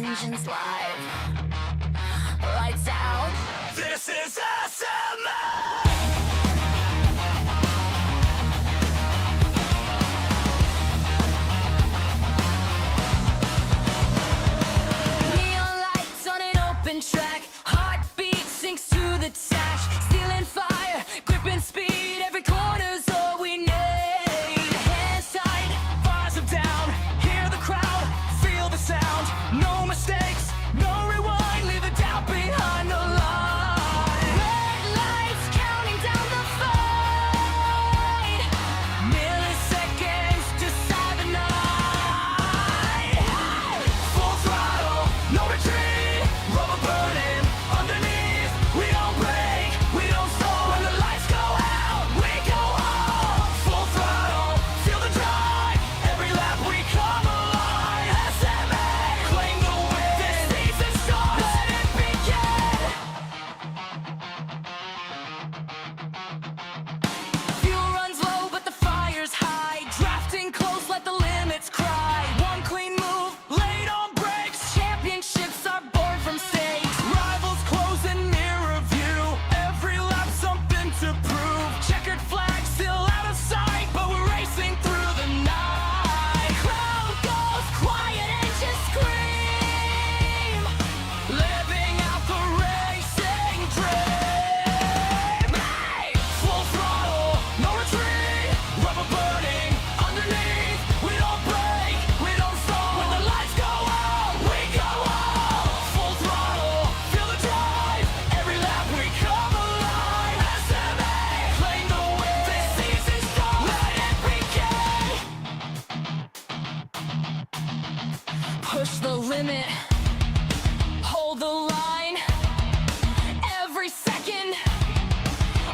Engines live. Lights out. This is SMA! Neon lights on an open track. Heartbeat sinks to the dash. Stealing fire, gripping speed. Every corner's all we need. Hands tight, bars them down. Hear the crowd, feel the sound. No mistakes, no rewind. Leave the doubt behind the line. Red lights counting down the fight. Milliseconds decide the night. Full throttle, no retreat. Rubber burning underneath. We don't break, we don't stall. When the lights go out, we go home. Full throttle, feel the drive. Every lap we come alive. SMA, claim the win. This season starts, let it begin. Fuel runs low, but the fire's high. Drafting close, let the limits cry. One clean move, late on brakes. Championships are born from stakes. Rivals close in nearer view. Every lap something to prove. Checkered flag still out of sight, but we're racing through the night. Crowd goes quiet and just scream. Living out the racing dream. Hey! Full throttle, no retreat. Rubber burning underneath. We don't break, we don't stall. When the lights go out, we go on. Full throttle, feel the drive. Every lap we come alive. SMA, claim the win. This season starts, let it begin. Push the limit, hold the line. Every second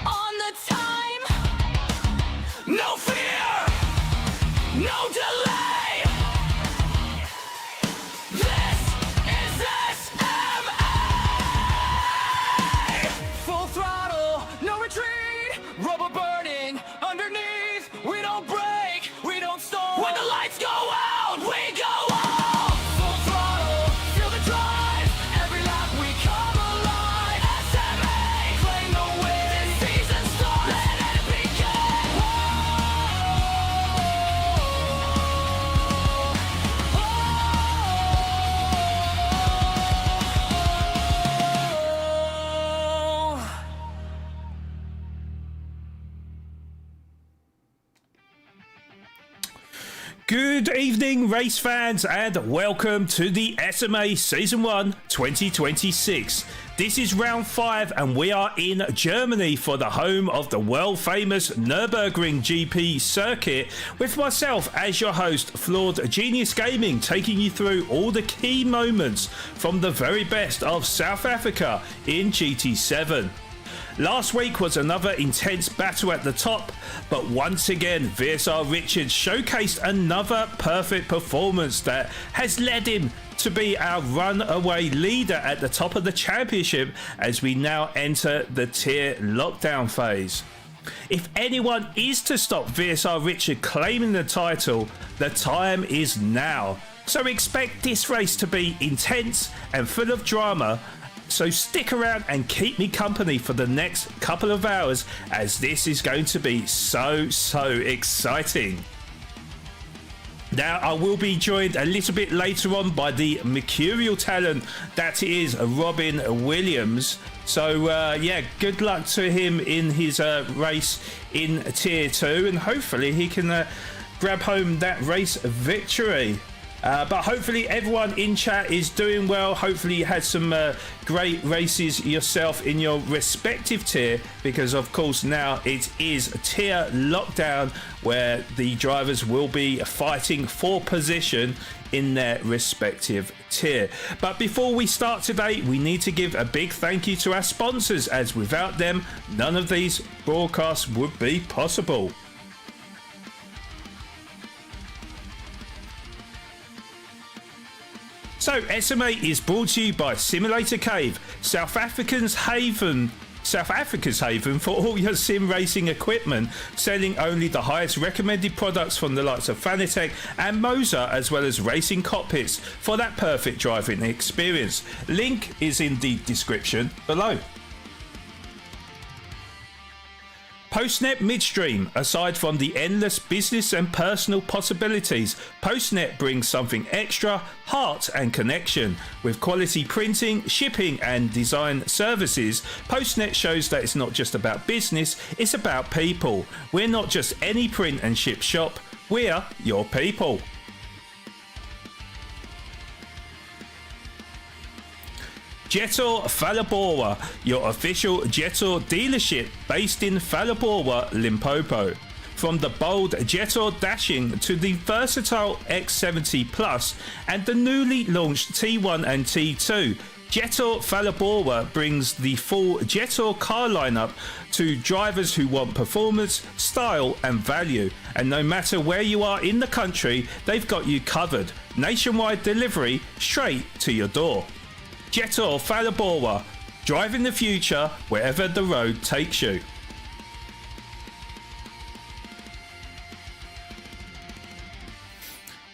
on the time. No fear, no delay. This is SMA. Full throttle, no retreat. Rubber burning underneath. We don't break, we don't stall. When the lights go out, we go on. Full throttle, feel the drive. Every lap we come alive. SMA, claim the win. This season starts, let it begin. Good evening, race fans, and welcome to the SMA Season 1 2026. This is round 5, and we are in Germany for the home of the world famous Nürburgring GP circuit, with myself as your host, Flawed Genius Gaming, taking you through all the key moments from the very best of South Africa in GT7. Last week was another intense battle at the top, but once again VSR Richards showcased another perfect performance that has led him to be our runaway leader at the top of the championship as we now enter the tier lockdown phase. If anyone is to stop VSR Richard claiming the title, the time is now. So expect this race to be intense and full of drama. So stick around and keep me company for the next couple of hours, as this is going to be so exciting. Now, I will be joined a little bit later on by the mercurial talent that is Robin Williams. So yeah, good luck to him in his race in tier 2, and hopefully he can grab home that race victory. But hopefully everyone in chat is doing well. Hopefully you had some great races yourself in your respective tier, because of course now it is tier lockdown where the drivers will be fighting for position in their respective tier. But before we start today, we need to give a big thank you to our sponsors, as without them none of these broadcasts would be possible. So SMA is brought to you by Simulator Cave, South Africa's haven South Africa's haven for all your sim racing equipment, selling only the highest recommended products from the likes of Fanatec and Moza, as well as racing cockpits for that perfect driving experience. Link is in the description below. Postnet Midstream. Aside from the endless business and personal possibilities, Postnet brings something extra, heart and connection. With quality printing, shipping and design services, Postnet shows that it's not just about business, it's about people. We're not just any print and ship shop, we're your people. Jetor Phalaborwa, your official Jetor dealership based in Phalaborwa, Limpopo. From the bold Jetor Dashing to the versatile X70 Plus and the newly launched T1 and T2, Jetor Phalaborwa brings the full Jetor car lineup to drivers who want performance, style and value. And no matter where you are in the country, they've got you covered. Nationwide delivery straight to your door. Jetor Phalaborwa, driving the future wherever the road takes you.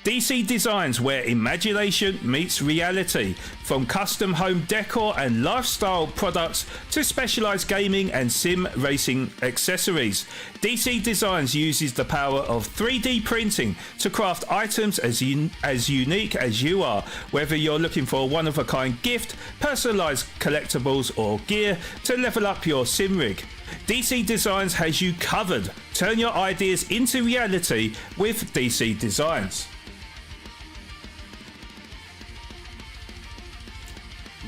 DC Designs, where imagination meets reality. From custom home decor and lifestyle products to specialized gaming and sim racing accessories, DC Designs uses the power of 3D printing to craft items as unique as you are. Whether you're looking for a one-of-a-kind gift, personalized collectibles or gear to level up your sim rig, DC Designs has you covered. Turn your ideas into reality with DC Designs.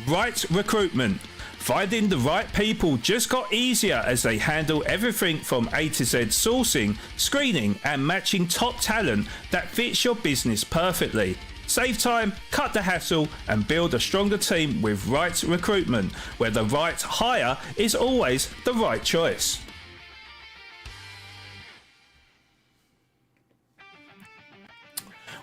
Right Recruitment. Finding the right people just got easier as they handle everything from A to Z sourcing, screening and matching top talent that fits your business perfectly. Save time, cut the hassle and build a stronger team with Right Recruitment, where the right hire is always the right choice.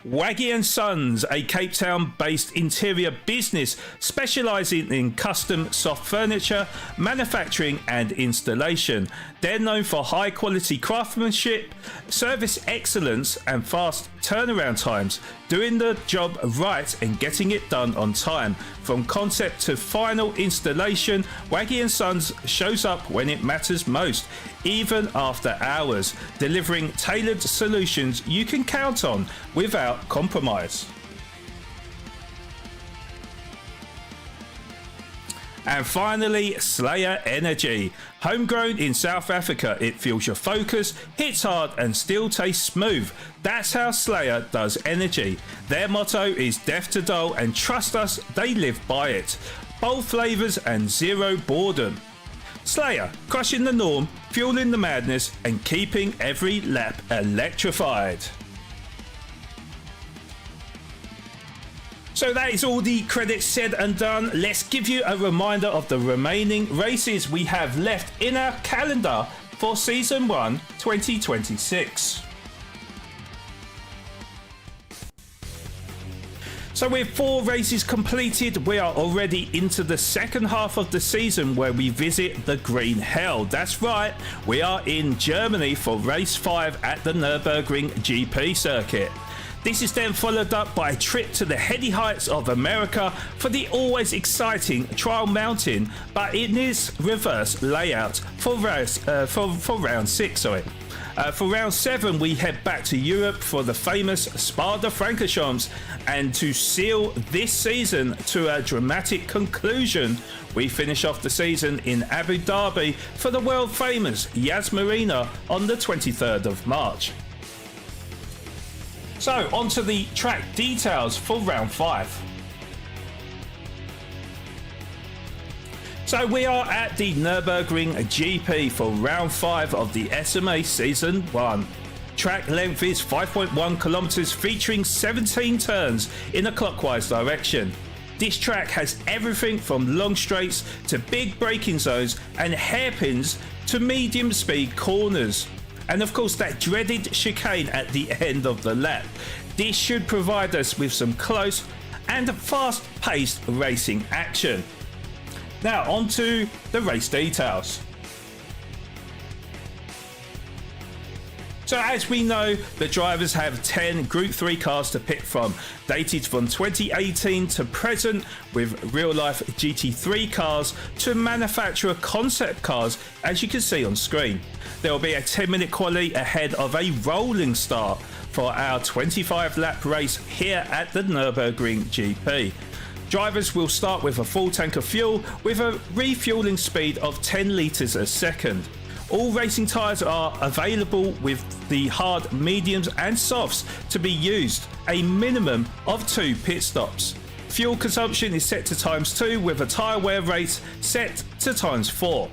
Waggy & Sons, a Cape Town based interior business specialising in custom soft furniture, manufacturing and installation. They're known for high quality craftsmanship, service excellence and fast turnaround times, doing the job right and getting it done on time. From concept to final installation, Waggy & Sons shows up when it matters most, even after hours, delivering tailored solutions you can count on without compromise. And finally, Slayer Energy. Homegrown in South Africa, it fuels your focus, hits hard and still tastes smooth. That's how Slayer does energy. Their motto is death to dull, and trust us, they live by it. Bold flavours and zero boredom. Slayer, crushing the norm, fueling the madness and keeping every lap electrified. So that is all the credits said and done. Let's give you a reminder of the remaining races we have left in our calendar for Season 1 2026. So with 4 races completed, we are already into the second half of the season where we visit the Green Hell. That's right, we are in Germany for race 5 at the Nürburgring GP circuit. This is then followed up by a trip to the heady heights of America for the always exciting Trial Mountain, but in this reverse layout for round 6. For round 7, we head back to Europe for the famous Spa de Francorchamps, and to seal this season to a dramatic conclusion, we finish off the season in Abu Dhabi for the world famous Yas Marina on the 23rd of March. So, on to the track details for round 5. So we are at the Nürburgring GP for round 5 of the SMA Season 1. Track length is 5.1 kilometers, featuring 17 turns in a clockwise direction. This track has everything from long straights to big braking zones and hairpins to medium speed corners. And of course that dreaded chicane at the end of the lap. This should provide us with some close and fast-paced racing action. Now on to the race details. So as we know, the drivers have 10 Group 3 cars to pick from, dated from 2018 to present, with real-life GT3 cars to manufacturer concept cars, as you can see on screen. There will be a 10-minute quali ahead of a rolling start for our 25-lap race here at the Nürburgring GP. Drivers will start with a full tank of fuel with a refueling speed of 10 litres a second. All racing tyres are available with the hard, mediums and softs to be used, a minimum of 2 pit stops. Fuel consumption is set to ×2 with a tyre wear rate set to ×4.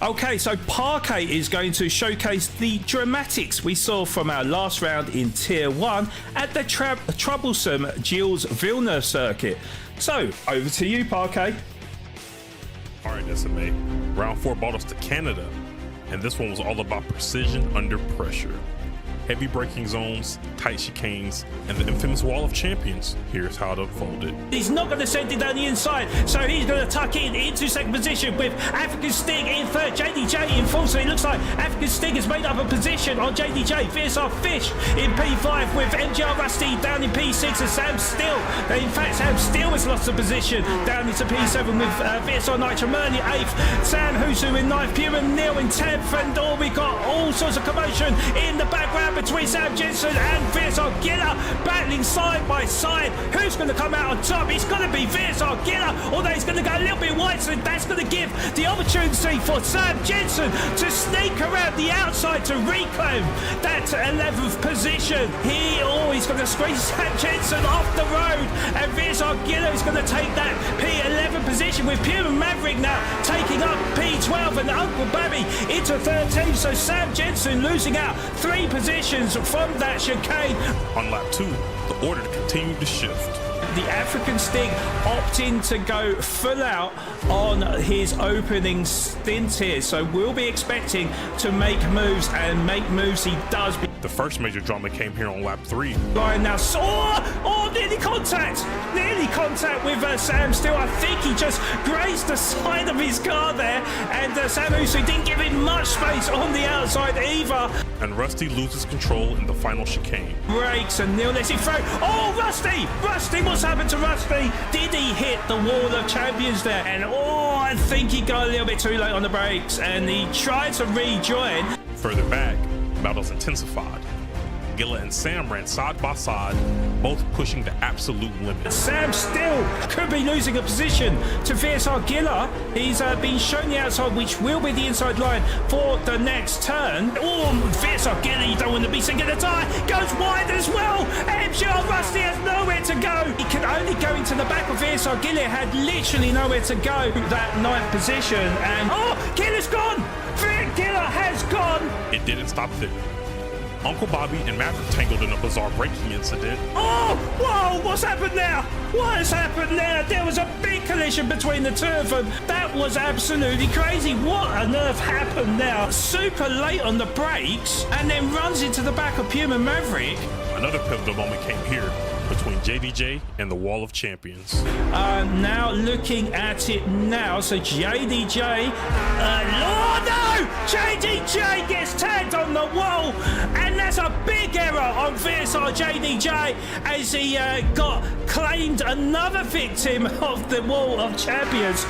Okay, so Parquet is going to showcase the dramatics we saw from our last round in Tier 1 at the troublesome Gilles Villeneuve circuit. So, over to you, Parquet. All right, SMA. Round 4 brought us to Canada, and this one was all about precision under pressure. Heavy braking zones, tight chicanes, and the infamous Wall of Champions. Here's how it unfolded. He's not going to send it down the inside, so he's going to tuck in into second position with African Stig in third, JDJ in fourth. So it looks like African Stig has made up a position on JDJ. VSR Fish in P5 with MGR Rusty down in P6 and Sam Still. In fact, Sam Still has lost a position down into P7 with VSR Nitro Murley 8th, Sam Husu in 9th, Pure and Neil in 10th, and we got all sorts of commotion in the background between Sam Jensen and VSR Giller battling side by side. Who's going to come out on top? It's going to be VSR Giller, although he's going to go a little bit wide, so that's going to give the opportunity for Sam Jensen to sneak around the outside to reclaim that 11th position. He's going to squeeze Sam Jensen off the road, and VSR Giller is going to take that P11 position with Pure Maverick now taking up P12 and Uncle Babby into 13. So Sam Jensen losing out 3 positions from that chicane. On lap 2, the order continued to shift. The African Stig opting to go full out on his opening stint here, so we'll be expecting to make moves, and make moves he does. The first major drama came here on lap 3. Ryan now nearly contact with Sam Still. I think he just grazed the side of his car there, and Sam Usu didn't give him much space on the outside either. And Rusty loses control in the final chicane. Brakes and Neil lets it through. Oh, Rusty, what's happened to Rusty? Did he hit the Wall of Champions there? And I think he got a little bit too late on the brakes, and he tried to rejoin. Further back, battles intensified. Gilla and Sam ran side by side, both pushing the absolute limit. Sam Still could be losing a position to VSR Gilla. He's been shown the outside, which will be the inside line for the next turn. VSR Gilla, you don't want to be sinking the tyre. Goes wide as well. MGR Rusty has nowhere to go. He can only go into the back of VSR Gilla. Had literally nowhere to go. That 9th position, and Gilla's gone. Gilla has gone. It didn't stop there. Uncle Bobby and Maverick tangled in a bizarre braking incident. Whoa, what's happened now? What has happened there? There was a big collision between the two of them. That was absolutely crazy. What on earth happened now? Super late on the brakes, and then runs into the back of Puma Maverick. Another pivotal moment came here between JDJ and the Wall of Champions. Now looking at it now, so JDJ, no! JDJ gets tagged on the wall, and that's a big error on VSR JDJ as he got claimed another victim of the Wall of Champions.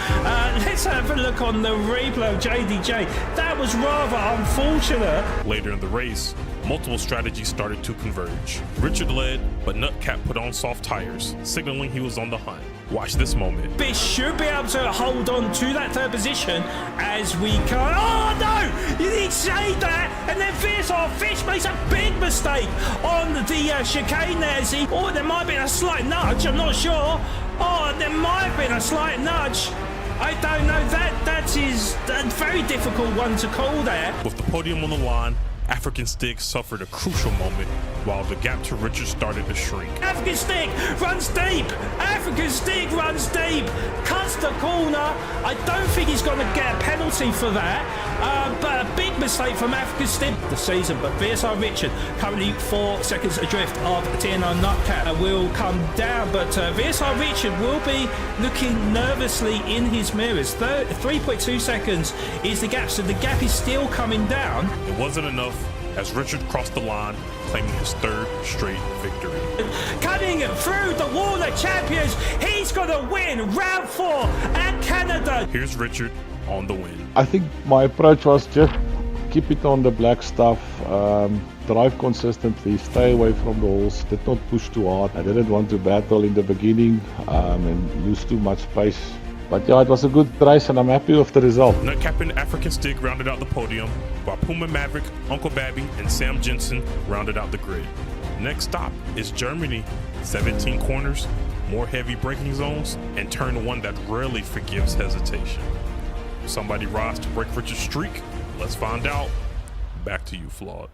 Let's have a look on the replay of JDJ. That was rather unfortunate. Later in the race, multiple strategies started to converge. Richard led, but Nutcap put on soft tires, signaling he was on the hunt. Watch this moment. Bish should be able to hold on to that 3rd position as we go. Oh no! You didn't say that! And then VSR Fish makes a big mistake on the chicane there. There might have been a slight nudge, I'm not sure. There might have been a slight nudge. I don't know. That is a very difficult one to call there. With the podium on the line, African Stig suffered a crucial moment while the gap to Richard started to shrink. African Stick runs deep. African Stick runs deep. Cuts the corner. I don't think he's going to get a penalty for that. But a big mistake from African Stick the season. But VSR Richard currently 4 seconds adrift of TNR Nutcat will come down. But VSR Richard will be looking nervously in his mirrors. 3.2 seconds is the gap. So the gap is still coming down. It wasn't enough as Richard crossed the line, claiming his 3rd straight victory. Cutting through the wall of champions, he's going to win round 4 at Canada. Here's Richard on the win. I think my approach was just keep it on the black stuff, drive consistently, stay away from the holes, did not push too hard. I didn't want to battle in the beginning and lose too much pace. But yeah, it was a good race and I'm happy with the result. Nutcap and African Stick rounded out the podium, while Puma Maverick, Uncle Babby, and Sam Jensen rounded out the grid. Next stop is Germany. 17 corners, more heavy braking zones, and turn 1 that rarely forgives hesitation. Will somebody rise to break Richard's streak? Let's find out. Back to you, Flawed.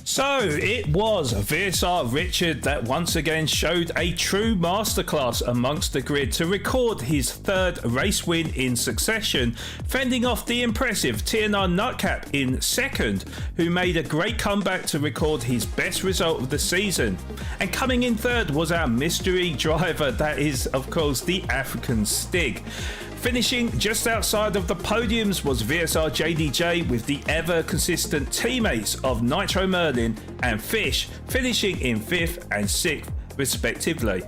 So it was VSR Richard that once again showed a true masterclass amongst the grid to record his 3rd race win in succession, fending off the impressive TNR Nutcap in 2nd, who made a great comeback to record his best result of the season. And coming in 3rd was our mystery driver, that is of course the African Stick. Finishing just outside of the podiums was VSR JDJ with the ever consistent teammates of Nitro Merlin and Fish, finishing in 5th and 6th respectively.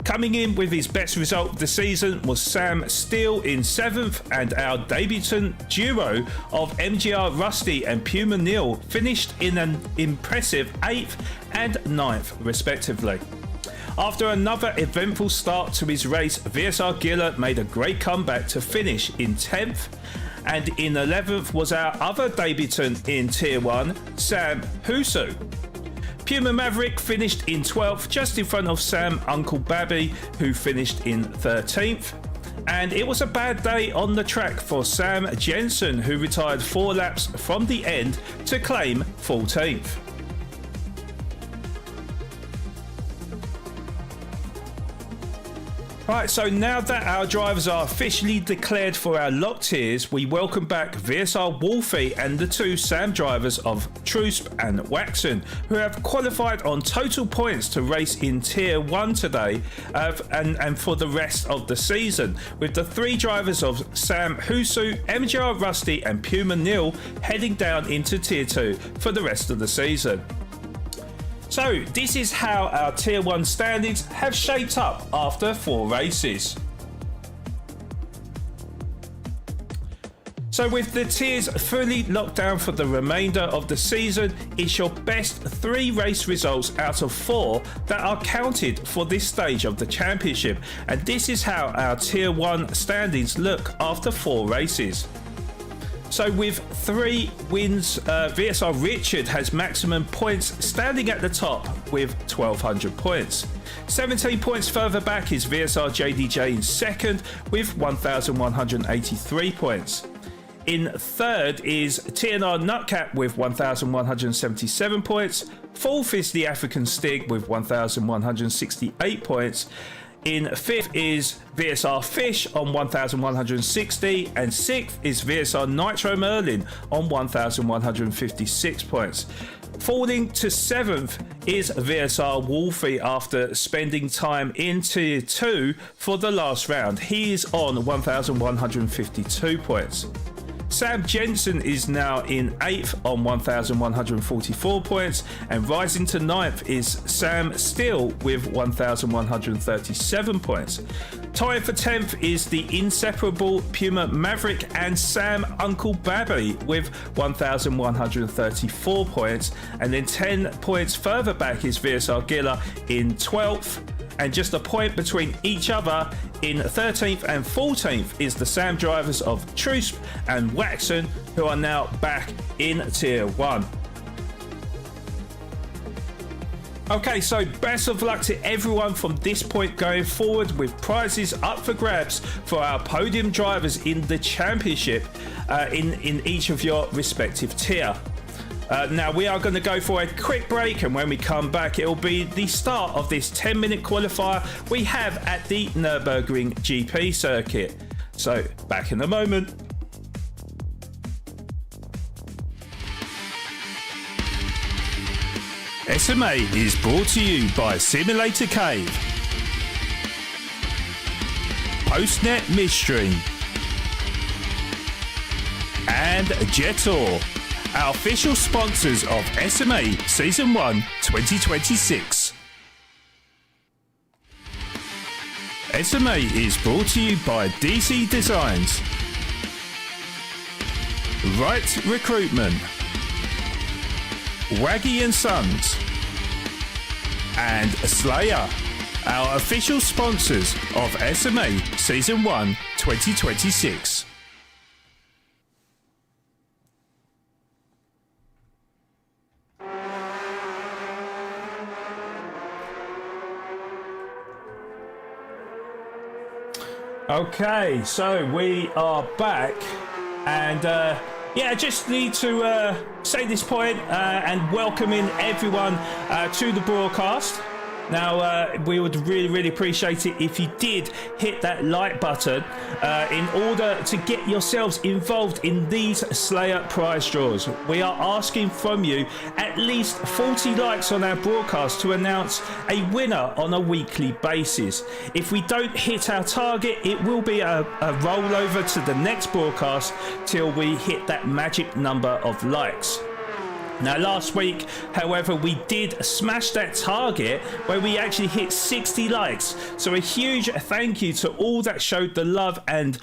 Coming in with his best result of the season was Sam Steele in 7th, and our debutant duo of MGR Rusty and Puma Neil finished in an impressive 8th and 9th respectively. After another eventful start to his race, VSR Giller made a great comeback to finish in 10th, and in 11th was our other debutant in Tier 1, Sam Husu. Puma Maverick finished in 12th, just in front of Sam Uncle Babby, who finished in 13th. And it was a bad day on the track for Sam Jensen, who retired 4 laps from the end to claim 14th. Right, so now that our drivers are officially declared for our lock tiers, we welcome back VSR Wolfie and the 2 Sam drivers of Trusp and Waxon, who have qualified on total points to race in Tier 1 today and for the rest of the season, with the 3 drivers of Sam Husu, MGR Rusty and Puma Neil heading down into Tier 2 for the rest of the season. So this is how our Tier 1 standings have shaped up after 4 races. So with the tiers fully locked down for the remainder of the season, it's your best 3 race results out of 4 that are counted for this stage of the championship. And this is how our Tier 1 standings look after 4 races. So with 3 wins, VSR Richard has maximum points, standing at the top with 1,200 points. 17 points further back is VSR JDJ in 2nd with 1,183 points. In 3rd is TNR Nutcat with 1,177 points. 4th is the African Stig with 1,168 points. In 5th is VSR Fish on 1,160, and 6th is VSR Nitro Merlin on 1,156 points. Falling to 7th is VSR Wolfie after spending time in Tier 2 for the last round. He is on 1,152 points. Sam Jensen is now in 8th on 1,144 points, and rising to 9th is Sam Steele with 1,137 points. Tied for 10th is the inseparable Puma Maverick and Sam Uncle Babby with 1,134 points, and then 10 points further back is VSR Giller in 12th, and just a point between each other in 13th and 14th is the Sam drivers of Trusp and Waxon, who are now back in Tier 1. Okay, so best of luck to everyone from this point going forward, with prizes up for grabs for our podium drivers in the championship in each of your respective tier. Now we are going to go for a quick break, and when we come back it will be the start of this 10-minute qualifier we have at the Nürburgring GP circuit. So back in a moment. SMA is brought to you by Simulator Cave, Postnet Midstream, and Jetor, our official sponsors of SMA Season 1 2026. SMA is brought to you by DC Designs, Right Recruitment, Waggy and Sons, and Slayer, our official sponsors of SMA Season 1 2026. Okay, so we are back, and yeah, I just need to say this point and welcome in everyone to the broadcast. Now, we would really appreciate it if you did hit that like button in order to get yourselves involved in these Slayer prize draws. We are asking from you at least 40 likes on our broadcast to announce a winner on a weekly basis. If we don't hit our target, it will be a rollover to the next broadcast till we hit that magic number of likes. Now, last week, however, we did smash that target where we actually hit 60 likes. So a huge thank you to all that showed the love and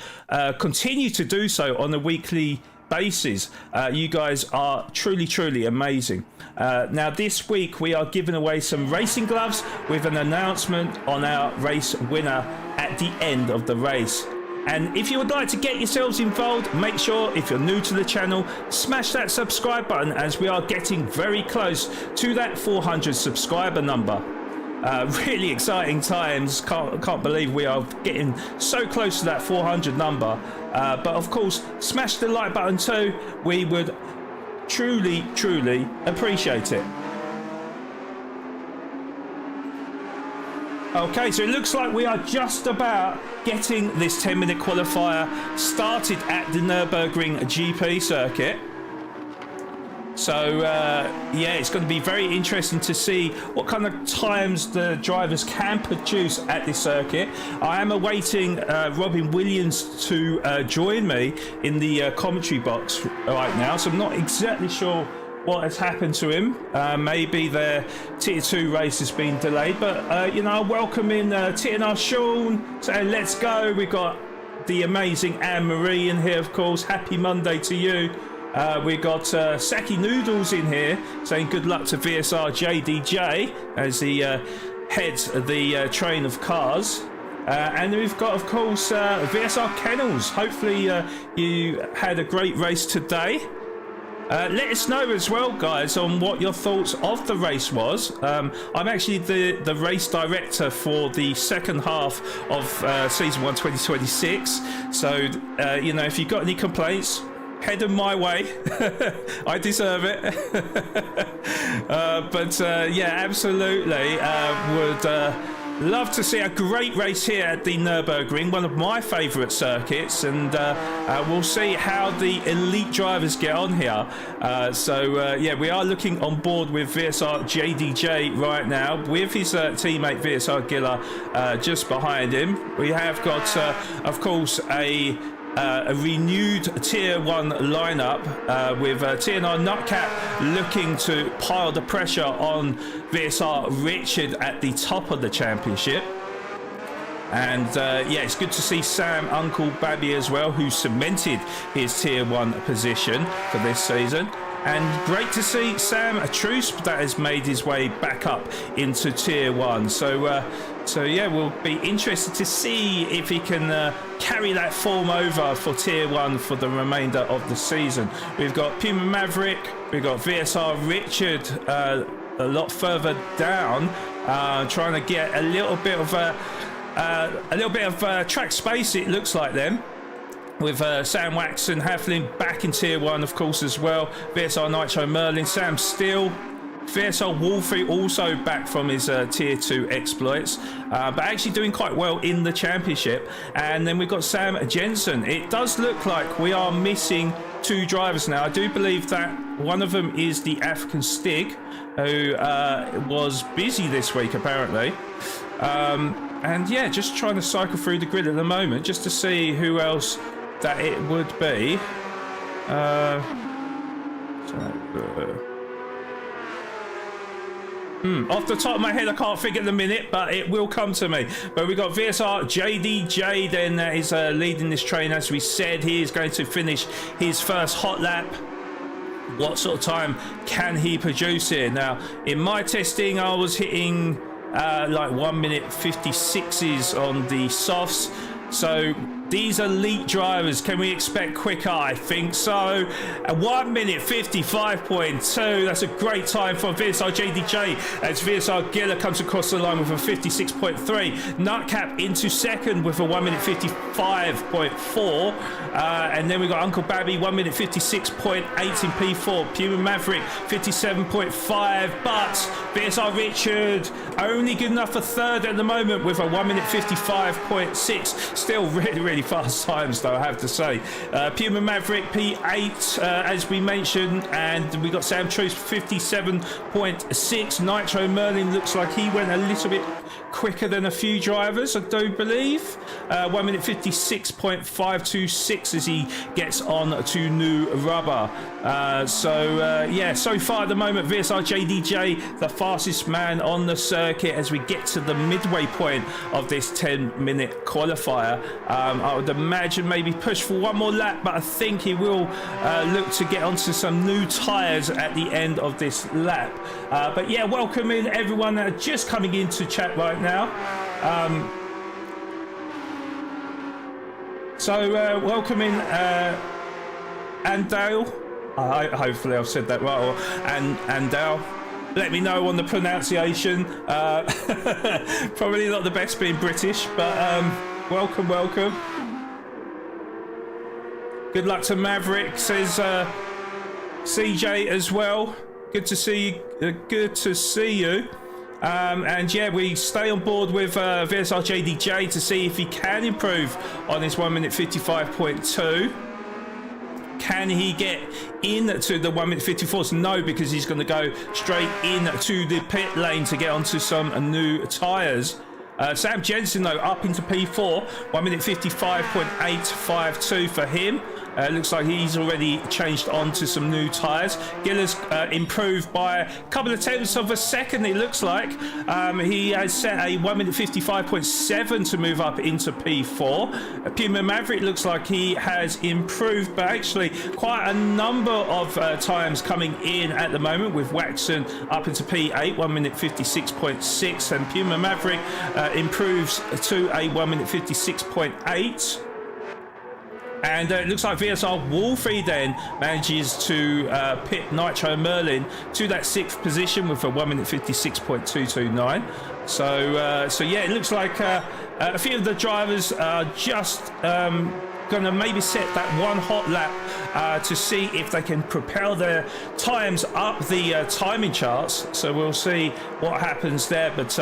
continue to do so on a weekly basis. You guys are truly amazing. Now, this week we are giving away some racing gloves with an announcement on our race winner at the end of the race. And if you would like to get yourselves involved, make sure, if you're new to the channel, smash that subscribe button, as we are getting very close to that 400 subscriber number. Really exciting times. Can't believe we are getting so close to that 400 number. But of course, smash the like button too. We would truly appreciate it. Okay, so it looks like we are just about getting this 10-minute qualifier started at the Nürburgring GP circuit. So, yeah, it's going to be very interesting to see what kind of times the drivers can produce at this circuit. I am awaiting Robin Williams to join me in the commentary box right now, so I'm not exactly sure what has happened to him. Maybe their Tier 2 race has been delayed, but you know, welcome in TNR Sean, saying let's go. We've got the amazing Anne-Marie in here, of course. Happy Monday to you. We've got Saki Noodles in here saying good luck to VSR JDJ as he heads the train of cars. And we've got, of course, VSR Kennels. Hopefully you had a great race today. Let us know as well, guys, on what your thoughts of the race was. I'm actually the race director for the second half of Season 1 2026. So, you know, if you've got any complaints, head them my way. I deserve it. But yeah, absolutely would love to see a great race here at the Nürburgring, one of my favourite circuits, and we'll see how the elite drivers get on here. So yeah, we are looking on board with VSR JDJ right now, with his teammate VSR Giller just behind him. We have got, of course, a renewed Tier 1 lineup with TNR Nutcap looking to pile the pressure on VSR Richard at the top of the championship. And yeah, it's good to see Sam Uncle Babby as well, who cemented his Tier 1 position for this season. And great to see Sam Truce that has made his way back up into Tier 1. So yeah, we'll be interested to see if he can carry that form over for Tier 1 for the remainder of the season. We've got Puma Maverick, we've got VSR Richard lot further down, trying to get a little bit of track space. It looks like them. With Sam Waxon Halfling back in Tier 1, of course, as well. VSR Nitro Merlin, Sam Steele. VSR Wolfie also back from his Tier 2 exploits, but actually doing quite well in the championship. And then we've got Sam Jensen. It does look like we are missing 2 drivers now. I do believe that one of them is the African Stig, who was busy this week, apparently. And yeah, just trying to cycle through the grid at the moment, just to see who else that it would be. Off the top of my head, I can't figure the minute, but it will come to me. But we got VSR JDJ then that is leading this train. As we said, he is going to finish his first hot lap. What sort of time can he produce here? Now, in my testing, I was hitting like 1 minute 56s on the softs. So these elite drivers, can we expect quicker? I think so. 1 minute 55.2. That's a great time for VSR JDJ as VSR Giller comes across the line with a 56.3. Nutcap into second with a 1 minute 55.4. And then we got Uncle Babby 1 minute 56.8 in P4. Puma Maverick 57.5. But VSR Richard only good enough for third at the moment with a 1 minute 55.6. Still really fast times, though, I have to say. Puma Maverick P8, as we mentioned, and we got Sam Truce 57.6. Nitro Merlin looks like he went a little bit quicker than a few drivers, I do believe. 1 minute 56.526 as he gets on to new rubber. Yeah, so far at the moment, VSR JDJ, the fastest man on the circuit as we get to the midway point of this 10-minute qualifier. I would imagine maybe push for one more lap, but I think he will look to get onto some new tyres at the end of this lap. But yeah, welcome in everyone that are just coming into chat right now. Welcome in Andale. Hopefully I've said that right. Or Andale. Let me know on the pronunciation. Probably not the best being British, but welcome. Good luck to Maverick, says CJ as well. Good to see you. And yeah, we stay on board with VSR JDJ to see if he can improve on his 1 minute 55.2. Can he get into the 1 minute 54s? No, because he's going to go straight into the pit lane to get onto some new tyres. Sam Jensen, though, up into P4, 1 minute 55.852 for him. Looks like he's already changed on to some new tyres. Giller's improved by a couple of tenths of a second, it looks like. He has set a 1 minute 55.7 to move up into P4. Puma Maverick looks like he has improved, but actually quite a number of times coming in at the moment, with Waxon up into P8, 1 minute 56.6, and Puma Maverick improves to a 1 minute 56.8. And it looks like VSR Wolfie then manages to pit Nitro Merlin to that 6th position with a 1 minute 56.229. So yeah, it looks like a few of the drivers are just gonna maybe set that one hot lap to see if they can propel their times up the timing charts. So we'll see what happens there. But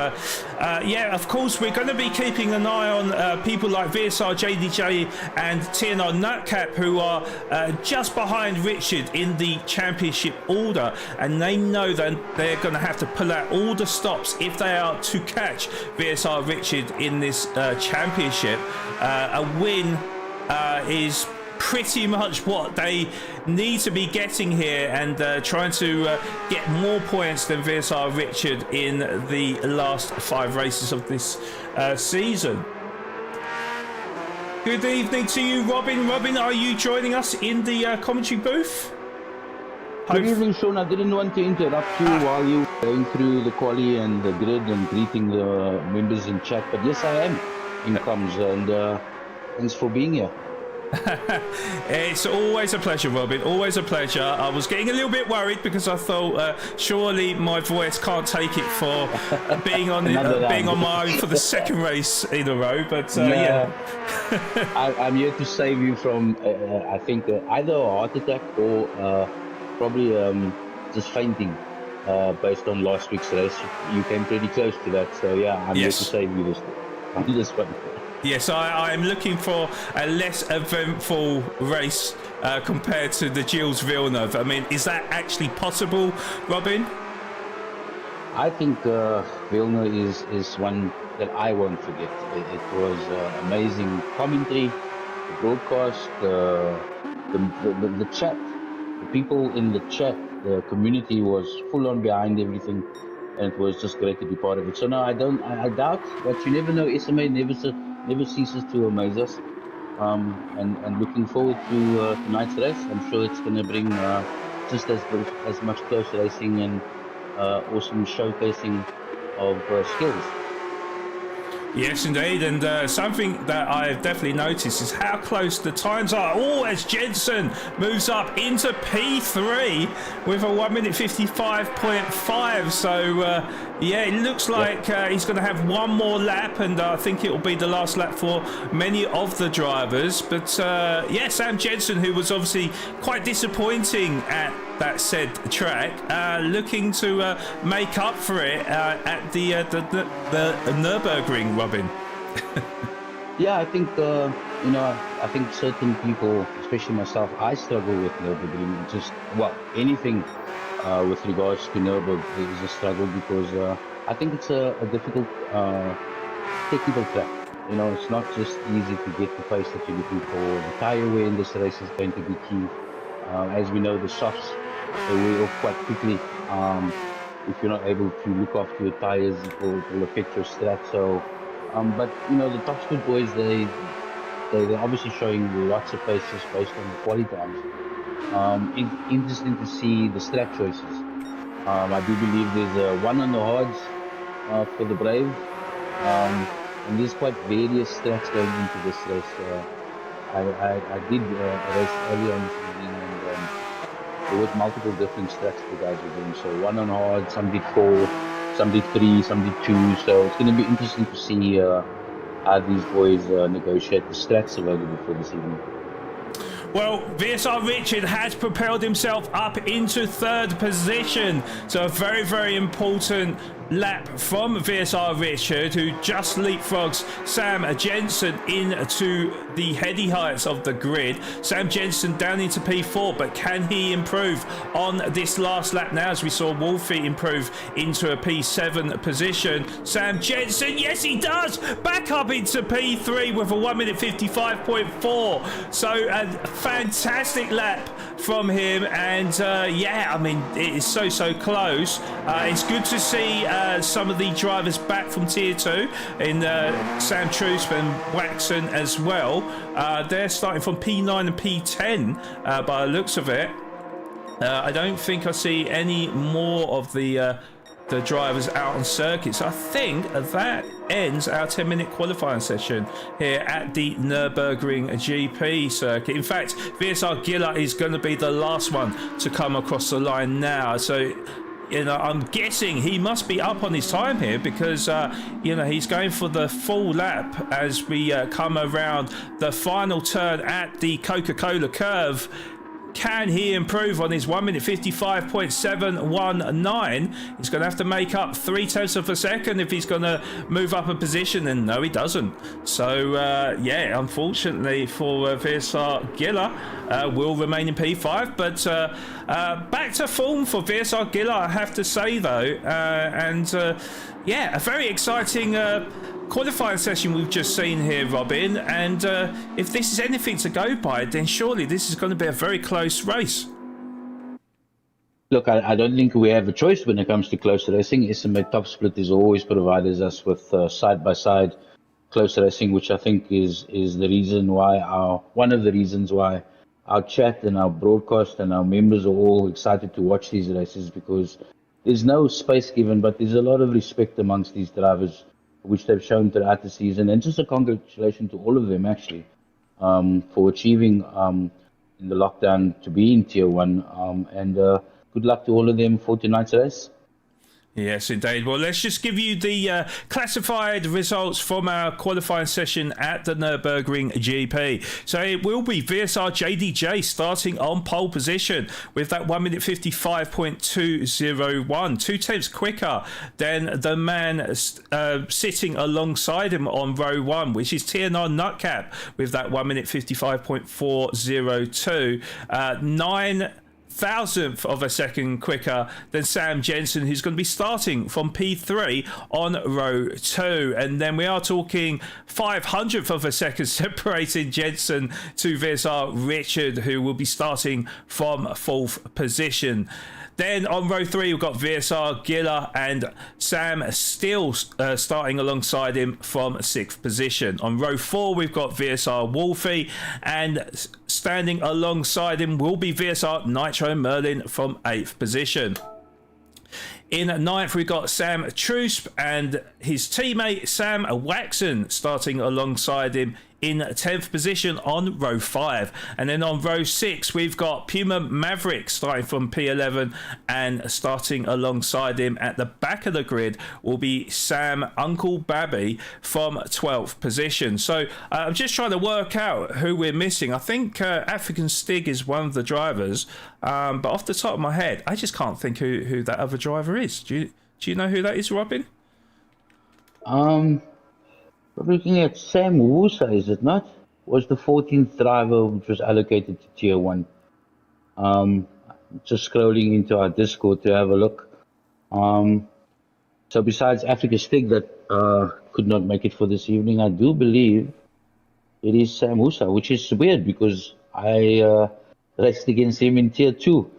yeah, of course, we're going to be keeping an eye on people like VSR JDJ and TNR Nutcap, who are just behind Richard in the championship order, and they know that they're going to have to pull out all the stops if they are to catch VSR Richard in this championship. A win is pretty much what they need to be getting here, and trying to get more points than VSR Richard in the last 5 races of this season. Good evening to you, Robin. Robin, are you joining us in the commentary booth? Good evening, Sean. I didn't want to interrupt you while you were going through the quali and the grid and greeting the members in chat, but yes, I am in comms, and thanks for being here. It's always a pleasure, Robin. Always a pleasure. I was getting a little bit worried because I thought surely my voice can't take it for being on my own for the second race in a row. But yeah, I'm here to save you from I think either a heart attack or probably just fainting. Based on last week's race, you came pretty close to that. So yeah, I'm here to save you this one. Yes, I am looking for a less eventful race compared to the Gilles Villeneuve. I mean, is that actually possible, Robin? I think Villeneuve is one that I won't forget. It was amazing commentary, the broadcast, the chat, the people in the chat, the community was full on behind everything, and it was just great to be part of it. So no, I doubt, but you never know. SMA never ceases to amaze us, and looking forward to tonight's race. I'm sure it's going to bring just as much close racing and awesome showcasing of skills. Yes, indeed, and something that I've definitely noticed is how close the times are. Oh, as Jensen moves up into P3 with a 1 minute 55.5. So, yeah, it looks like he's going to have one more lap, and I think it will be the last lap for many of the drivers. But, yeah, Sam Jensen, who was obviously quite disappointing at that said track, looking to make up for it at the Nurburgring, Robin. Yeah, I think I think certain people, especially myself, I struggle with Nürburgring. Just anything with regards to Nürburgring is a struggle because I think it's a difficult technical track. You know, it's not just easy to get the pace that you're looking for. The tire wear in this race is going to be key. As we know, the softs they wear off quite quickly. If you're not able to look after your tires, it will affect your strat. So, but you know, the top speed boys, they're obviously showing lots of paces based on the quality times. Interesting to see the strat choices. I do believe there's a one on the hards for the Brave, and there's quite various strats going into this race. I did a race earlier on this evening, and there was multiple different strats the guys were doing. So one on hard, some did 4, some did 3, some did 2. So it's going to be interesting to see how these boys negotiate the strats available for this evening. Well, VSR Richard has propelled himself up into 3rd position. So a very, very important lap from VSR Richard, who just leapfrogs Sam Jensen into the heady heights of the grid. Sam Jensen down into P4, but can he improve on this last lap now, as we saw Wolfie improve into a P7 position? Sam Jensen, yes he does, back up into P3 with a 1 minute 55.4. So a fantastic lap from him, and yeah, I mean, it is so close. It's good to see some of the drivers back from Tier 2 in Sam Troosp and Waxon as well. They're starting from P9 and P10 by the looks of it. I don't think I see any more of the drivers out on circuits. I think that ends our 10-minute qualifying session here at the Nürburgring GP circuit. In fact, VSR Giller is going to be the last one to come across the line now. So, you know, I'm guessing he must be up on his time here because, you know, he's going for the full lap as we come around the final turn at the Coca-Cola curve. Can he improve on his 1 minute 55.719? He's going to have to make up 0.3 of a second if he's going to move up a position, and no, he doesn't. So, yeah, unfortunately for VSR Giller, will remain in P5. But back to form for VSR Giller, I have to say, though. And, yeah, a very exciting qualifying session we've just seen here, Robin, and if this is anything to go by, then surely this is going to be a very close race. Look, I don't think we have a choice when it comes to close racing. SMA Top Split is always provided us with side-by-side close racing, which I think is the reason why one of the reasons why our chat and our broadcast and our members are all excited to watch these races, because there's no space given, but there's a lot of respect amongst these drivers, which they've shown throughout the season, and just a congratulations to all of them, actually. for achieving in the lockdown to be in Tier 1. And good luck to all of them for tonight's race. Yes, indeed. Well, let's just give you the classified results from our qualifying session at the Nürburgring GP. So it will be VSR JDJ starting on pole position with that 1 minute 55.201, 2 tenths quicker than the man sitting alongside him on row 1, which is Tier 9 Nutcap with that 1 minute 55.402, 9 thousandth of a second quicker than Sam Jensen, who's going to be starting from P3 on row 2. And then we are talking 500th of a second separating Jensen to VSR Richard, who will be starting from 4th position. Then on row 3, we've got VSR Giller and Sam still starting alongside him from 6th position. On row 4, we've got VSR Wolfie, and standing alongside him will be VSR Nitro Merlin from 8th position. In 9th, we've got Sam Trusp and his teammate Sam Waxon starting alongside him in 10th position on row 5. And then on row 6, we've got Puma Maverick starting from P11, and starting alongside him at the back of the grid will be Sam Uncle Babby from 12th position. So I'm just trying to work out who we're missing. I think African Stig is one of the drivers, but off the top of my head, I just can't think who that other driver is. Do you know who that is, Robin? We're looking at Sam Wusa, is it not? Was the 14th driver which was allocated to Tier 1. Just scrolling into our Discord to have a look. So besides Africa Stig that could not make it for this evening, I do believe it is Sam Wusa, which is weird because I raced against him in Tier 2.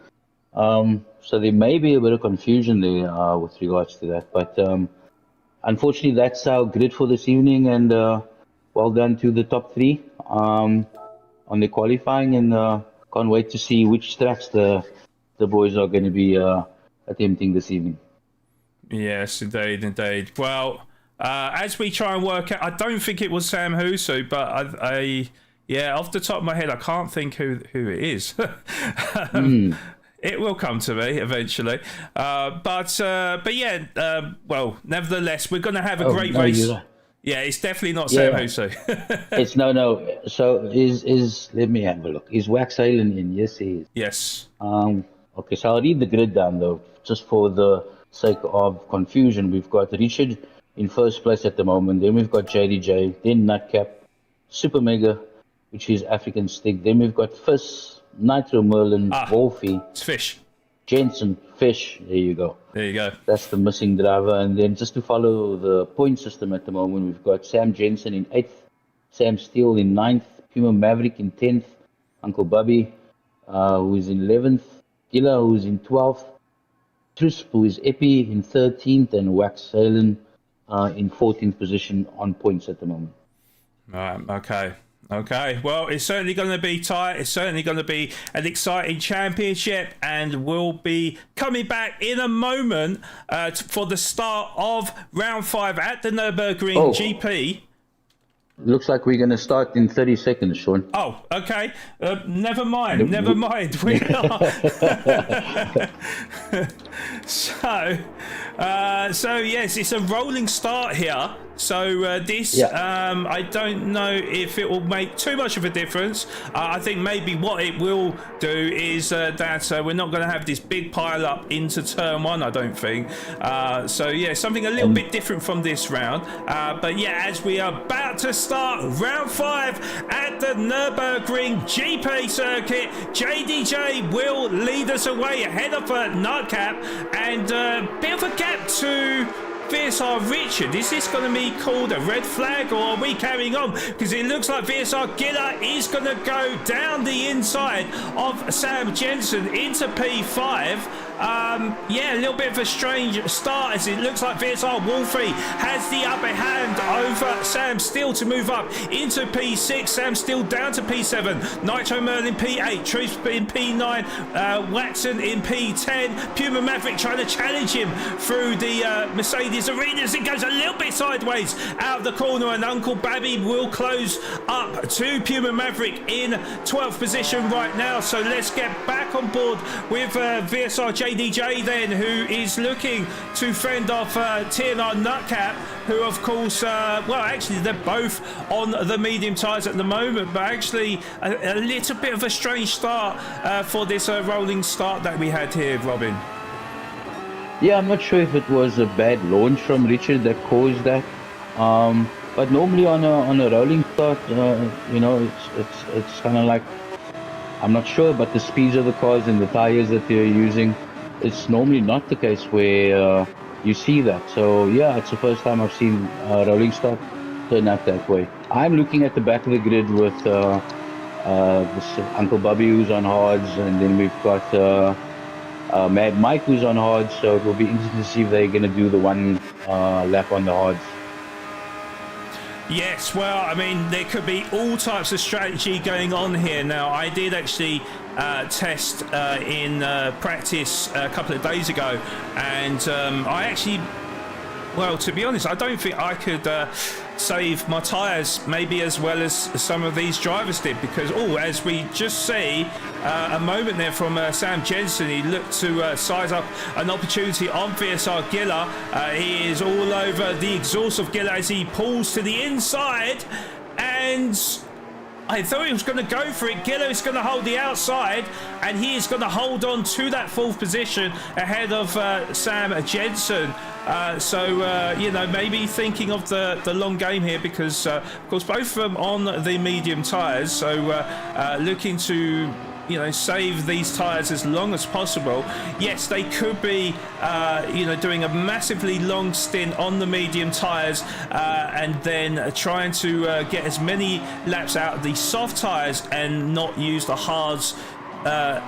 So there may be a bit of confusion there with regards to that. But unfortunately, that's our grid for this evening, and well done to the top 3 on the qualifying, and can't wait to see which tracks the boys are going to be attempting this evening. Yes, indeed. Well, as we try and work out, I don't think it was Sam Huso, but yeah, off the top of my head, I can't think who it is. It will come to me eventually, but yeah. Well, nevertheless, we're going to have a great race. Yeah, it's definitely not Sam Huso. It's no. So is let me have a look. Is Wax Halen in? Yes, he is. Yes. Okay, so I'll read the grid down though, just for the sake of confusion. We've got Richard in first place at the moment. Then we've got JDJ. Then Nutcap, Super Mega, which is African Stick. Then we've got Fizz, Nitro Merlin, Wolfie. It's Fish. Jensen, Fish. There you go. There That's the missing driver. And then just to follow the point system at the moment, we've got Sam Jensen in 8th, Sam Steele in 9th, Puma Maverick in 10th, Uncle Bubby, who is in 11th, Gilla, who is in 12th, Trusp, who is Epi in 13th, and Wax Halen in 14th position on points at the moment. Right, okay. Well, it's certainly going to be tight. It's certainly going to be an exciting championship, and we'll be coming back in a moment for the start of round 5 at the Nürburgring GP. Looks like we're going to start in 30 seconds, Sean. Oh, okay. Never mind. We are. So yes, it's a rolling start here. So this, I don't know if it will make too much of a difference. I think maybe what it will do is that we're not going to have this big pile up into turn 1, I don't think. So yeah, something a little bit different from this round. But yeah, as we are about to start round 5 at the Nürburgring GP circuit, JDJ will lead us away ahead of Nutcap, and bit of a gap to VSR Richard. Is this going to be called a red flag, or are we carrying on? Because it looks like VSR Giller is going to go down the inside of Sam Jensen into P5. Yeah, a little bit of a strange start as it looks like VSR Wolfie has the upper hand over Sam Steele to move up into P6. Sam Steele down to P7. Nitro Merlin P8. Truth in P9. Watson in P10. Puma Maverick trying to challenge him through the Mercedes arena as it goes a little bit sideways out of the corner, and Uncle Babby will close up to Puma Maverick in 12th position right now. So let's get back on board with VSR JDJ then, who is looking to fend off TNR Nutcap, who of course, well actually they're both on the medium tyres at the moment, but actually a little bit of a strange start for this rolling start that we had here, Robin. Yeah, I'm not sure if it was a bad launch from Richard that caused that. But normally on a rolling start, you know, it's kind of like, I'm not sure, but the speeds of the cars and the tires that they're using, it's normally not the case where you see that. So yeah, it's the first time I've seen a rolling start turn out that way. I'm looking at the back of the grid with this Uncle Bubby who's on hards, and then we've got Mad Mike who's on hards. So it will be interesting to see if they're going to do the one lap on the hards. Yes, well, I mean, there could be all types of strategy going on here. Now, I did actually test in practice a couple of days ago, and I actually, well, to be honest, I don't think I could save my tyres maybe as well as some of these drivers did, because, oh, as we just see a moment there from Sam Jensen, he looked to size up an opportunity on VSR Giller. He is all over the exhaust of Giller as he pulls to the inside, and I thought he was going to go for it. Giller is going to hold the outside, and he is going to hold on to that 4th position ahead of Sam Jensen. You know, maybe thinking of the long game here, because of course both of them on the medium tyres, so looking to, you know, save these tyres as long as possible. Yes, they could be, you know, doing a massively long stint on the medium tyres and then trying to get as many laps out of the soft tyres and not use the hards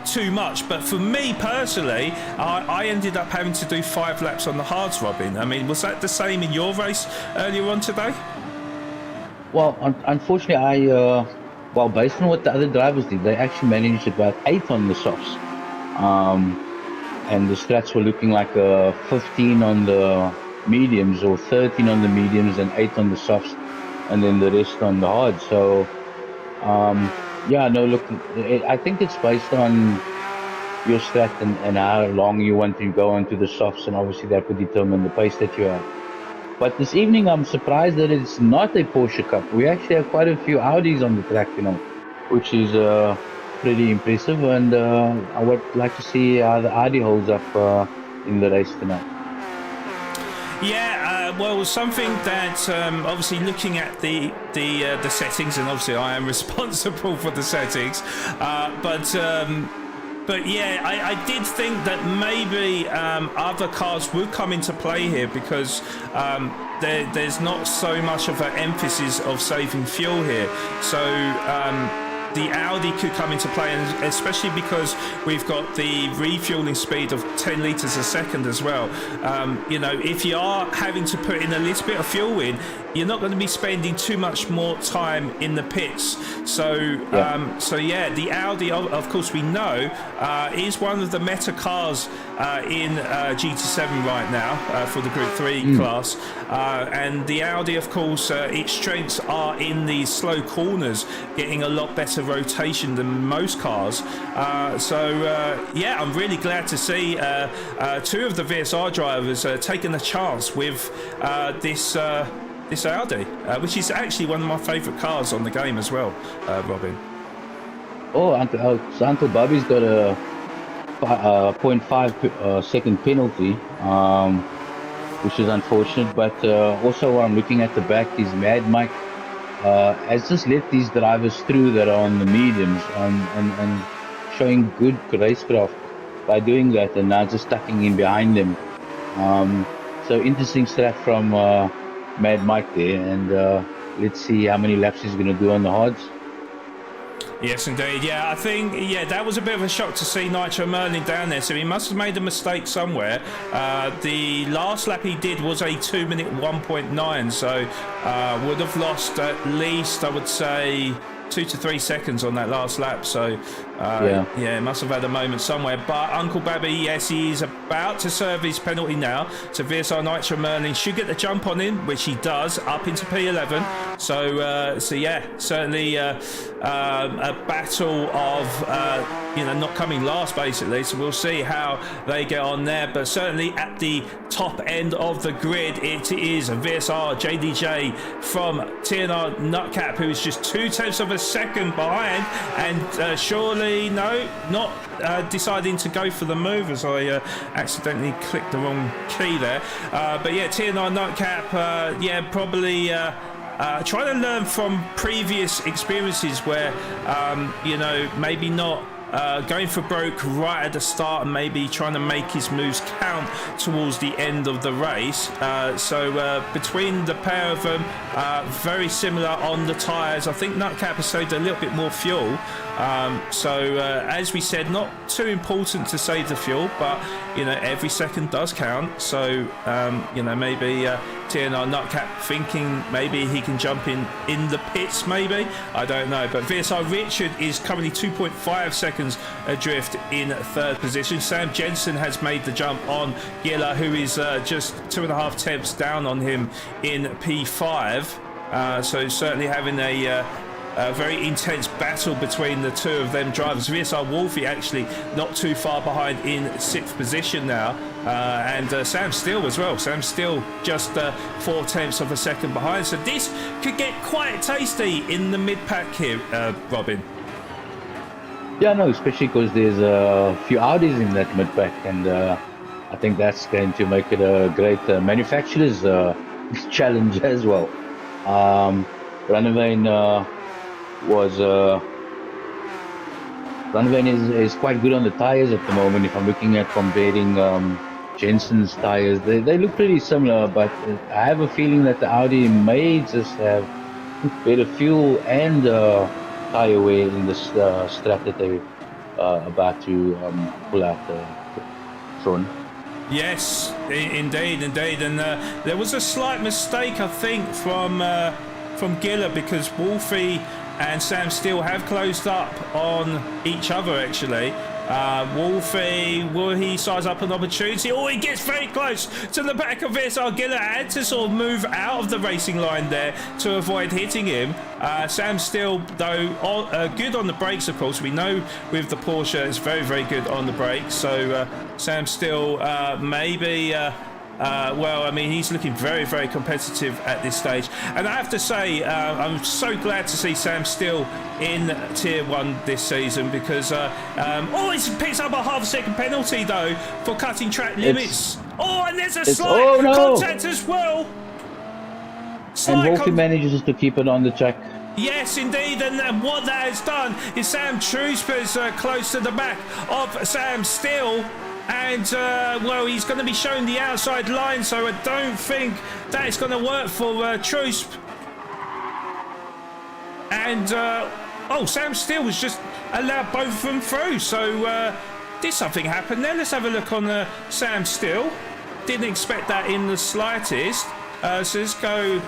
too much. But for me personally, I ended up having to do 5 laps on the hards, Robin. I mean, was that the same in your race earlier on today? Well, unfortunately, well, based on what the other drivers did, they actually managed about 8 on the softs. And the strats were looking like 15 on the mediums, or 13 on the mediums and 8 on the softs, and then the rest on the hards. So, yeah, no, look, I think it's based on your strat and how long you want to go onto the softs, and obviously that would determine the pace that you have. But this evening, I'm surprised that it's not a Porsche Cup. We actually have quite a few Audis on the track, you know, which is pretty impressive. And I would like to see how the Audi holds up in the race tonight. Yeah, well, something that obviously looking at the settings, and obviously I am responsible for the settings, but yeah, I did think that maybe other cars would come into play here, because there's not so much of an emphasis of saving fuel here. So the Audi could come into play, and especially because we've got the refueling speed of 10 litres a second as well. You know, if you are having to put in a little bit of fuel in, you're not going to be spending too much more time in the pits. So yeah, the Audi, of course, we know is one of the meta cars in GT7 right now for the Group 3 class. And the Audi, of course, its strengths are in these slow corners, getting a lot better rotation than most cars. Yeah, I'm really glad to see 2 of the VSR drivers taking a chance with this Audi, which is actually one of my favourite cars on the game as well, Robin. Oh, Uncle Bobby's got a 0.5 second penalty, which is unfortunate. But also, what I'm looking at the back is Mad Mike has just let these drivers through that are on the mediums and showing good racecraft by doing that, and now just tucking in behind them. So interesting strat from Mad Mike there, and let's see how many laps he's going to do on the hards. Yes, indeed. Yeah, I think that was a bit of a shock to see Nitro Merlin down there. So he must have made a mistake somewhere. The last lap he did was a 2-minute 1.9, so would have lost at least, I would say, 2 to 3 seconds on that last lap. So yeah, must have had a moment somewhere. But Uncle Babby, yes, he is about to serve his penalty now. So VSR Nitro Merlin should get the jump on him, which he does, up into P11. So yeah, certainly a battle of not coming last, basically. So we'll see how they get on there. But certainly at the top end of the grid, it is VSR JDJ from TNR Nutcap, who is just 0.2 of a second behind, and surely not deciding to go for the move, as I accidentally clicked the wrong key there. But yeah, TNR Nutcap, probably trying to learn from previous experiences where maybe not going for broke right at the start, and maybe trying to make his moves count towards the end of the race. So between the pair of them, very similar on the tyres. I think Nutcap has saved a little bit more fuel. So as we said, not too important to save the fuel, but every second does count. So maybe TNR Nutcap thinking maybe he can jump in the pits, maybe, I don't know. But VSR Richard is currently 2.5 seconds adrift in third position. Sam Jensen has made the jump on Gilla, who is just 2.5 tenths down on him in P5. So certainly having a very intense battle between the two of them drivers. VSR Wolfie actually not too far behind in 6th position now, and Sam Steele as well. Sam Steele just 4 tenths of a second behind. So this could get quite tasty in the mid-pack here, Robin. Yeah, no, especially because there's a few Audis in that mid-pack, and I think that's going to make it a great manufacturer's challenge as well. Runaway is quite good on the tires at the moment. If I'm looking at comparing Jensen's tires, they look pretty similar, but I have a feeling that the Audi may just have better fuel and tire wear in the strap that they're about to pull out, Sean. Yes, indeed, and there was a slight mistake, I think, from Gilla, because Wolfie and Sam Steele have closed up on each other, actually. Wolfie, will he size up an opportunity? Oh, he gets very close to the back of VSR Gilla, had to sort of move out of the racing line there to avoid hitting him. Sam Steele, though, good on the brakes, of course. We know with the Porsche it's very, very good on the brakes. So Sam Steele maybe... well, I mean, he's looking very, very competitive at this stage. And I have to say, I'm so glad to see Sam Steele in Tier 1 this season, because he picks up a half-second penalty, though, for cutting track limits. And there's a slight contact as well. And Wolfie manages to keep it on the track. Yes, indeed, and what that has done is Sam Trusper's close to the back of Sam Steele. And, he's going to be showing the outside line, so I don't think that's going to work for Trusp. And, Sam Steele was just allowed both of them through. So, did something happen there? Let's have a look on Sam Steele. Didn't expect that in the slightest. So let's go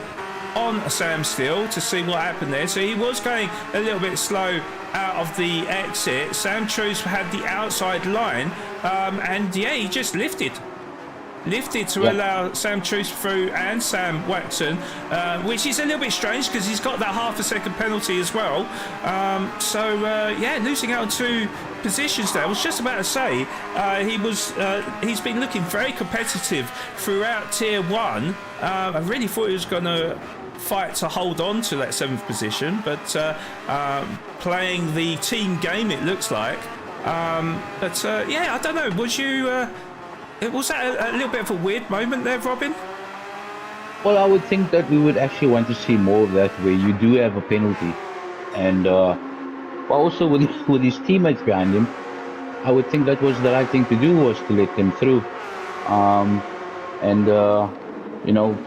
on Sam Steele to see what happened there. So he was going a little bit slow out of the exit. Sam Trusp had the outside line, and he just lifted to allow Sam Trusp through and Sam Watson, which is a little bit strange because he's got that half-a-second penalty as well. Losing out 2 positions there. I was just about to say he's been looking very competitive throughout Tier 1. I really thought he was going to fight to hold on to that 7th position, but playing the team game, it looks like. I don't know, was that a little bit of a weird moment there, Robin? Well, I would think that we would actually want to see more of that, where you do have a penalty, and also with his teammates behind him, I would think that was the right thing to do, was to let them through,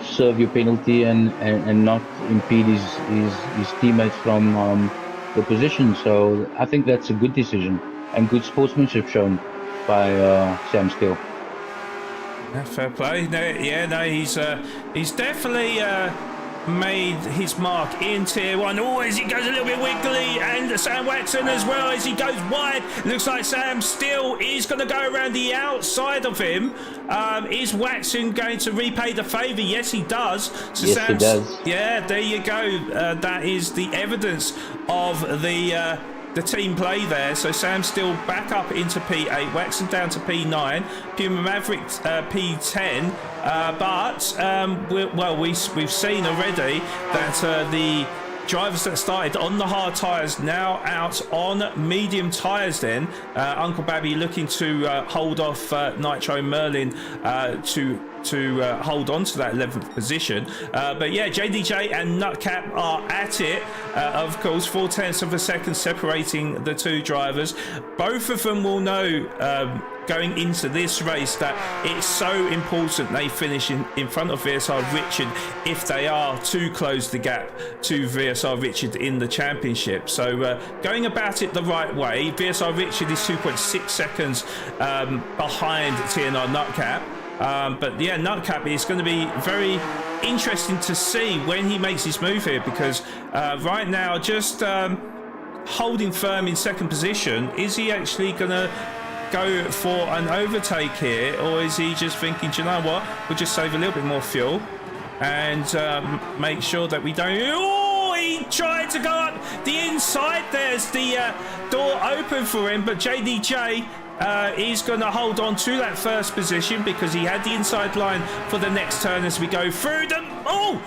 serve your penalty and not impede his teammates from the position. So I think that's a good decision and good sportsmanship shown by Sam Steele. Yeah, fair play. No, he's definitely made his mark in Tier 1. Oh, as he goes a little bit wiggly, and Sam Watson as well as he goes wide. Looks like Sam still is going to go around the outside of him. Is Watson going to repay the favour? Yes, he does. So yes, he does. Yeah, there you go. That is the evidence of the team play there. So Sam still back up into P8, Watson down to P9, Puma Maverick P10. We've seen already that the drivers that started on the hard tyres now out on medium tyres then. Uncle Babby looking to hold off Nitro Merlin to hold on to that 11th position. But yeah, JDJ and Nutcap are at it. Of course, 0.4 of a second separating the two drivers. Both of them will know going into this race that it's so important they finish in front of VSR Richard if they are to close the gap to VSR Richard in the championship. So going about it the right way, VSR Richard is 2.6 seconds behind TNR Nutcap. But yeah, Nutcap is going to be very interesting to see when he makes his move here, because right now just holding firm in second position, is he actually going to go for an overtake here, or is he just thinking, do you know what, we'll just save a little bit more fuel and make sure that we don't... Oh, he tried to go up the inside. There's the door open for him, but JDJ is going to hold on to that first position because he had the inside line for the next turn as we go through them. Oh,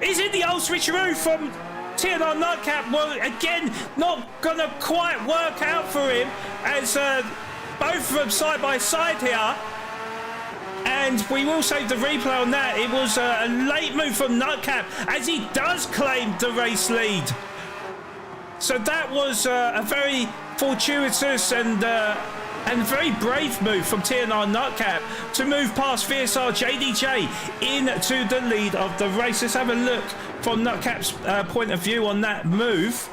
is it the old switcheroo from TNR Nutcap? Well, again, not going to quite work out for him as both of them side by side here. And we will save the replay on that. It was a late move from Nutcap as he does claim the race lead. So that was a very fortuitous and very brave move from TNR Nutcap to move past VSR JDJ into the lead of the race. Let's have a look from Nutcap's point of view on that move.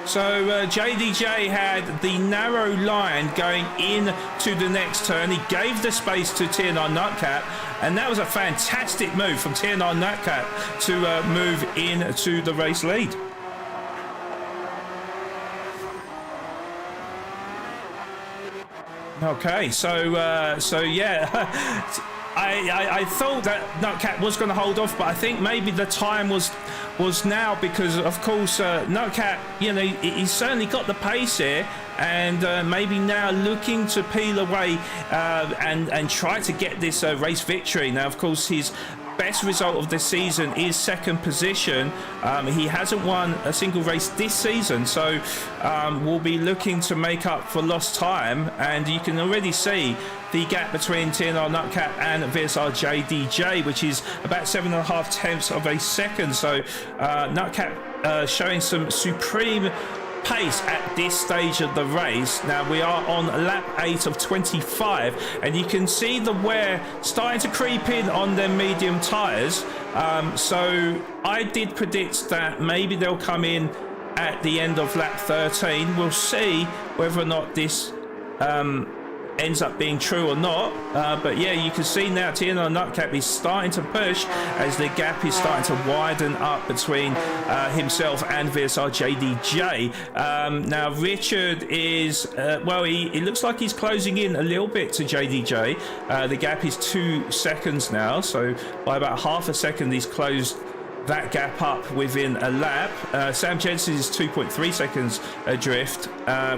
So JDJ had the narrow line going into the next turn. He gave the space to TNR Nutcap, and that was a fantastic move from TNR Nutcap to move into the race lead. Okay, so yeah, I thought that Nutcap was going to hold off, but I think maybe the time was now, because of course Nutcap, you know, he's certainly got the pace here, and maybe now looking to peel away and try to get this race victory. Now, of course, his best result of the season is second position. He hasn't won a single race this season, so we'll be looking to make up for lost time. And you can already see the gap between TNR Nutcap and VSR JDJ, which is about 7.5 tenths of a second. So Nutcap showing some supreme pace at this stage of the race. Now we are on lap 8 of 25, and you can see the wear starting to creep in on their medium tyres. So I did predict that maybe they'll come in at the end of lap 13. We'll see whether or not this ends up being true or not, but yeah, you can see now TNR Nutcap is starting to push as the gap is starting to widen up between himself and VSR JDJ. Now Richard is well, he looks like he's closing in a little bit to JDJ. The gap is 2 seconds now, so by about half a second he's closed that gap up within a lap. Sam Jensen is 2.3 seconds adrift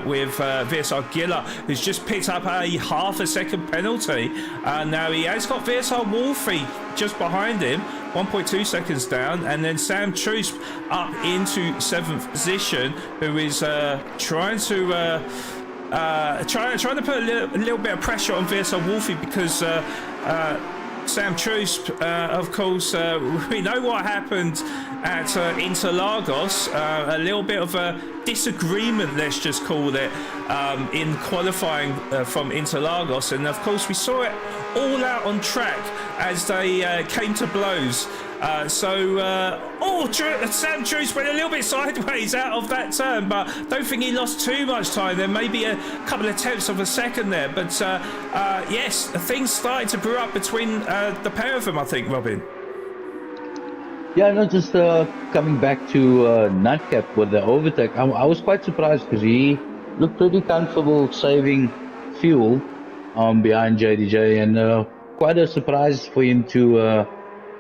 with VSR Giller, who's just picked up a half a second penalty. Now he has got VSR Wolfie just behind him, 1.2 seconds down, and then Sam Truce up into 7th position, who is trying to put a little bit of pressure on VSR Wolfie, because Sam Truce, of course, we know what happened at Interlagos. A little bit of a disagreement, let's just call it, in qualifying from Interlagos. And of course, we saw it all out on track as they came to blows Sam Truce went a little bit sideways out of that turn, but don't think he lost too much time there. Maybe a couple of tenths of a second there. But yes, things started to brew up between the pair of them, I think, Robin. Yeah, no, just coming back to Nutcap with the overtake, I was quite surprised because he looked pretty comfortable saving fuel behind JDJ, and quite a surprise for him to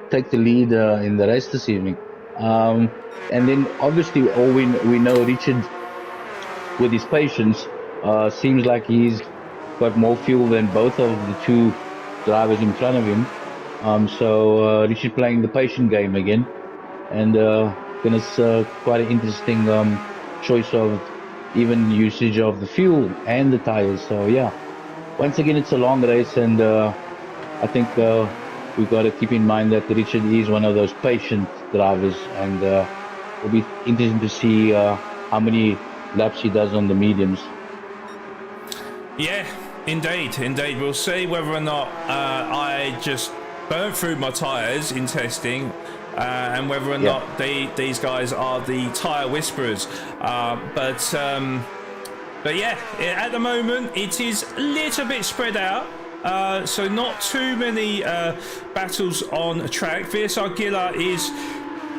take the lead in the race this evening. And then obviously all we know, Richard, with his patience, seems like he's got more fuel than both of the two drivers in front of him. So Richard playing the patient game again, and it's quite an interesting choice of even usage of the fuel and the tires. So yeah, once again it's a long race, and I think we've got to keep in mind that Richard is one of those patient drivers, and it'll be interesting to see how many laps he does on the mediums. Yeah, indeed. We'll see whether or not I just burnt through my tyres in testing, and whether or not these guys are the tyre whisperers. But yeah, at the moment it is a little bit spread out. So not too many battles on track. VSR Giller is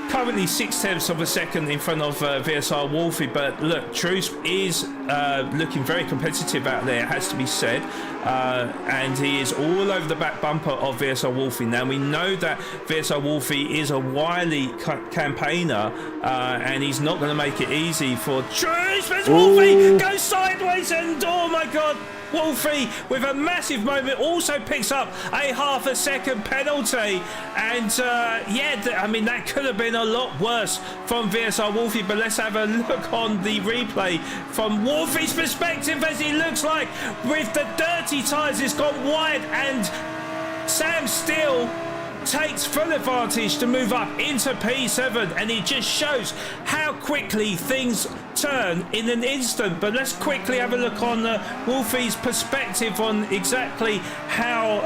currently 0.6 of a second in front of VSR Wolfie, but look, Truce is looking very competitive out there, it has to be said, and he is all over the back bumper of VSR Wolfie. Now we know that VSR Wolfie is a wily campaigner, and he's not going to make it easy for Truce, but Wolfie goes sideways, and oh my god, Wolfie with a massive moment also picks up a half a second penalty, and I mean that could have been a lot worse from VSR Wolfie. But let's have a look on the replay from Wolfie's perspective, as he looks like with the dirty tyres it's gone wide, and Sam Steele takes full advantage to move up into P7, and it just shows how quickly things turn in an instant. But let's quickly have a look on Wolfie's perspective on exactly how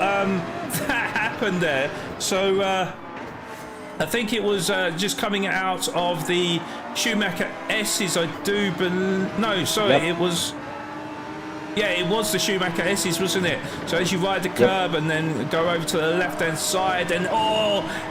that happened there. So I think it was just coming out of the Schumacher S's, I do believe. No, sorry, Yep. it was. Yeah, it was the Schumacher S's, wasn't it? So as you ride the curb and then go over to the left-hand side, and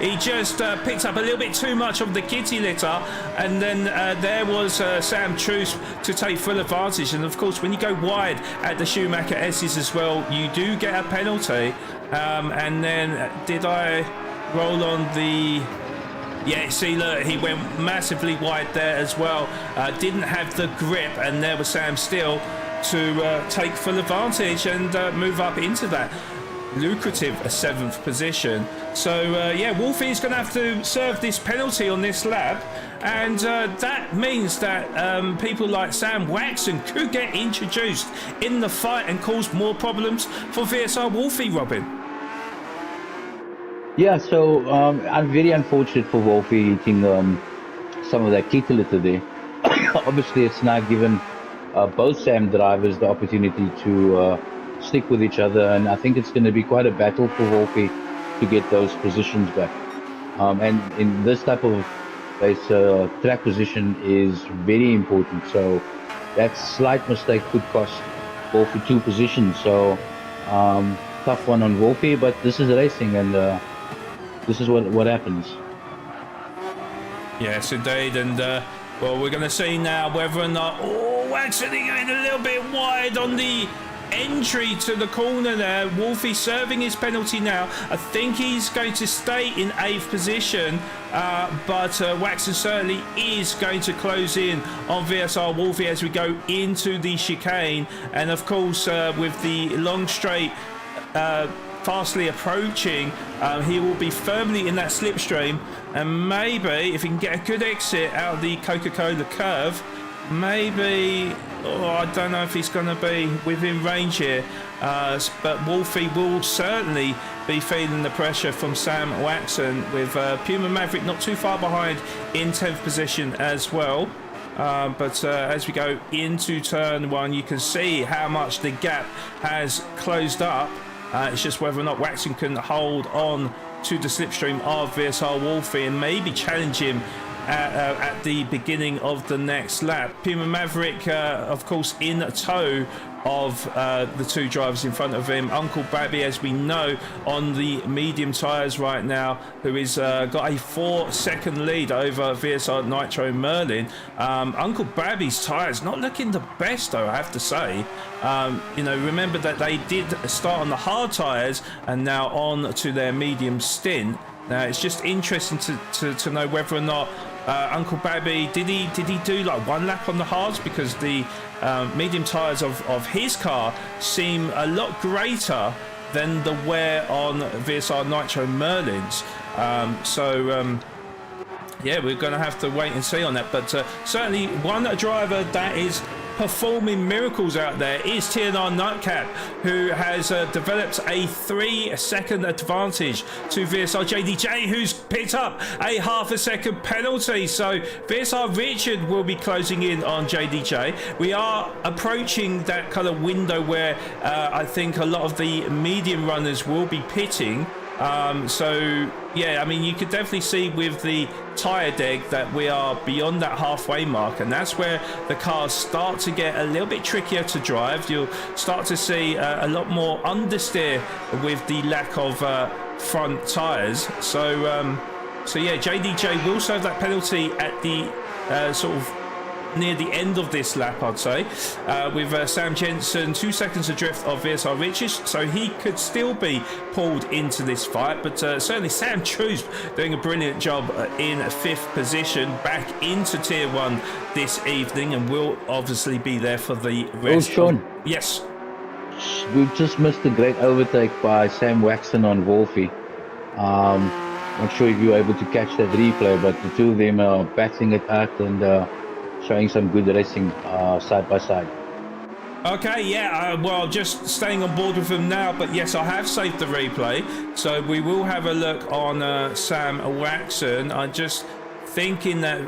he just picked up a little bit too much of the kitty litter, and then there was Sam Truce to take full advantage. And of course, when you go wide at the Schumacher S's as well, you do get a penalty. And then did I roll on the... Yeah, see, look, he went massively wide there as well. Didn't have the grip, and there was Sam Steele to take full advantage and move up into that lucrative 7th position. So yeah, Wolfie is going to have to serve this penalty on this lap, and that means that people like Sam Waxon could get introduced in the fight and cause more problems for VSR Wolfie, Robin. Yeah, so I'm very unfortunate for Wolfie eating some of that kitty litter there. Obviously it's now given both Sam drivers the opportunity to stick with each other, and I think it's going to be quite a battle for Wolfie to get those positions back. And in this type of race, track position is very important, so that slight mistake could cost Wolfie 2 positions. So tough one on Wolfie, but this is racing, and this is what happens. Yes, indeed, and well, we're going to see now whether or not... Waxon going a little bit wide on the entry to the corner there. Wolfie serving his penalty now. I think he's going to stay in 8th position, but Waxon certainly is going to close in on VSR Wolfie as we go into the chicane. And of course, with the long straight fastly approaching, he will be firmly in that slipstream, and maybe if he can get a good exit out of the Coca-Cola curve, maybe, I don't know if he's going to be within range here, but Wolfie will certainly be feeling the pressure from Sam Waxon, with Puma Maverick not too far behind in 10th position as well. But as we go into turn 1, you can see how much the gap has closed up. It's just whether or not Waxon can hold on to the slipstream of VSR Wolfie and maybe challenge him at the beginning of the next lap. Puma Maverick, of course, in tow of the two drivers in front of him. Uncle Babby, as we know, on the medium tyres right now, who is got a 4-second lead over VSR Nitro Merlin. Uncle Babby's tyres not looking the best, though, I have to say. You know, remember that they did start on the hard tyres and now on to their medium stint. Now it's just interesting to know whether or not Uncle Babby did he do like one lap on the hards, because the medium tyres of his car seem a lot greater than the wear on VSR Nitro Merlins. Yeah, we're going to have to wait and see on that, but certainly one driver that is performing miracles out there is TNR Nightcap, who has developed a 3-second advantage to VSR JDJ, who's picked up a half-a-second penalty. So VSR Richard will be closing in on JDJ. We are approaching that kind of window where I think a lot of the medium runners will be pitting. So yeah, I mean, you could definitely see with the tyre deck that we are beyond that halfway mark, and that's where the cars start to get a little bit trickier to drive. You'll start to see a lot more understeer with the lack of front tyres. So yeah, JDJ will serve that penalty at the sort of near the end of this lap, I'd say, with Sam Jensen 2 seconds adrift of VSR Richards, so he could still be pulled into this fight. But certainly Sam Trusp doing a brilliant job in 5th position, back into Tier 1 this evening, and will obviously be there for the rest. Oh, Sean. Yes. We've just missed a great overtake by Sam Waxon on Wolfie. Not sure if you were able to catch that replay, but the two of them are battling it out and showing some good racing side by side. Okay, yeah, well, just staying on board with them now, but yes, I have saved the replay, so we will have a look on Sam Waxon. I'm just thinking that,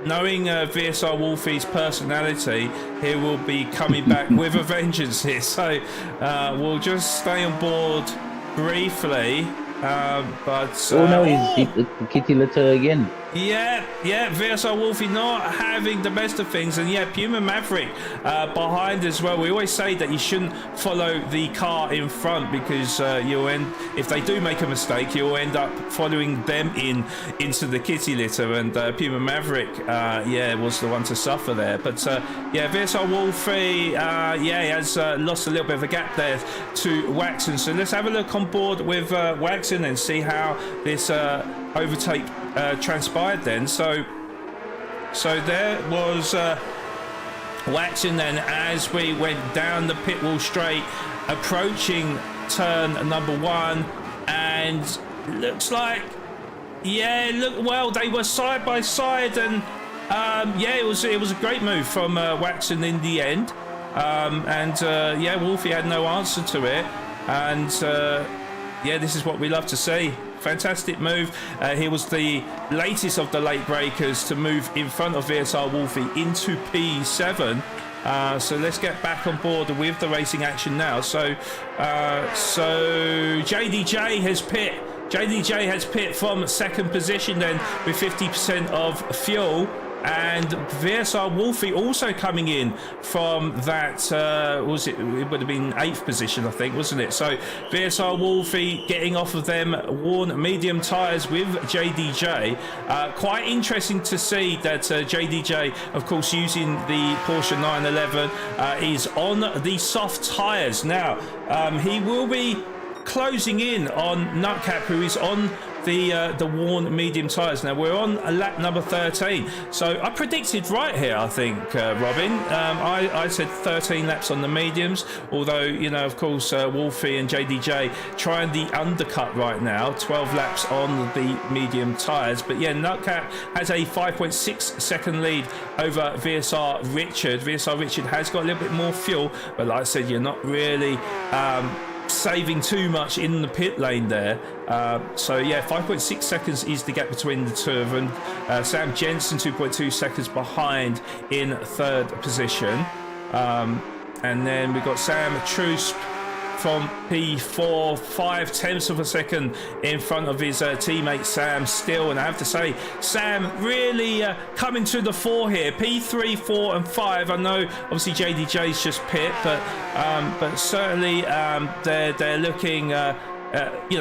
knowing VSR Wolfie's personality, he will be coming back with a vengeance here, so we'll just stay on board briefly. But oh no, he's kitty litter again. Yeah, VSR Wolfie not having the best of things, and yeah, Puma Maverick behind as well. We always say that you shouldn't follow the car in front, because you'll end, if they do make a mistake, you'll end up following them into the kitty litter, and Puma Maverick yeah, was the one to suffer there. But yeah, VSR Wolfie yeah, he has lost a little bit of a gap there to Waxon. So let's have a look on board with Waxon and see how this overtake transpired then. So there was Waxon then, as we went down the pit wall straight, approaching turn number 1, and looks like, yeah, look, well, they were side by side, and yeah, it was a great move from Waxon in the end, and yeah, Wolfie had no answer to it, and yeah, this is what we love to see. Fantastic move. He was the latest of the late breakers to move in front of VSR Wolfie into P7. So let's get back on board with the racing action now. So JDJ has pit. JDJ has pit from 2nd position then with 50% of fuel. And VSR Wolfie also coming in from that, was it would have been 8th position, I think, wasn't it? So VSR Wolfie getting off of them worn medium tyres with JDJ. Quite interesting to see that JDJ, of course, using the Porsche 911, is on the soft tyres. Now, he will be closing in on Nutcap, who is on the worn medium tyres. Now we're on lap number 13, so I predicted right here, I think, Robin. I said 13 laps on the mediums, although, you know, of course, Wolfie and JDJ trying the undercut right now, 12 laps on the medium tyres. But yeah, Nutcap has a 5.6 second lead over VSR Richard. VSR Richard has got a little bit more fuel, but like I said, you're not really saving too much in the pit lane there. So yeah, 5.6 seconds is the gap between the two of them. Sam Jensen 2.2 seconds behind in 3rd position, and then we've got Sam Trusp from P4, 5/10 of a second in front of his teammate Sam Still. And I have to say, Sam really coming to the fore here. P3, 4 and 5. I know obviously JDJ's just pit, but certainly they're looking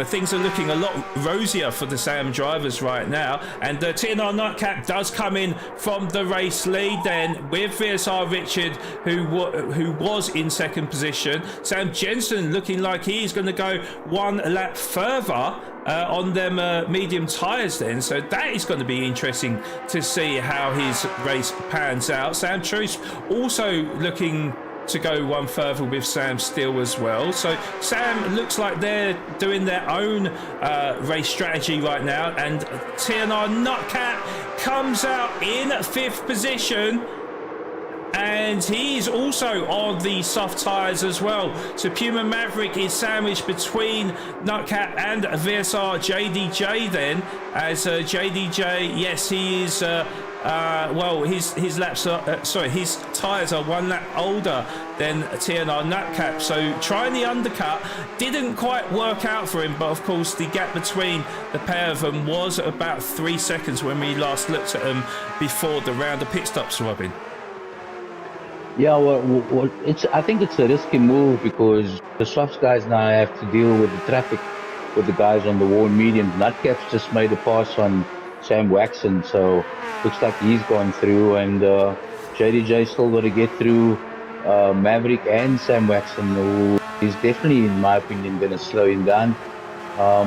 things are looking a lot rosier for the Sam drivers right now. And TNR Nutcap does come in from the race lead then with VSR Richard, who was in second position. Sam Jensen looking like he's going to go one lap further on them medium tyres then. So that is going to be interesting to see how his race pans out. Sam Truce also looking to go one further with Sam Still as well. So Sam looks like they're doing their own race strategy right now, and TNR Nutcat comes out in 5th position, and he's also on the soft tyres as well. So Puma Maverick is sandwiched between Nutcat and VSR JDJ then, as JDJ, yes, he is his laps are his tyres are 1 lap older than TNR Nutcap, so trying the undercut didn't quite work out for him. But of course the gap between the pair of them was about 3 seconds when we last looked at them before the round of pit stops, Robin. Yeah, well, I think it's a risky move because the softs guys now have to deal with the traffic with the guys on the worn mediums. Nutcap's just made a pass on Sam Waxon, so looks like he's gone through, and JDJ still got to get through Maverick and Sam Waxon, who is definitely, in my opinion, going to slow him down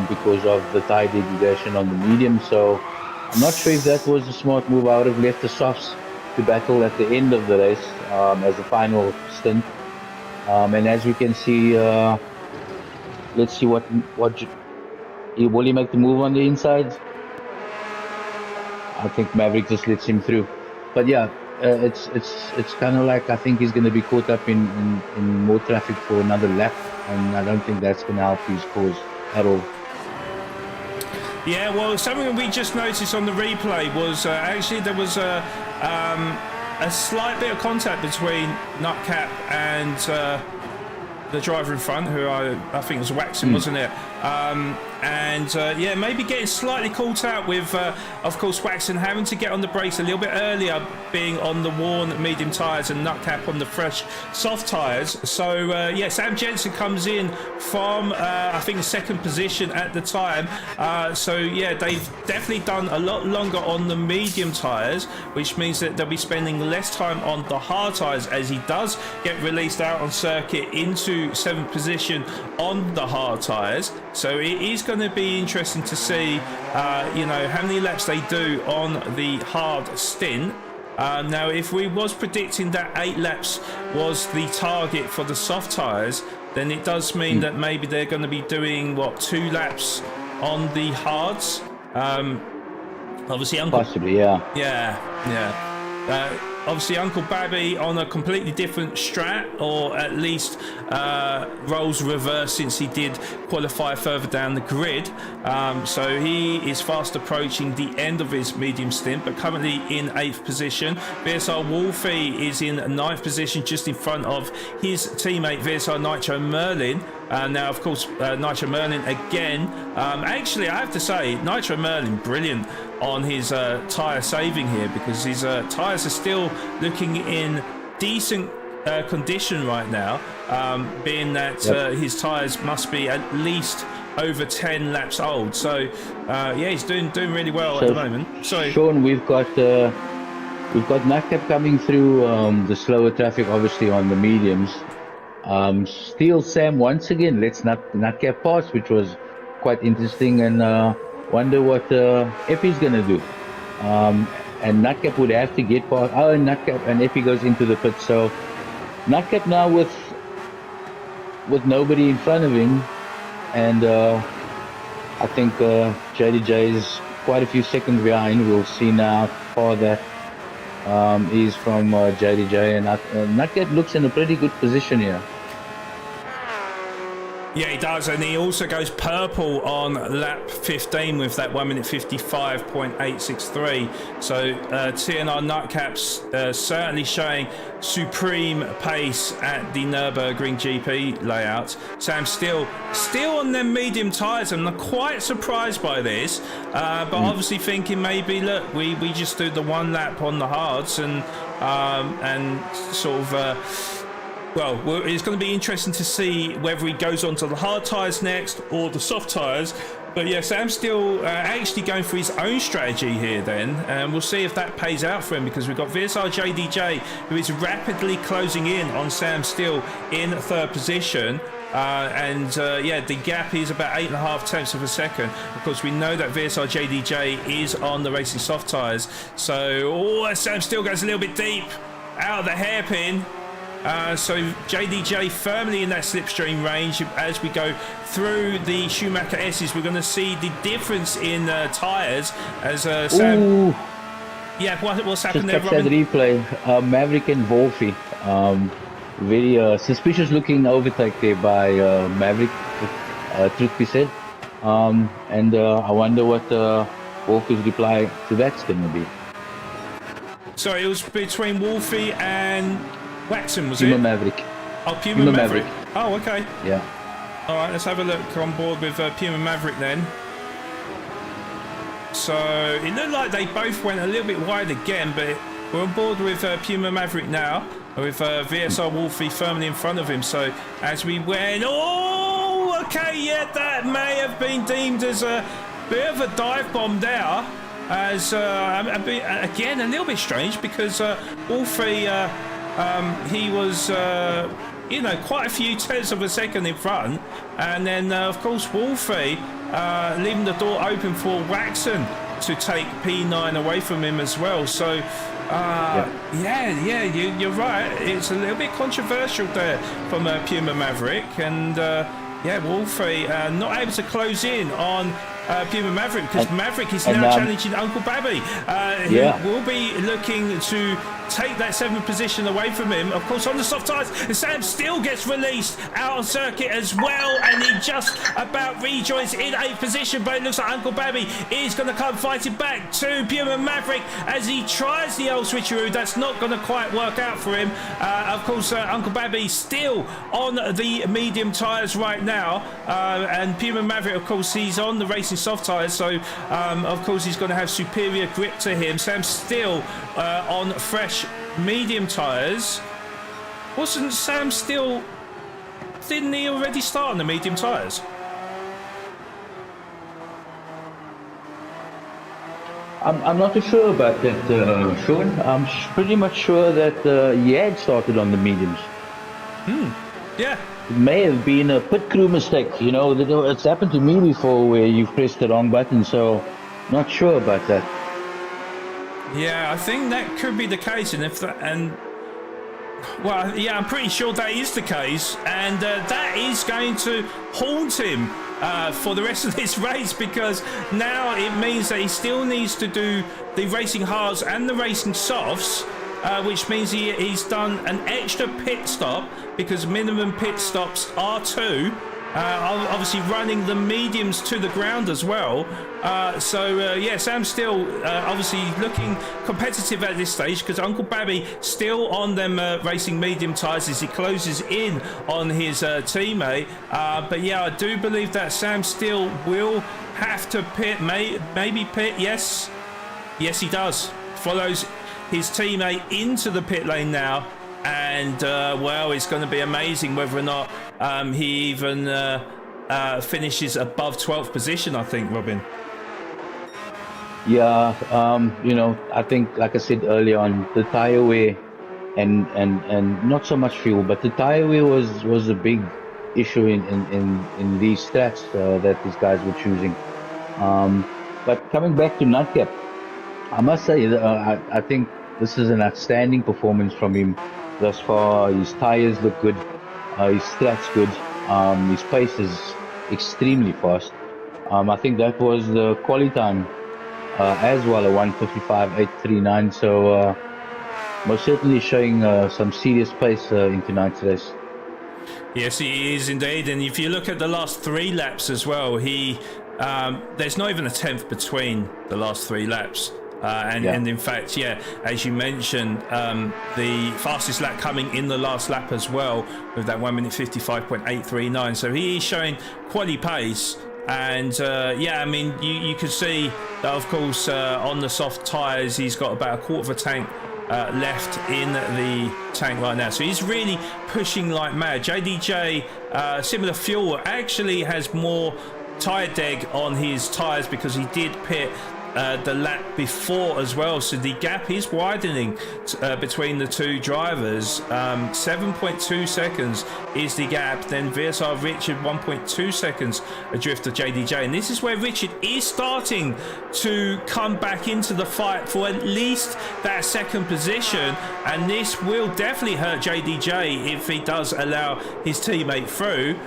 because of the tire degradation on the medium. So I'm not sure if that was a smart move. I would have left the softs to battle at the end of the race as a final stint. And as we can see, let's see what will he make the move on the inside? I think Maverick just lets him through. But yeah, it's kind of like, I think he's going to be caught up in more traffic for another lap, and I don't think that's going to help his cause at all. Yeah, well, something we just noticed on the replay was actually there was a slight bit of contact between Nutcap and the driver in front, who I think was Waxon, wasn't it? Maybe getting slightly caught out with, of course, Waxon having to get on the brakes a little bit earlier, being on the worn medium tyres and Nutcap on the fresh soft tyres. So, Sam Jensen comes in from, I think, second position at the time. They've definitely done a lot longer on the medium tyres, which means that they'll be spending less time on the hard tyres as he does get released out on circuit into 7th position on the hard tyres. So it is going to be interesting to see, how many laps they do on the hard stint. Now, if we was predicting that 8 laps was the target for the soft tyres, then it does mean that maybe they're going to be doing, 2 laps on the hards. Obviously, possibly, yeah. Yeah. Obviously, Uncle Babby on a completely different strat, or at least roles reverse, since he did qualify further down the grid. So he is fast approaching the end of his medium stint, but currently in 8th position. VSR Wolfie is in 9th position, just in front of his teammate VSR Nitro Merlin. Now, of course, Nitro Merlin again. Actually, I have to say, Nitro Merlin, brilliant on his tyre saving here, because his tyres are still looking in decent condition right now, being that his tyres must be at least over 10 laps old. So, he's doing really well at the moment. Sorry, Sean, we've got Nutcap coming through the slower traffic, obviously on the mediums. Steal Sam once again, let's Nutcap pass, which was quite interesting, and wonder what Effie's gonna do. And Nutcap would have to get past. Nutcap, and Effie goes into the pit. So Nutcap now with nobody in front of him, and I think JDJ is quite a few seconds behind. We'll see now how far that is from JDJ, and Nutcap looks in a pretty good position here. Yeah, he does, and he also goes purple on lap 15 with that 1 minute 55.863. So TNR Nutcaps certainly showing supreme pace at the Nürburgring GP layout. Sam still on them medium tyres. I'm not quite surprised by this, but obviously thinking maybe, look, we just do the one lap on the hards and sort of. Well, it's going to be interesting to see whether he goes on to the hard tyres next or the soft tyres. But yeah, Sam's still actually going for his own strategy here then. And we'll see if that pays out for him, because we've got VSR JDJ, who is rapidly closing in on Sam Still in third position. Yeah, the gap is about 8.5 tenths of a second. Of course, we know that VSR JDJ is on the racing soft tyres. So, Sam Still goes a little bit deep out of the hairpin. So JDJ firmly in that slipstream range. As we go through the Schumacher S's, we're going to see the difference in tyres as Sam. Ooh. Yeah, what's happened Just there, catch that Robin? replay. Maverick and Wolfie. Very suspicious looking overtake there by Maverick, truth be said. And I wonder what Wolfie's reply to that's going to be. So it was between Wolfie and Waxon, was Puma it? Maverick. Oh, Puma Maverick. Maverick. Oh, okay. Yeah. All right, let's have a look on board with Puma Maverick then. So it looked like they both went a little bit wide again, but we're on board with Puma Maverick now, with VSR Wolfie firmly in front of him. So as we went, oh, okay, yeah, that may have been deemed as a bit of a dive bomb there. As again, a little bit strange, because Wolfie, he was, quite a few tenths of a second in front, and then of course Wolfie leaving the door open for Waxon to take P9 away from him as well. So you're right, it's a little bit controversial there from Puma Maverick, and Wolfie not able to close in on Puma Maverick, because Maverick is now challenging Uncle Babby, who will be looking to take that 7th position away from him. Of course, on the soft tyres, Sam Still gets released out on circuit as well, and he just about rejoins in 8th position, but it looks like Uncle Babby is going to come fighting back to Puma Maverick as he tries the old switcheroo. That's not going to quite work out for him. Of course, Uncle Babby still on the medium tyres right now, and Puma Maverick, of course, he's on the racing soft tyres, so of course he's going to have superior grip to him. Sam Still on fresh medium tyres. Wasn't Sam Still, didn't he already start on the medium tyres? I'm not too sure about that, Sean. I'm pretty much sure that he had started on the mediums. Yeah. It may have been a pit crew mistake. It's happened to me before where you've pressed the wrong button, so not sure about that. Yeah, I think that could be the case, I'm pretty sure that is the case, and that is going to haunt him for the rest of this race, because now it means that he still needs to do the racing hards and the racing softs, which means he's done an extra pit stop, because minimum pit stops are 2. Obviously running the mediums to the ground as well. Sam Still obviously looking competitive at this stage, because Uncle Babby still on them racing medium tyres as he closes in on his teammate. But yeah, I do believe that Sam Still will have to pit, maybe pit, yes he does. Follows his teammate into the pit lane now. And it's going to be amazing whether or not he even finishes above 12th position, I think, Robin. Yeah, I think, like I said earlier on, the tyre wear and not so much fuel, but the tyre wear was a big issue in these stats that these guys were choosing. But coming back to Nutcap, I must say I think this is an outstanding performance from him thus far. His tyres look good, his strats good, his pace is extremely fast. I think that was the quali time as well, a 1:55.839. So most certainly showing some serious pace in tonight's race. Yes, he is indeed. And if you look at the last 3 laps as well, there's not even a tenth between the last 3 laps. And in fact, as you mentioned, the fastest lap coming in the last lap as well, with that 1 minute 55.839. So he is showing quality pace. And I mean, you can see that, of course, on the soft tyres, he's got about a quarter of a tank left in the tank right now. So he's really pushing like mad. JDJ, similar fuel, actually has more tyre deg on his tyres because he did pit the lap before as well, so the gap is widening between the 2 drivers. 7.2 seconds is the gap. Then VSR Richard 1.2 seconds adrift of JDJ, and this is where Richard is starting to come back into the fight for at least that 2nd position, and this will definitely hurt JDJ if he does allow his teammate through,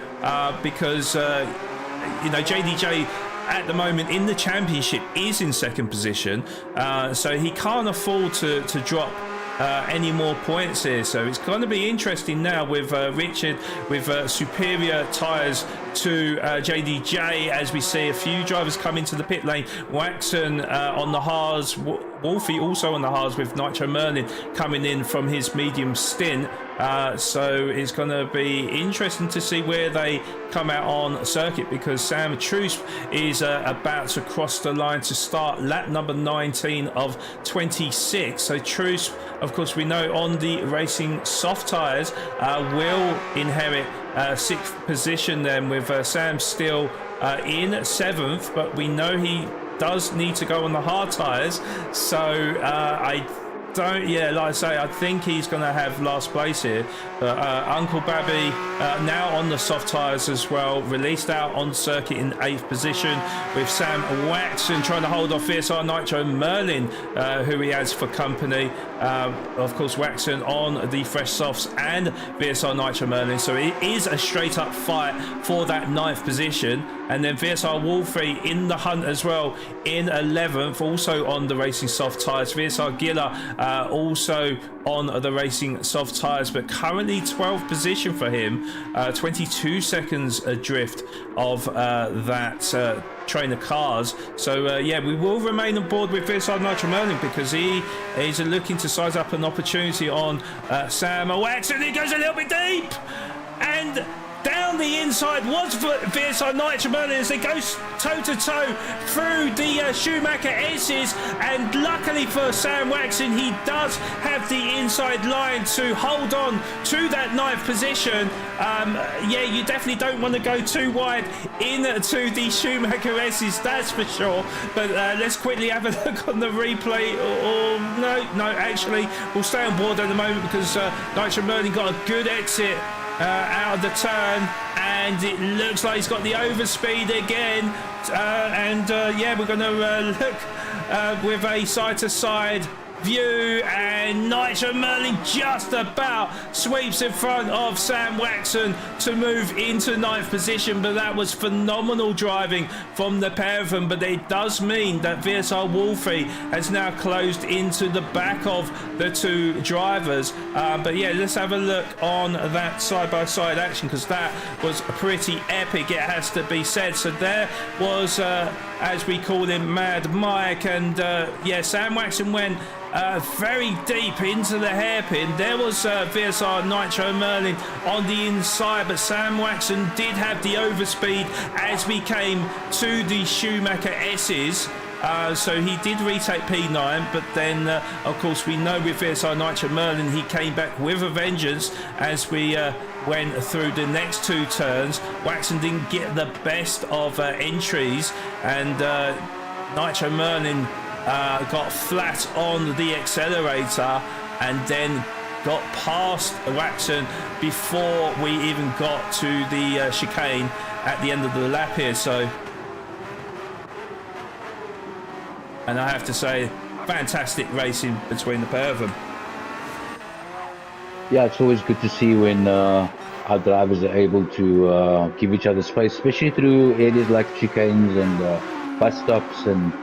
because JDJ at the moment in the championship is in 2nd position, so he can't afford to drop any more points here. So it's going to be interesting now with Richard with superior tyres to JDJ, as we see a few drivers come into the pit lane. Waxon on the Haas, Wolfie also on the Haas, with Nitro Merlin coming in from his medium stint. So it's going to be interesting to see where they come out on circuit, because Sam Truce is about to cross the line to start lap number 19 of 26. So Truce, of course, we know on the racing soft tyres will inherit 6th position then, with Sam still in 7th, but we know he does need to go on the hard tyres. So I like I say, I think he's going to have last place here. But Uncle Babby now on the soft tyres as well, released out on circuit in 8th position, with Sam Waxon trying to hold off VSR Nitro Merlin, who he has for company. Of course, Waxon on the fresh softs and VSR Nitro Merlin, so it is a straight up fight for that 9th position. And then VSR Wolfie in the hunt as well in 11th, also on the racing soft tyres. VSR Giller also on the racing soft tyres, but currently 12th position for him, 22 seconds adrift of that train of cars. So we will remain on board with VSR Nitro Merlin, because he is looking to size up an opportunity on Sam Waxon. He goes a little bit deep, and down the inside was VSR Nitro Merlin as they go toe-to-toe through the Schumacher S's, and luckily for Sam Waxon, he does have the inside line to hold on to that 9th position. You definitely don't want to go too wide into the Schumacher S's, that's for sure. But let's quickly have a look on the replay. No, actually, we'll stay on board at the moment, because Nitro Merlin got a good exit out of the turn, and it looks like he's got the overspeed again. We're going to look with a side-to-side view, and Nitro Merlin just about sweeps in front of Sam Waxon to move into 9th position. But that was phenomenal driving from the pair of them. But it does mean that VSR Wolfie has now closed into the back of the 2 drivers. Let's have a look on that side-by-side action, because that was pretty epic, it has to be said. So there was, as we call him, Mad Mike, and Sam Waxon went very deep into the hairpin. There was VSR Nitro Merlin on the inside, but Sam Waxon did have the overspeed as we came to the Schumacher S's. So he did retake P9, but then of course we know with VSR Nitro Merlin he came back with a vengeance as we went through the next 2 turns. Waxon didn't get the best of entries, and Nitro Merlin got flat on the accelerator and then got past Waxon before we even got to the chicane at the end of the lap here. So, and I have to say, fantastic racing between the pair of them. Yeah, it's always good to see when our drivers are able to give each other space, especially through areas like chicanes and bus stops and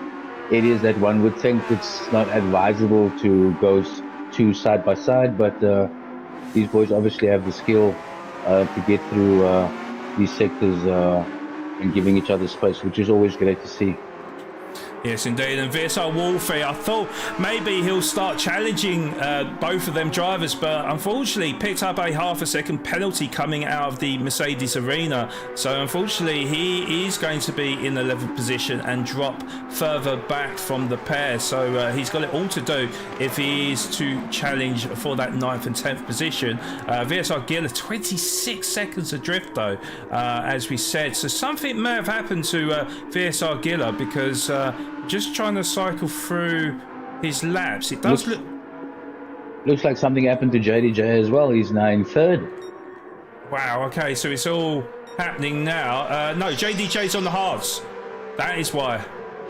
areas that one would think it's not advisable to go 2 side by side, but these boys obviously have the skill to get through these sectors and giving each other space, which is always great to see. Yes, indeed. And VSR Wolfie, I thought maybe he'll start challenging both of them drivers, but unfortunately picked up a half a second penalty coming out of the Mercedes arena. So unfortunately, he is going to be in the 11th position and drop further back from the pair. So he's got it all to do if he is to challenge for that 9th and 10th position. VSR Giller, 26 seconds adrift though, as we said. So something may have happened to VSR Giller, because just trying to cycle through his laps, it does looks like something happened to JDJ as well. He's now in 3rd. Wow, okay, so it's all happening now. No, JDJ's on the hards. That is why.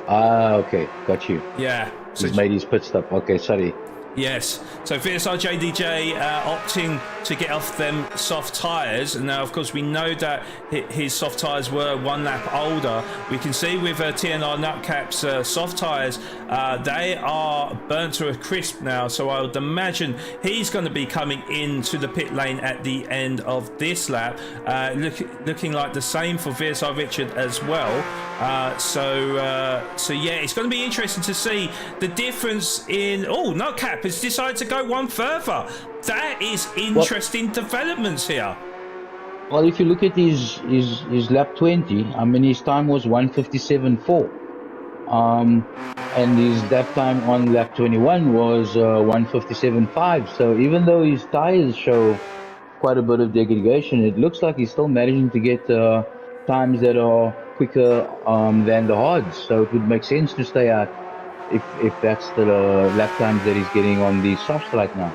Okay, got you. Yeah. So He's made his pit stop. Okay, sorry. Yes, so VSR JDJ opting to get off them soft tyres, and now of course we know that his soft tyres were 1 lap older. We can see with TNR Nutcap's soft tyres, they are burnt to a crisp now, so I would imagine he's going to be coming into the pit lane at the end of this lap. Looking like the same for VSR Richard as well. So yeah, it's going to be interesting to see the difference in... Oh, Nutcap has decided to go one further. That is interesting developments here. Well, if you look at his lap 20, I mean, his time was 1:57.4. And his lap time on lap 21 was 1:57.5. So even though his tires show quite a bit of degradation, it looks like he's still managing to get times that are quicker than the hards. So it would make sense to stay out if that's the lap times that he's getting on the softs right now.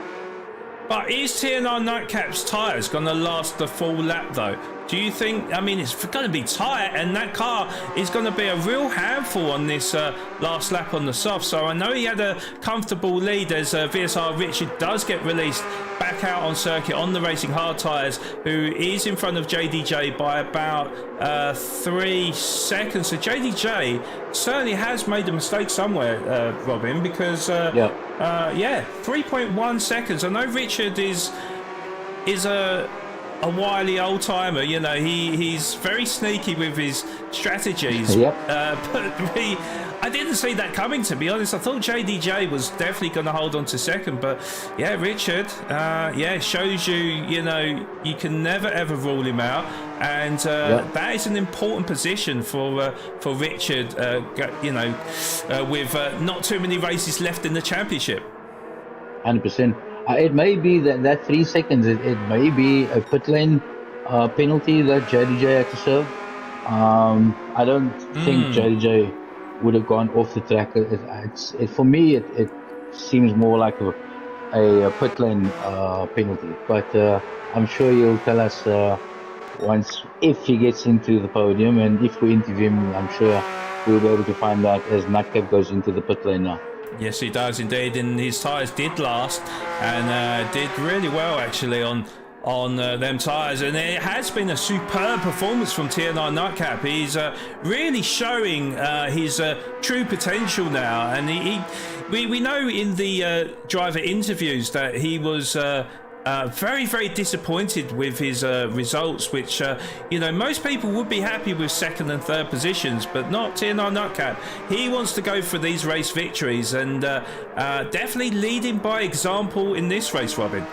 But is TNR Nightcap's tyres going to last the full lap though? Do you think, I mean, it's going to be tight, and that car is going to be a real handful on this last lap on the soft. So I know he had a comfortable lead as VSR Richard does get released back out on circuit on the racing hard tyres, who is in front of JDJ by about 3 seconds. So JDJ certainly has made a mistake somewhere, Robin, because yeah, 3.1 seconds. I know Richard is a wily old timer, you know, he's very sneaky with his strategies. Yep. But I didn't see that coming, to be honest. I thought JDJ was definitely going to hold on to second, but yeah, Richard, shows you, you know, you can never ever rule him out, and that is an important position for Richard, with not too many races left in the championship. 100%. It may be that 3 seconds, it may be a pit lane penalty that JDJ had to serve. I don't think JDJ would have gone off the track. For me, it seems more like a pit lane penalty. But I'm sure he'll tell us if he gets into the podium, and if we interview him, I'm sure we'll be able to find out as Nutcap goes into the pit lane now. Yes, he does indeed, and his tyres did last and did really well actually on them tyres, and it has been a superb performance from TNR Nutcap. He's really showing his true potential now, and we know in the driver interviews that he was very, very disappointed with his results, which most people would be happy with second and third positions, but not TNR Nutcap. He wants to go for these race victories, and definitely leading by example in this race, Robin.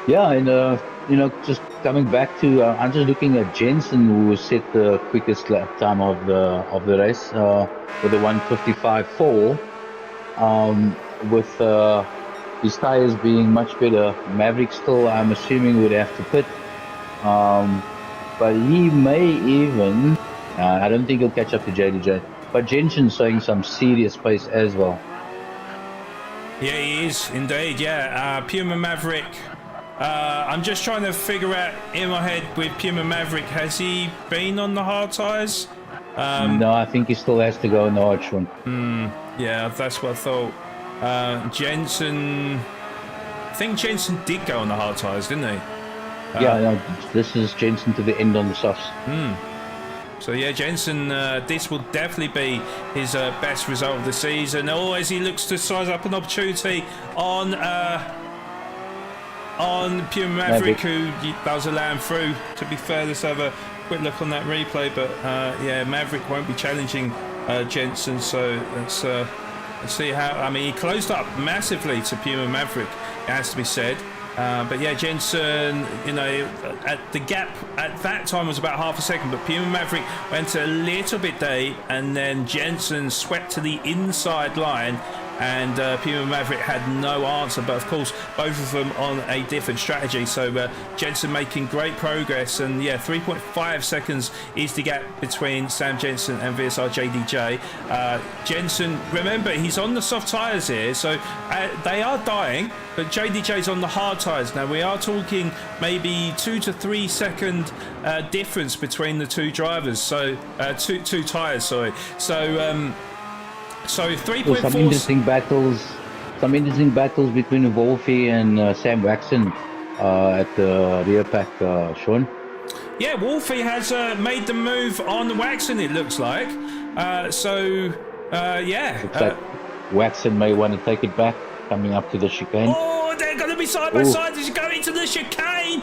Yeah, and just coming back to, I'm just looking at Jensen, who set the quickest lap time of the race with a 1:55.4, with his tires being much better. Maverick still, I'm assuming, would have to pit, but he may even, I don't think he'll catch up to JDJ, but Jensen's showing some serious pace as well. Yeah, he is indeed. Yeah, Puma Maverick. I'm just trying to figure out in my head with Puma Maverick, has he been on the hard tyres? No, I think he still has to go on the hard one. Yeah, that's what I thought. Jensen, I think Jensen did go on the hard tyres, didn't he? This is Jensen to the end on the softs. So yeah, Jensen, this will definitely be his best result of the season, as he looks to size up an opportunity on on Puma Maverick, who does allow him through. To be fair, let's have a quick look on that replay. But yeah, Maverick won't be challenging Jensen, so let's see how. I mean, he closed up massively to Puma Maverick, it has to be said. But yeah, Jensen, you know, at the gap at that time was about half a second, but Puma Maverick went a little bit deep, and then Jensen swept to the inside line, and Puma Maverick had no answer. But of course, both of them on a different strategy. So Jensen making great progress, and yeah, 3.5 seconds is the gap between Sam Jensen and VSR JDJ. Jensen, remember, he's on the soft tyres here, so they are dying, but JDJ's on the hard tyres. Now we are talking maybe 2 to 3 second difference between the two drivers. So two tyres, sorry. So 3.4. Some interesting battles between Wolfie and Sam Waxon at the rear pack, Sean. Yeah, Wolfie has made the move on Waxon, it looks like. Yeah. Looks like Waxon may want to take it back coming up to the chicane. Oh, they're going to be side by side as you go into the chicane.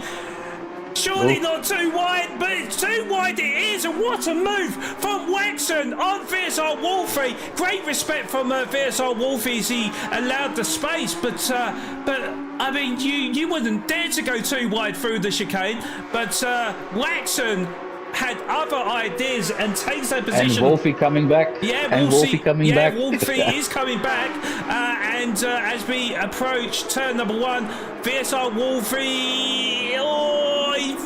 Surely not too wide, but it's too wide it is, and what a move from Waxon on VSR Wolfie. Great respect from VSR Wolfie as he allowed the space, but I mean, you wouldn't dare to go too wide through the chicane, but Waxon had other ideas and takes that position. And Wolfie coming back. Yeah, Wolfie coming back. Wolfie is coming back. And as we approach turn number 1, VSR Wolfie, he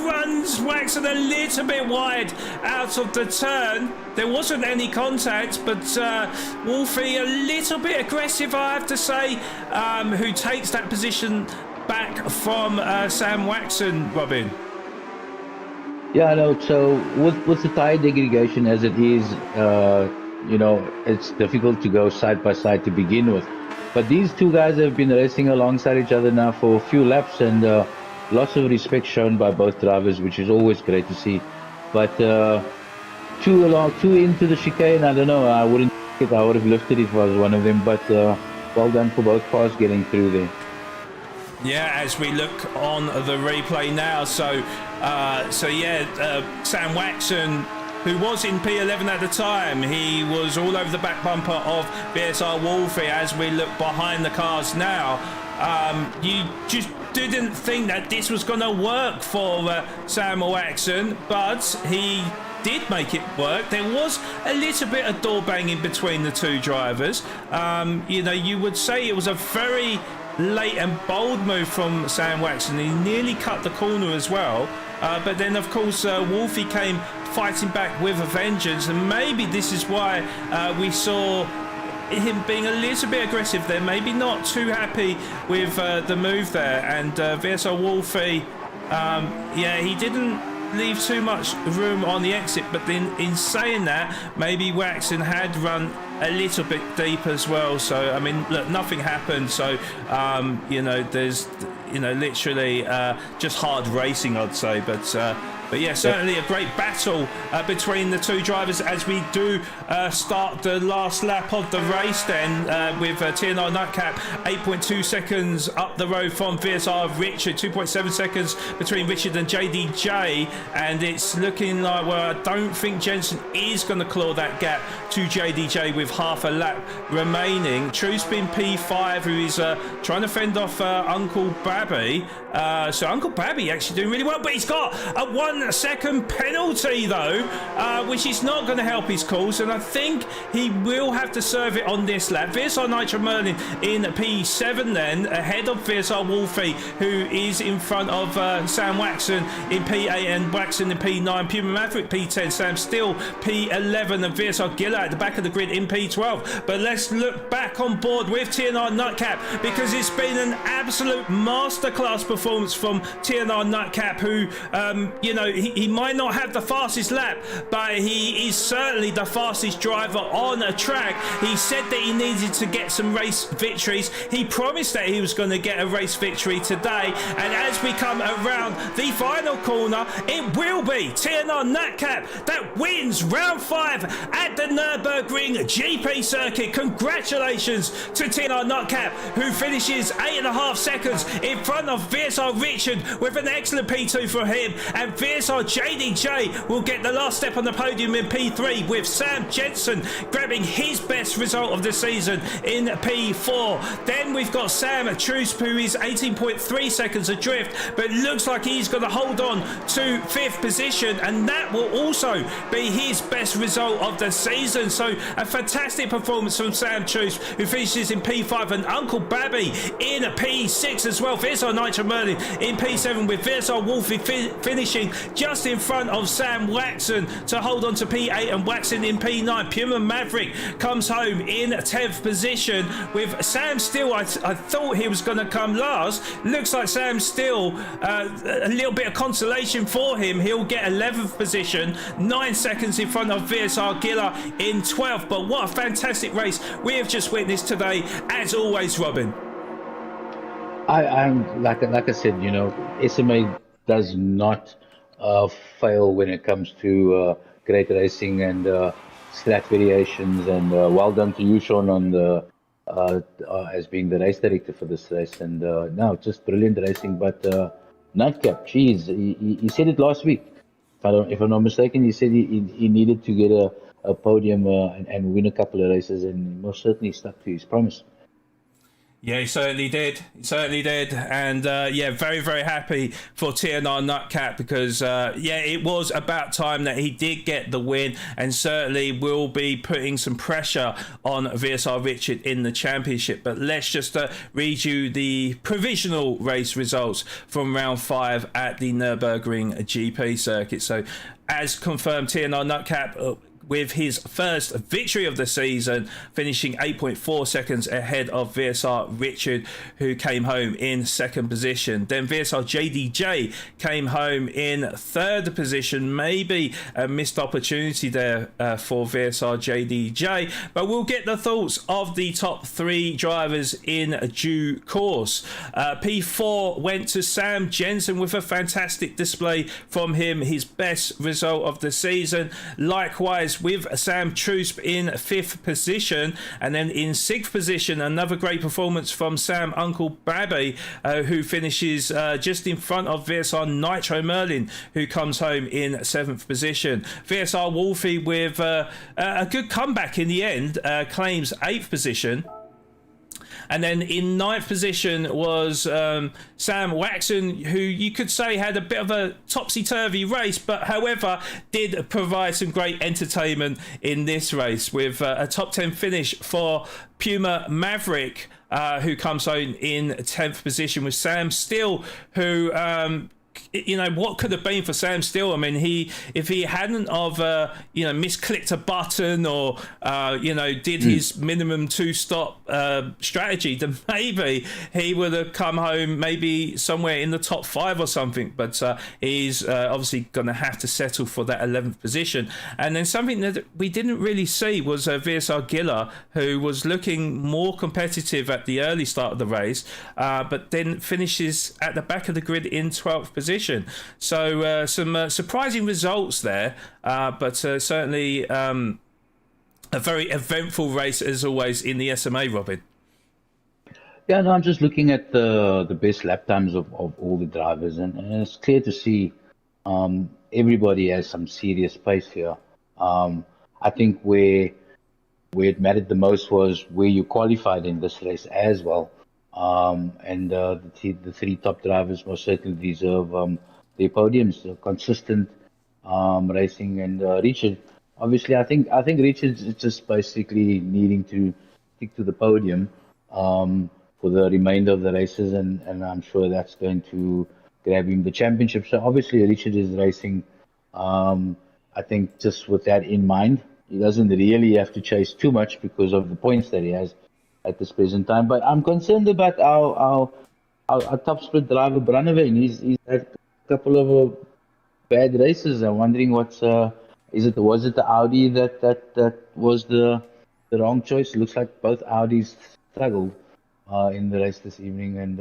runs Waxon a little bit wide out of the turn. There wasn't any contact, but Wolfie a little bit aggressive, I have to say, who takes that position back from Sam Waxon, Robin. Yeah, no. So with the tire degradation as it is, you know, it's difficult to go side by side to begin with. But these two guys have been racing alongside each other now for a few laps, and lots of respect shown by both drivers, which is always great to see. But two into the chicane, I don't know. I wouldn't. I would have lifted if I was one of them. But well done for both cars getting through there. Yeah, as we look on the replay now, so Sam Waxon, who was in P11 at the time, he was all over the back bumper of VSR Wolfie. As we look behind the cars now, you just didn't think that this was going to work for Sam Waxon, but he did make it work. There was a little bit of door banging between the two drivers. You know, you would say it was a very late and bold move from Sam Waxon. He nearly cut the corner as well, but then of course Wolfie came fighting back with a vengeance, and maybe this is why we saw him being a little bit aggressive there, maybe not too happy with the move there. And VSR Wolfie, yeah, he didn't leave too much room on the exit, but then in saying that, maybe Waxon had run a little bit deep as well. So I mean, look, nothing happened, so you know, there's, you know, literally just hard racing, I'd say. But yeah, certainly a great battle between the two drivers as we do start the last lap of the race then, with TNR Nightcap 8.2 seconds up the road from VSR Richard, 2.7 seconds between Richard and JDJ, and it's looking like, well, I don't think Jensen is going to claw that gap to JDJ with half a lap remaining. True Spin P5, who is trying to fend off Uncle Babby. So Uncle Babby actually doing really well, but he's got a 1 second penalty though, which is not going to help his cause, and I think he will have to serve it on this lap. VSR Nitro Merlin in P7 then, ahead of VSR Wolfie, who is in front of Sam Waxon in P8 and Waxon in P9, Puma Maverick P10, Sam Still P11, and VSR Gilla at the back of the grid in P12. But let's look back on board with TNR Nightcap, because it's been an absolute masterclass performance from TNR Nightcap, who you know, know, he might not have the fastest lap, but he is certainly the fastest driver on a track. He said that he needed to get some race victories. He promised that he was going to get a race victory today. And as we come around the final corner, it will be TNR Nutcap that wins round 5 at the Nürburgring GP circuit. Congratulations to TNR Nutcap, who finishes 8.5 seconds in front of VSR Richard with an excellent P2 for him. And VSR JDJ will get the last step on the podium in P3, with Sam Jensen grabbing his best result of the season in P4. Then we've got Sam Trusp, who is 18.3 seconds adrift, but looks like he's going to hold on to 5th position, and that will also be his best result of the season. So a fantastic performance from Sam Trusp, who finishes in P5, and Uncle Babby in P6 as well. VSR Nitro Merlin in P7, with VSR Wolfie finishing just in front of Sam Waxon to hold on to P8, and Waxon in P9. Puma Maverick comes home in 10th position, with Sam Still. I thought he was going to come last. Looks like Sam Still, a little bit of consolation for him. He'll get 11th position, 9 seconds in front of VSR Giller in 12th. But what a fantastic race we have just witnessed today, as always, Robin. I'm like I said, you know, SMA does not fail when it comes to great racing and slack variations. And well done to you, Sean, on the as being the race director for this race. And no, just brilliant racing. But Nightcap, geez, he said it last week. If I'm not mistaken, he said he needed to get a podium and win a couple of races, and most certainly stuck to his promise. Yeah, he certainly did. He certainly did. And yeah, very, very happy for TNR Nutcap, because yeah, it was about time that he did get the win, and certainly will be putting some pressure on VSR Richard in the championship. But let's just read you the provisional race results from round 5 at the Nürburgring GP circuit. So as confirmed, TNR Nutcap with his first victory of the season, finishing 8.4 seconds ahead of VSR Richard, who came home in 2nd position. Then VSR JDJ came home in 3rd position. Maybe a missed opportunity there for VSR JDJ, but we'll get the thoughts of the top 3 drivers in due course. P4 went to Sam Jensen with a fantastic display from him, his best result of the season. Likewise with Sam Trusp in 5th position, and then in 6th position another great performance from Sam Uncle Babby, who finishes just in front of VSR Nitro Merlin, who comes home in 7th position. VSR Wolfie with a good comeback in the end, claims 8th position. And then in 9th position was Sam Waxon, who you could say had a bit of a topsy-turvy race, but however did provide some great entertainment in this race, with a top 10 finish for Puma Maverick, who comes home in 10th position, with Sam Still, who you know, what could have been for Sam Still? I mean, if he hadn't of you know, misclicked a button, or you know, did his minimum 2-stop strategy, then maybe he would have come home maybe somewhere in the top 5 or something. But he's obviously going to have to settle for that 11th position. And then something that we didn't really see was VSR Giller, who was looking more competitive at the early start of the race, but then finishes at the back of the grid in 12th position. So some surprising results there, but certainly a very eventful race as always in the SMA, Robin. Yeah, no, I'm just looking at the best lap times of all the drivers, and it's clear to see everybody has some serious pace here. I think where it mattered the most was where you qualified in this race as well. And the 3 top drivers most certainly deserve their podiums. Consistent racing, and Richard, obviously, I think Richard's just basically needing to stick to the podium for the remainder of the races, and I'm sure that's going to grab him the championship. So obviously Richard is racing, I think, just with that in mind. He doesn't really have to chase too much because of the points that he has at this present time. But I'm concerned about our top split driver, Brandewijn. He's had a couple of bad races. I'm wondering was it the Audi that was the wrong choice? It looks like both Audis struggled in the race this evening, and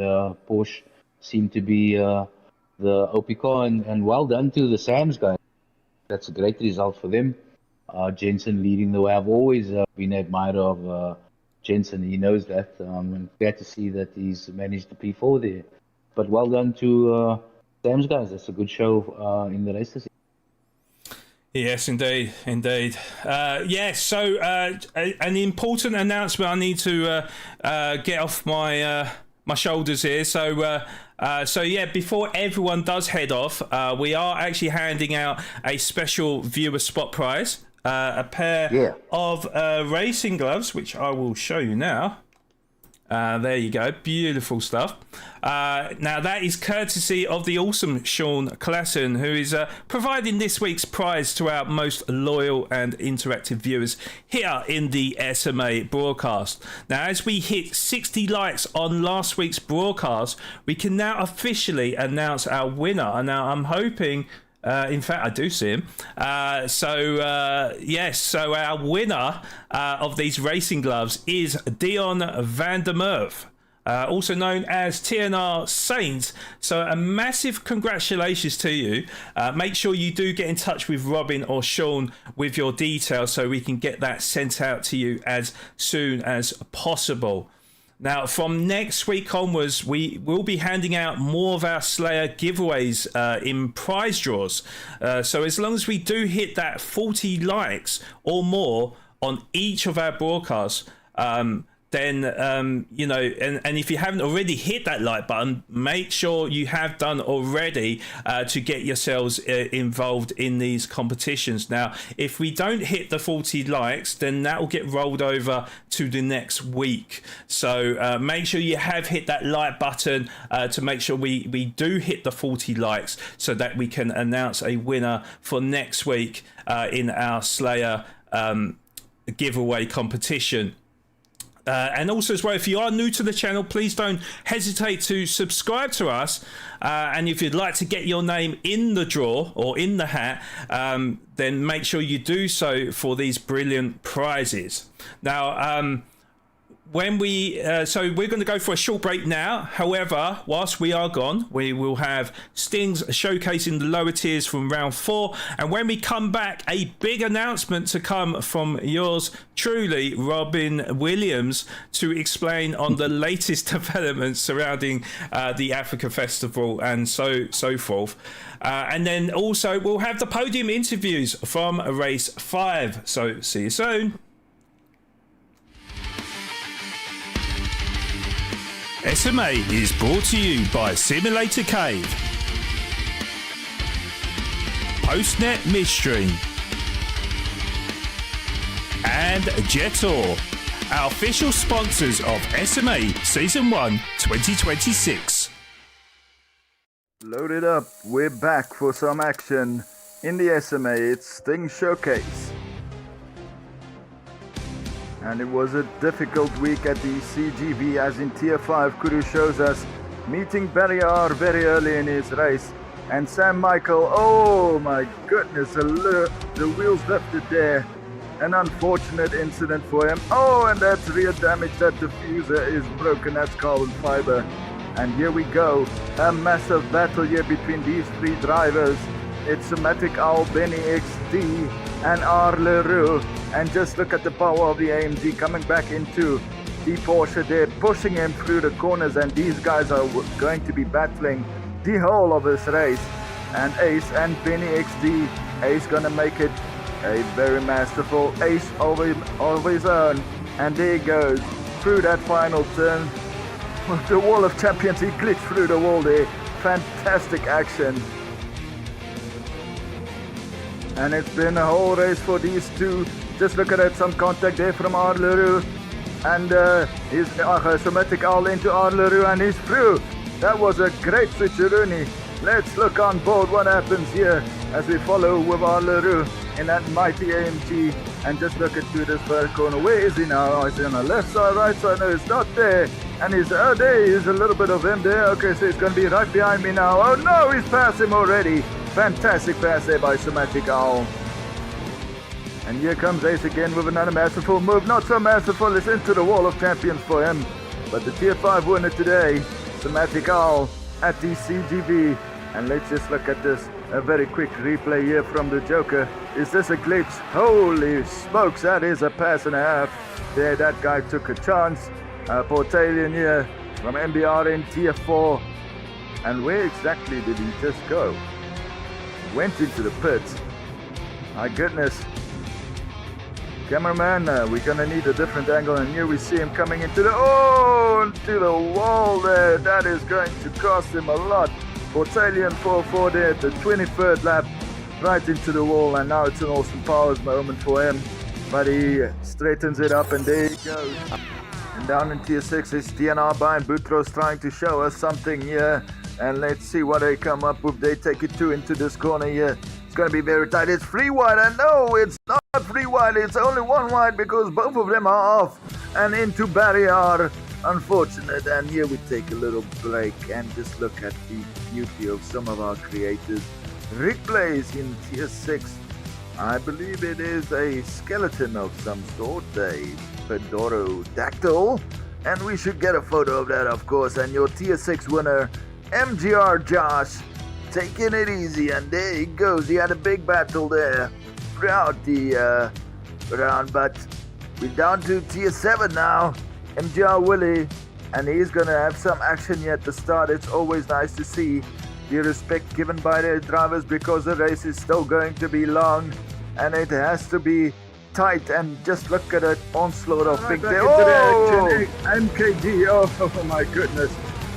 Porsche seemed to be the OP car. And well done to the Sams guys. That's a great result for them. Jensen leading the way. I've always been an admirer of Jensen. He knows that. I'm glad to see that he's managed to P4 there. But well done to Sam's guys. That's a good show in the race this evening. Yes, indeed. Yes, so an important announcement I need to get off my my shoulders here. So yeah, before everyone does head off, we are actually handing out a special viewer spot prize, a pair of racing gloves, which I will show you now. There you go, beautiful stuff. Now that is courtesy of the awesome Sean Klassen, who is providing this week's prize to our most loyal and interactive viewers here in the SMA broadcast. Now, as we hit 60 likes on last week's broadcast, we can now officially announce our winner. Now, I'm hoping... in fact, I do see him. Yes, so our winner of these racing gloves is Dion van der Merwe, also known as TNR Saints. So a massive congratulations to you. Make sure you do get in touch with Robin or Sean with your details so we can get that sent out to you as soon as possible. Now, from next week onwards, we will be handing out more of our Slayer giveaways in prize draws. So as long as we do hit that 40 likes or more on each of our broadcasts, then, you know, and if you haven't already hit that like button, make sure you have done already to get yourselves involved in these competitions. Now, if we don't hit the 40 likes, then that will get rolled over to the next week. So make sure you have hit that like button to make sure we do hit the 40 likes so that we can announce a winner for next week in our Slayer giveaway competition. And also as well, if you are new to the channel, please don't hesitate to subscribe to us. And if you'd like to get your name in the draw or in the hat, then make sure you do so for these brilliant prizes. Now, when we so we're going to go for a short break now. However, whilst we are gone, we will have Stings showcasing the lower tiers from round 4, and when we come back, a big announcement to come from yours truly, Robin Williams, to explain on the latest developments surrounding the Africa Festival and so forth. And then also we'll have the podium interviews from race 5. So see you soon. SMA is brought to you by Simulator Cave, Postnet Midstream, and Jetor, our official sponsors of SMA Season 1 2026. Load it up, we're back for some action in the SMA. It's Sting Showcase. And it was a difficult week at the CGV, as in Tier 5 Kuru shows us meeting Barrier very early in his race. And Sam Michael, oh my goodness, the wheels lifted there. An unfortunate incident for him. Oh, and that's rear damage. That diffuser is broken. That's carbon fiber. And here we go. A massive battle here between these three drivers. It's Matic Owl, Benny XD, and R. Leroux. And just look at the power of the AMG coming back into the Porsche there, pushing him through the corners. And these guys are going to be battling the whole of this race. And Ace and Benny XD. Ace gonna make it a very masterful ace of his own. And there he goes through that final turn. The wall of champions, he glitched through the wall there. Fantastic action. And it's been a whole race for these two. Just look at that, some contact there from R. Leroux. And he's Somatic Owl into R. Leroux, and he's through. That was a great switcheroonie. Let's look on board what happens here as we follow with R. Leroux in that mighty AMG. And just look into this third corner. Where is he now? Oh, is he on the left side, right side? No, he's not there. And he's, there is a little bit of him there. Okay, so he's going to be right behind me now. Oh no, he's past him already. Fantastic pass there by Somatic Owl. And here comes Ace again with another masterful move. Not so masterful, it's into the wall of champions for him. But the Tier 5 winner today, Somatic Owl at the CGV. And let's just look at this. A very quick replay here from the Joker. Is this a glitch? Holy smokes, that is a pass and a half. There, that guy took a chance. Portalian here from MBR in Tier 4. And where exactly did he just go? Went into the pits. My goodness. Cameraman, we're gonna need a different angle, and here we see him coming into the wall there. That is going to cost him a lot. Portalian 4-4 there at the 23rd lap, right into the wall, and now it's an Austin Powers moment for him. But he straightens it up, and there he goes. And down in Tier 6 is DNR by Boutros trying to show us something here. And let's see what they come up with. They take it into this corner here. It's going to be very tight. It's free wide, and no, it's not free wide. It's only one wide because both of them are off and into barrier. Unfortunate. And here we take a little break and just look at the beauty of some of our creators. Rick Blaze in Tier 6. I believe it is a skeleton of some sort, a Fedorodactyl. And we should get a photo of that, of course. And your Tier 6 winner, MGR Josh, taking it easy, and there he goes. He had a big battle there throughout the round, but we're down to Tier 7 now. MGR Willie, and he's gonna have some action here at the start. It's always nice to see the respect given by their drivers because the race is still going to be long and it has to be tight. And just look at that onslaught of big there. Oh! MKG, oh my goodness.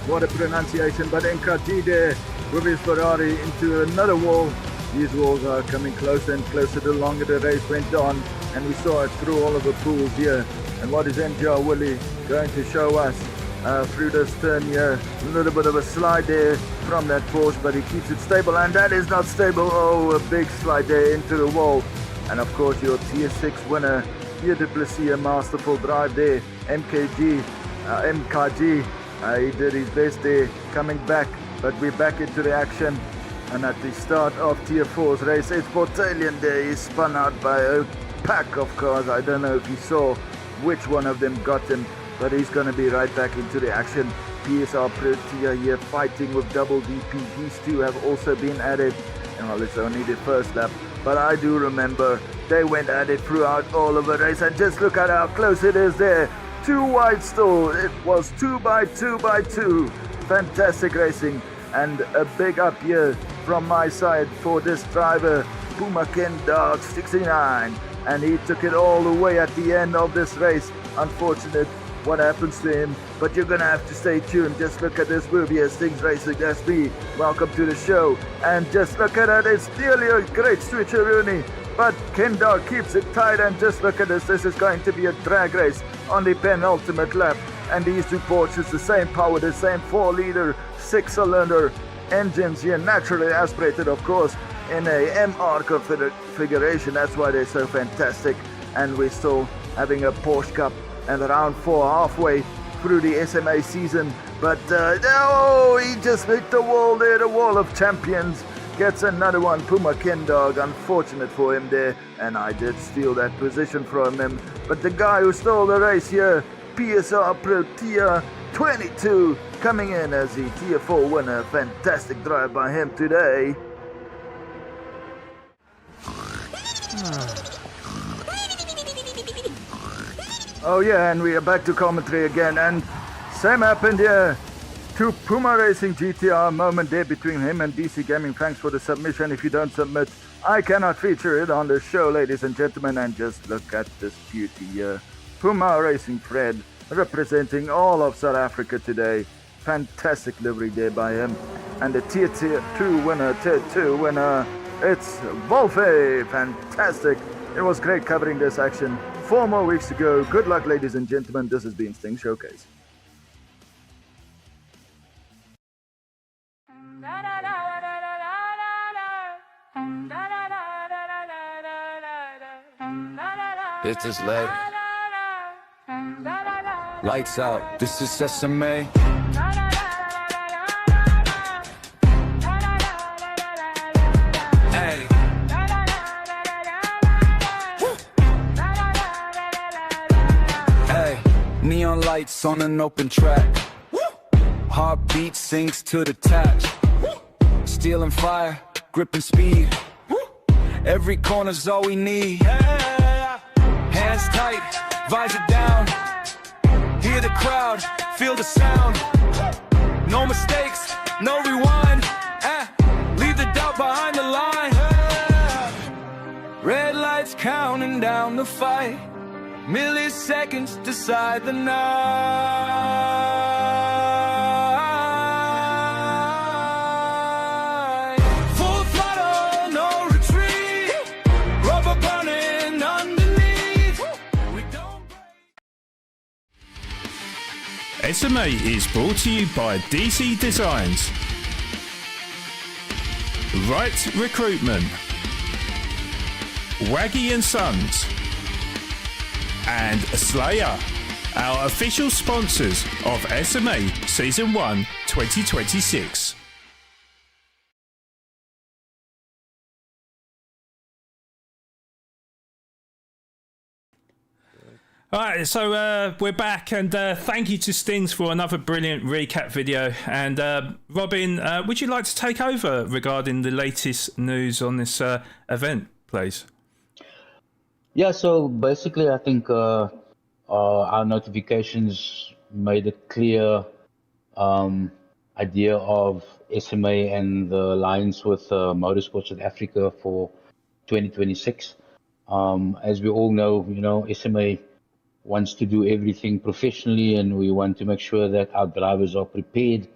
What a pronunciation, but MKG there with his Ferrari into another wall. These walls are coming closer and closer the longer the race went on, and we saw it through all of the pools here. And what is MGR Willie going to show us through this turn here? A little bit of a slide there from that Porsche, but he keeps it stable, and that is not stable. Oh, a big slide there into the wall. And of course your Tier 6 winner, Pierre Duplessis, a masterful drive there. MKG, he did his best there, coming back, but we're back into the action. And at the start of Tier 4's race, it's Portalian there. He's spun out by a pack of cars. I don't know if you saw which one of them got him, but he's going to be right back into the action. PSR Protea here fighting with double DP. These two have also been added. And well, it's only the first lap, but I do remember they went at it throughout all of the race. And just look at how close it is there. 2 wide still. It was 2 by 2 by 2. Fantastic racing, and a big up here from my side for this driver, Puma Ken Dog 69, and he took it all the way at the end of this race. Unfortunate what happens to him, but you're gonna have to stay tuned. Just look at this movie as things racing. That's me. Welcome to the show, and just look at it. It's nearly a great switcheroonie, but Ken Dog keeps it tight. And just look at this. This is going to be a drag race on the penultimate lap. And these two Porsches, the same power, the same 4-liter, 6-cylinder engines here, naturally aspirated, of course, in a MR configuration. That's why they're so fantastic. And we're still having a Porsche Cup and round 4 halfway through the SMA season. But no, he just hit the wall there, the wall of champions. Gets another one, Puma Ken Dog. Unfortunate for him there, and I did steal that position from him. But the guy who stole the race here, PSR Protea 22, coming in as the Tier 4 winner. Fantastic drive by him today. Oh yeah, and we are back to commentary again, and same happened here. To Puma Racing GTR moment there between him and DC Gaming. Thanks for the submission. If you don't submit, I cannot feature it on the show, ladies and gentlemen. And just look at this beauty here. Puma Racing Fred representing all of South Africa today. Fantastic livery there by him. And the Tier 2 winner, it's Wolfe. Fantastic. It was great covering this action. 4 more weeks to go. Good luck, ladies and gentlemen. This has been Sting Showcase. This is late. Lights out. This is SMA. lights on an open track. Heartbeat sinks to the touch. Steel and fire, grip and speed. Every corner's all we need. Hands tight, visor down. Hear the crowd, feel the sound. No mistakes, no rewind. Leave the doubt behind the line. Red lights counting down the fight. Milliseconds decide the night. Full throttle, no retreat. Rubber burning underneath. We don't break. SMA is brought to you by DC Designs, Right Recruitment, Waggy and Sons, and Slayer, our official sponsors of SMA Season 1 2026. Alright, so we're back, and thank you to Stings for another brilliant recap video. And Robin, would you like to take over regarding the latest news on this event, please? Yeah, so basically I think our notifications made a clear idea of SMA and the alliance with Motorsport South Africa for 2026. As we all know, you know, SMA wants to do everything professionally, and we want to make sure that our drivers are prepared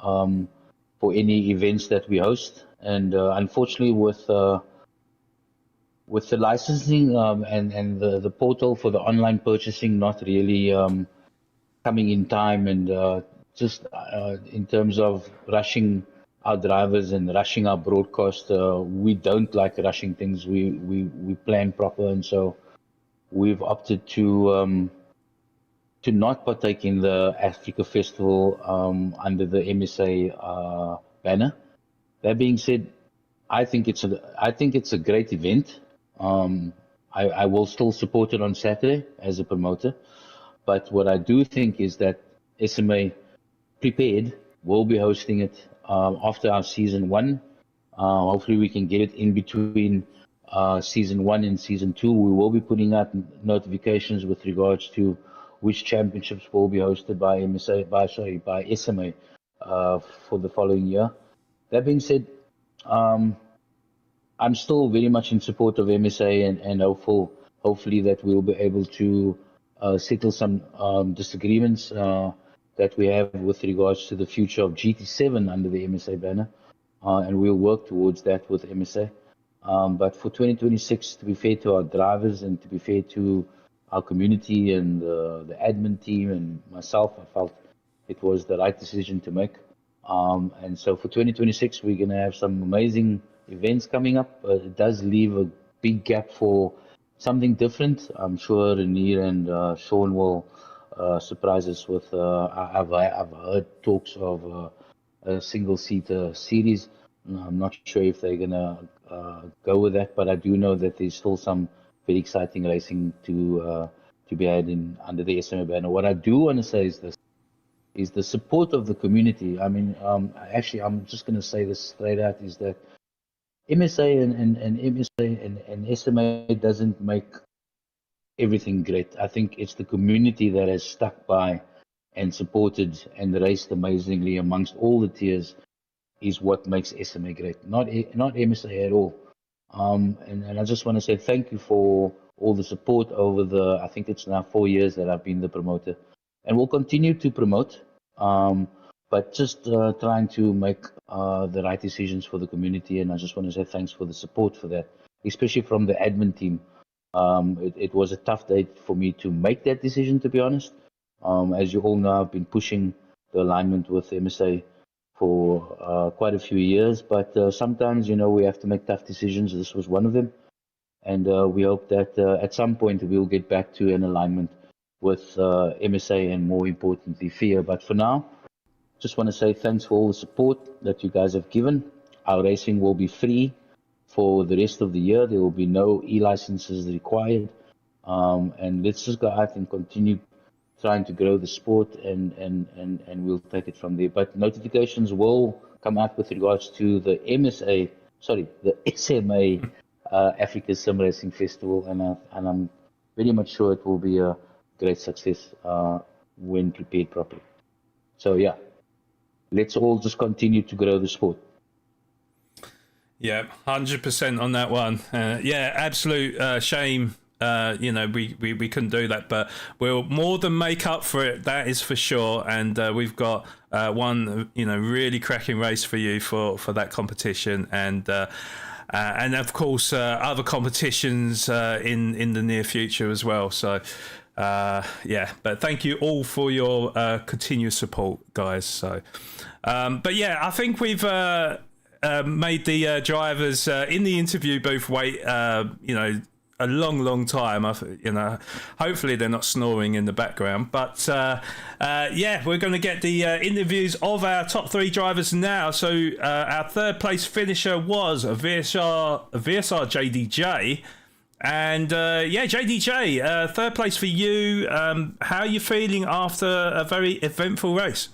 for any events that we host. And unfortunately, with the licensing and the portal for the online purchasing not really coming in time, and just in terms of rushing our drivers and rushing our broadcast, we don't like rushing things. We plan proper, and so we've opted to not partake in the Africa Festival under the MSA banner. That being said, I think it's a great event. I will still support it on Saturday as a promoter, but what I do think is that SMA Prepared will be hosting it after our season 1. Hopefully we can get it in between season 1 and season 2. We will be putting out notifications with regards to which championships will be hosted by SMA for the following year. That being said, I'm still very much in support of MSA, and hopefully that we'll be able to settle some disagreements that we have with regards to the future of GT7 under the MSA banner, and we'll work towards that with MSA. But for 2026, to be fair to our drivers and to be fair to our community and the admin team and myself, I felt it was the right decision to make. And so for 2026, we're going to have some amazing events coming up. It does leave a big gap for something different. I'm sure Renier and Sean will surprise us with, I've heard talks of a single-seater series. I'm not sure if they're going to go with that, but I do know that there's still some very exciting racing to be had under the SMA banner. What I do want to say is this, is the support of the community. I mean, actually, I'm just going to say this straight out, is that MSA and SMA doesn't make everything great. I think it's the community that has stuck by and supported and raced amazingly amongst all the tiers is what makes SMA great, not MSA at all. And I just want to say thank you for all the support over I think it's now 4 years that I've been the promoter, and we'll continue to promote, but just trying to make the right decisions for the community. And I just want to say thanks for the support for that, especially from the admin team. It was a tough day for me to make that decision, to be honest. As you all know, I've been pushing the alignment with MSA for quite a few years, but sometimes, you know, we have to make tough decisions. This was one of them, and we hope that at some point we'll get back to an alignment with MSA and, more importantly, FIA. But for now, just want to say thanks for all the support that you guys have given. Our racing will be free for the rest of the year. There will be no e-licenses required, and let's just go out and continue trying to grow the sport, and we'll take it from there. But notifications will come out with regards to the the SMA Africa Sim Racing Festival, and I'm very much sure it will be a great success when prepared properly. So yeah, let's all just continue to grow the sport. Yeah, 100% on that one. Yeah, absolute shame. We couldn't do that, but we'll more than make up for it. That is for sure. And we've got one, really cracking race for you for that competition, and of course other competitions in the near future as well. So but thank you all for your continuous support, guys. So, but yeah, I think we've made the drivers in the interview booth wait, a long time. Hopefully they're not snoring in the background. But we're going to get the interviews of our top 3 drivers now. So our third place finisher was VSR JDJ. And JDJ, third place for you. How are you feeling after a very eventful race?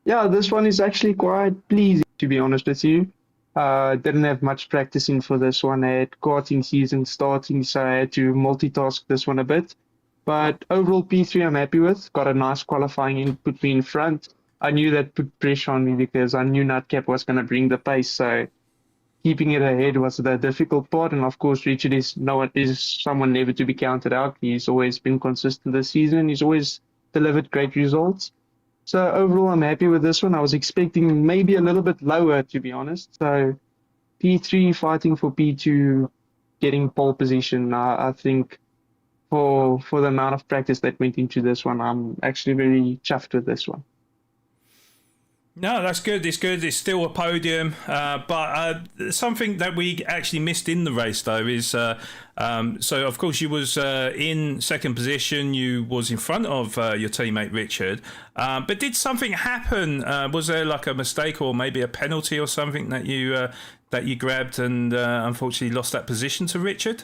Yeah, this one is actually quite pleasing, to be honest with you. Didn't have much practicing for this one. I had karting season starting, so I had to multitask this one a bit. But overall P3 I'm happy with. Got a nice qualifying in, put me in front. I knew that put pressure on me because I knew Nutcap was going to bring the pace, so keeping it ahead was the difficult part. And of course Richard is someone never to be counted out. He's always been consistent this season. He's always delivered great results. So overall, I'm happy with this one. I was expecting maybe a little bit lower, to be honest. So P3 fighting for P2, getting pole position. I think for the amount of practice that went into this one, I'm actually very chuffed with this one. No, that's good. It's good. It's still a podium. But something that we actually missed in the race, though, is so, of course, you was in second position. You was in front of your teammate, Richard. But did something happen? Was there like a mistake or maybe a penalty or something that you grabbed and unfortunately lost that position to Richard?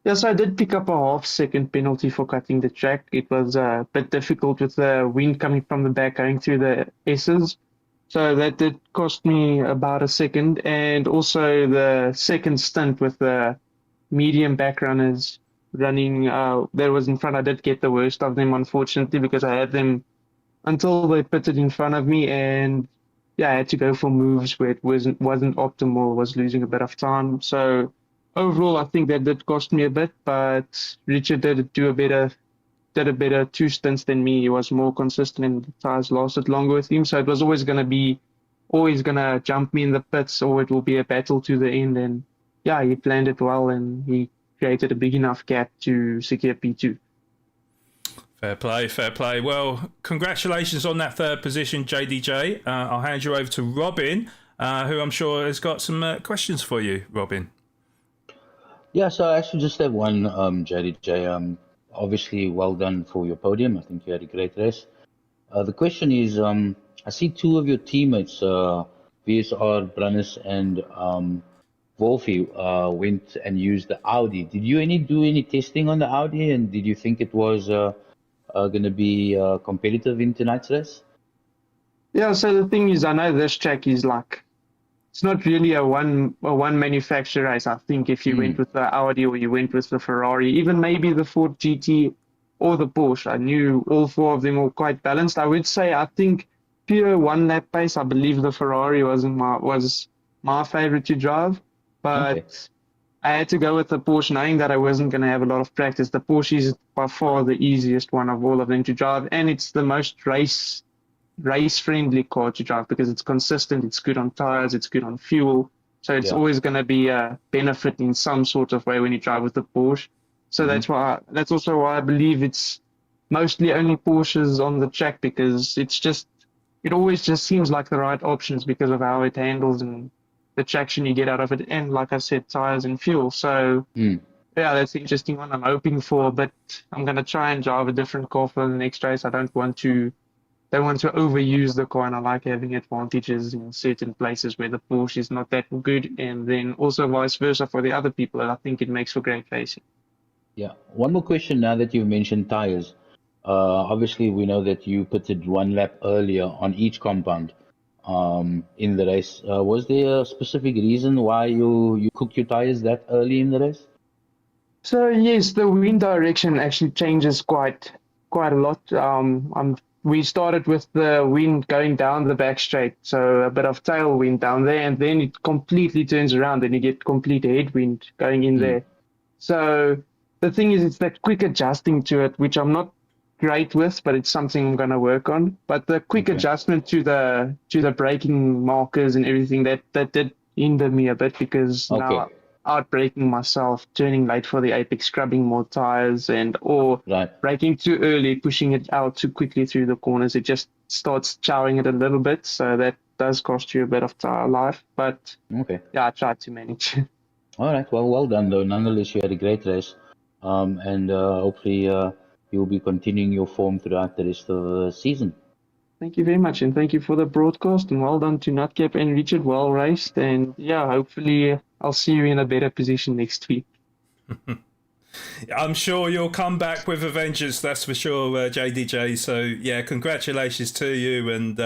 Yes, I did pick up a half-second penalty for cutting the track. It was a bit difficult with the wind coming from the back going through the S's. So that did cost me about a second. And also the second stint with the medium back runners running that was in front, I did get the worst of them, unfortunately, because I had them until they pitted in front of me. And yeah, I had to go for moves where it wasn't optimal, was losing a bit of time. So overall, I think that did cost me a bit, but Richard did a better 2 stints than me. He was more consistent and the tires lasted longer with him. So it was always going to jump me in the pits, or it will be a battle to the end. And yeah, he planned it well and he created a big enough gap to secure P2. Fair play. Well, congratulations on that third position, JDJ. I'll hand you over to Robin, who I'm sure has got some questions for you, Robin. Yeah, so I actually just have one, JDJ. Obviously, well done for your podium. I think you had a great race. The question is, I see 2 of your teammates, VSR, Brunnis, and Wolfie, went and used the Audi. Did you do any testing on the Audi, and did you think it was going to be competitive in tonight's race? Yeah, so the thing is, I know this track is like, it's not really a one manufacturer race. I think if you went with the Audi or you went with the Ferrari, even maybe the Ford GT or the Porsche, I knew all 4 of them were quite balanced. I would say, I think pure one lap pace, I believe the Ferrari was my favorite to drive, but okay. I had to go with the Porsche knowing that I wasn't going to have a lot of practice. The Porsche is by far the easiest one of all of them to drive, and it's the most race-friendly car to drive because it's consistent, it's good on tires, it's good on fuel. So it's always going to be a benefit in some sort of way when you drive with the Porsche. So that's also why I believe it's mostly only Porsches on the track, because it always just seems like the right options because of how it handles and the traction you get out of it. And like I said, tires and fuel. So yeah, that's the interesting one I'm hoping for, but I'm going to try and drive a different car for the next race. I don't want to overuse the car, and I like having advantages in certain places where the Porsche is not that good, and then also vice versa for the other people. And I think it makes for great racing. Yeah. One more question now that you've mentioned tires. Obviously, we know that you pitted one lap earlier on each compound in the race. Was there a specific reason why you cooked your tires that early in the race? So yes, the wind direction actually changes quite a lot. We started with the wind going down the back straight, so a bit of tailwind down there, and then it completely turns around, and you get complete headwind going in there. So the thing is, it's that quick adjusting to it, which I'm not great with, but it's something I'm gonna work on. But the quick adjustment to the braking markers and everything that did hinder me a bit, because now out braking myself, turning late for the apex, scrubbing more tires, or braking too early, pushing it out too quickly through the corners. It just starts chowing it a little bit, so that does cost you a bit of tire life. But yeah, I tried to manage. All right, well done though. Nonetheless, you had a great race, and hopefully you'll be continuing your form throughout the rest of the season. Thank you very much, and thank you for the broadcast, and well done to Nutcap and Richard. Well raced, and yeah, hopefully I'll see you in a better position next week. I'm sure you'll come back with a vengeance, that's for sure, JDJ. So yeah, congratulations to you, and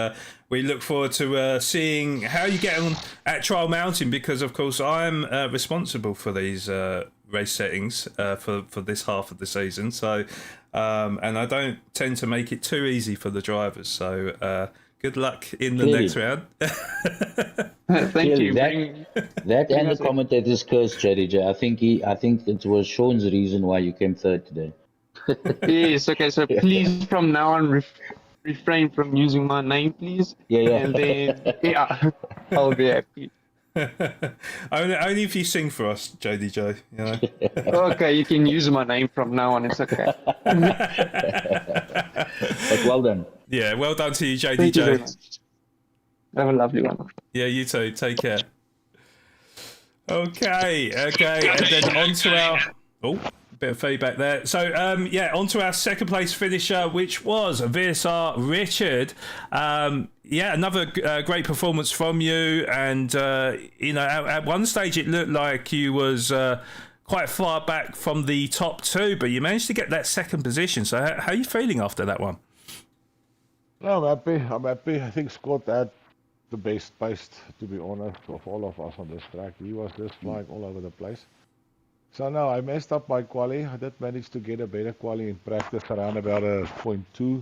we look forward to seeing how you get on at Trial Mountain, because of course I'm responsible for these race settings for this half of the season. So and I don't tend to make it too easy for the drivers. So good luck in the next round. Thank you. That and the commentator's curse, JDJ. I think it was Sean's reason why you came third today. Yes. Okay. So please, from now on, refrain from using my name, please. Yeah. And then I'll be happy. only if you sing for us, JDJ. You know? Okay, you can use my name from now on. It's okay. But well done. Yeah, well done to you, JDJ. Thank you very much. Have a lovely one. Yeah, you too. Take care. Okay, and then on to our... Oh, bit of feedback there. So, on to our second place finisher, which was VSR Richard. Another great performance from you. And, at one stage it looked like you was quite far back from the top two, but you managed to get that second position. So how are you feeling after that one? No, I'm happy. I think Scott had the best pace, to be honest, of all of us on this track. He was just flying all over the place. So no, I messed up my quali. I did manage to get a better quali in practice around about a 0.2.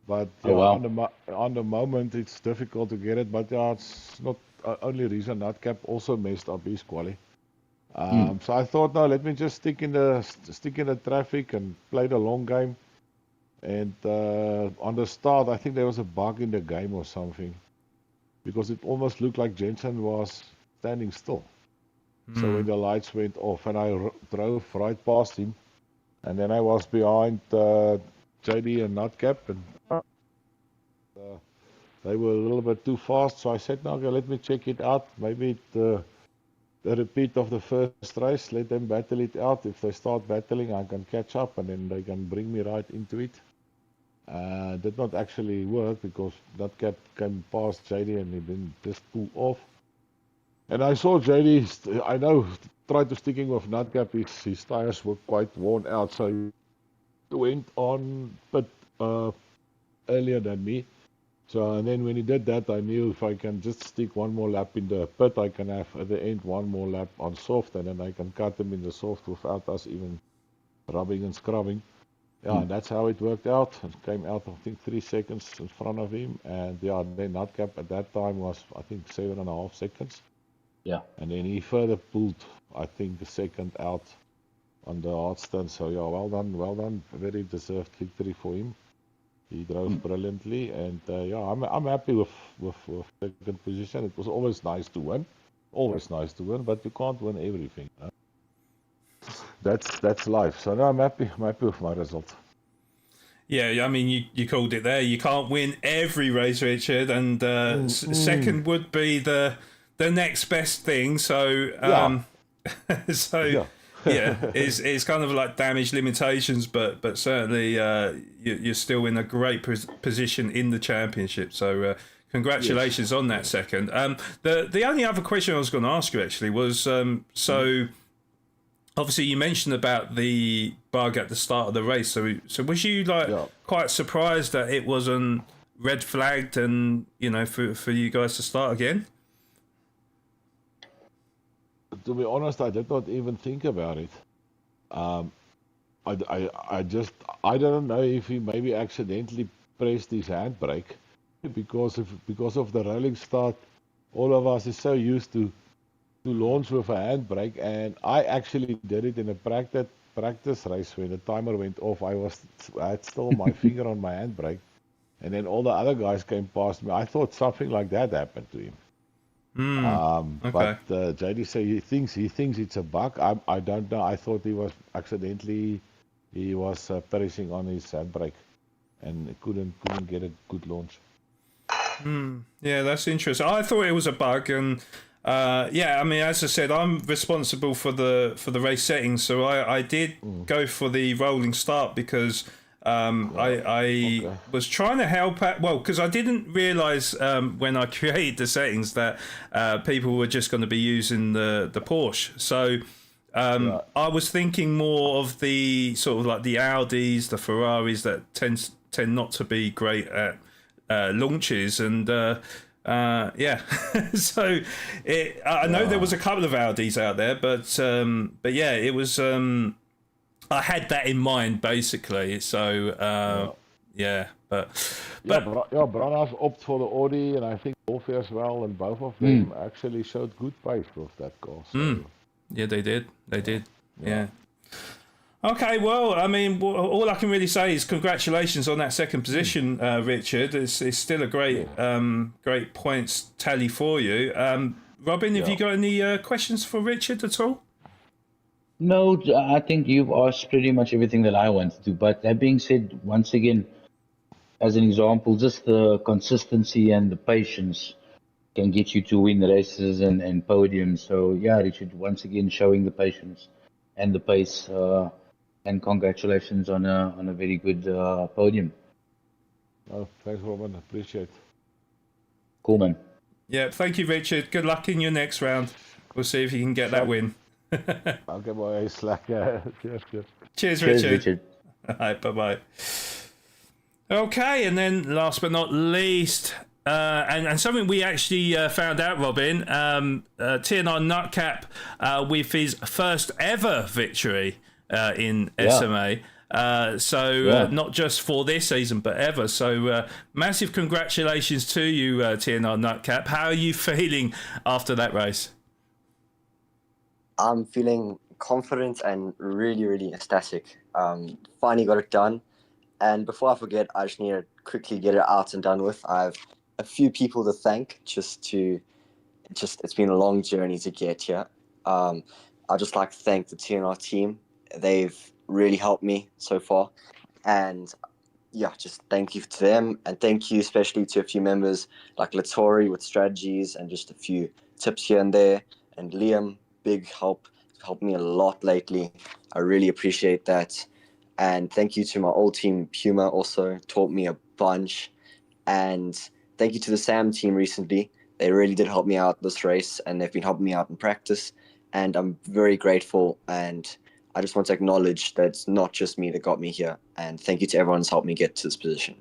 But on the moment, it's difficult to get it. But it's not only reason. Nutcap also messed up his quali. So I thought, no, let me just stick in the traffic and play the long game. And on the start, I think there was a bug in the game or something, because it almost looked like Jensen was standing still. So when the lights went off, and I drove right past him, and then I was behind JD and Nutcap, and they were a little bit too fast. So I said, no, okay, let me check it out. Maybe the repeat of the first race, let them battle it out. If they start battling, I can catch up, and then they can bring me right into it. Did not actually work, because Nutcap came past JD and he didn't just pull off. And I saw JD, I know, tried to sticking with Nutcap, his tires were quite worn out, so he went on bit earlier than me. So, and then when he did that, I knew if I can just stick one more lap in the pit, I can have at the end one more lap on soft, and then I can cut him in the soft without us even rubbing and scrubbing. Yeah, and that's how it worked out. It came out, I think, 3 seconds in front of him. And yeah, then Nutcap at that time was, I think, 7.5 seconds. Yeah. And then he further pulled, I think, the second out on the hard stand. So yeah, well done. Very deserved victory for him. He drove brilliantly, and I'm happy with second position. It was always nice to win, but you can't win everything. Huh? That's life. So no, I'm happy with my result. Yeah, I mean, you called it there. You can't win every race, Richard, and second would be the next best thing. So, it's kind of like damage limitations, but certainly you're still in a great position in the championship. So congratulations on that second. The only other question I was going to ask you actually was obviously you mentioned about the bug at the start of the race. So was you like quite surprised that it wasn't red flagged and for you guys to start again? To be honest, I did not even think about it. I don't know if he maybe accidentally pressed his handbrake because of the rolling start. All of us is so used to launch with a handbrake, and I actually did it in a practice race when the timer went off. I had still my finger on my handbrake, and then all the other guys came past me. I thought something like that happened to him. Okay. But JD said he thinks it's a bug. I don't know. I thought he was accidentally pressing on his handbrake and couldn't get a good launch. Yeah, that's interesting. I thought it was a bug, and I mean, as I said, I'm responsible for the race settings, so I did go for the rolling start because I was trying to help out. Well, because I didn't realise when I created the settings that people were just going to be using the Porsche. So I was thinking more of the sort of like the Audis, the Ferraris that tend not to be great at launches, and so I know there was a couple of Audis out there, but yeah, it was. I had that in mind basically. So Branagh opted for the Audi, and I think Wolfie as well, and both of them actually showed good pace with that car. So. Yeah, they did. Yeah. Okay, well, I mean, all I can really say is congratulations on that second position, Richard. It's still a great points tally for you. Robin, have you got any questions for Richard at all? No, I think you've asked pretty much everything that I wanted to. But that being said, once again, as an example, just the consistency and the patience can get you to win races and podiums. So, yeah, Richard, once again, showing the patience and the pace. And congratulations on a very good podium. Oh, thanks, Robin. Appreciate it. Cool, man. Yeah, thank you, Richard. Good luck in your next round. We'll see if you can get that win. I'll get my slack. Cheers, Richard. All right, bye-bye. Okay, and then last but not least, and something we actually found out, Robin, TNR Nutcap with his first ever victory in SMA. Not just for this season, but ever. So massive congratulations to you, TNR Nutcap. How are you feeling after that race? I'm feeling confident and really, really ecstatic. Finally got it done. And before I forget, I just need to quickly get it out and done with. I have a few people to thank it's been a long journey to get here. I'd just like to thank the TNR team. They've really helped me so far. And yeah, just thank you to them. And thank you especially to a few members like Latori with strategies and just a few tips here and there. And Liam, big helped me a lot lately. I really appreciate that. And thank you to my old team, Puma, also taught me a bunch. And thank you to the Sam team recently. They really did help me out this race, and they've been helping me out in practice. And I'm very grateful, and I just want to acknowledge that it's not just me that got me here. And thank you to everyone who's helped me get to this position.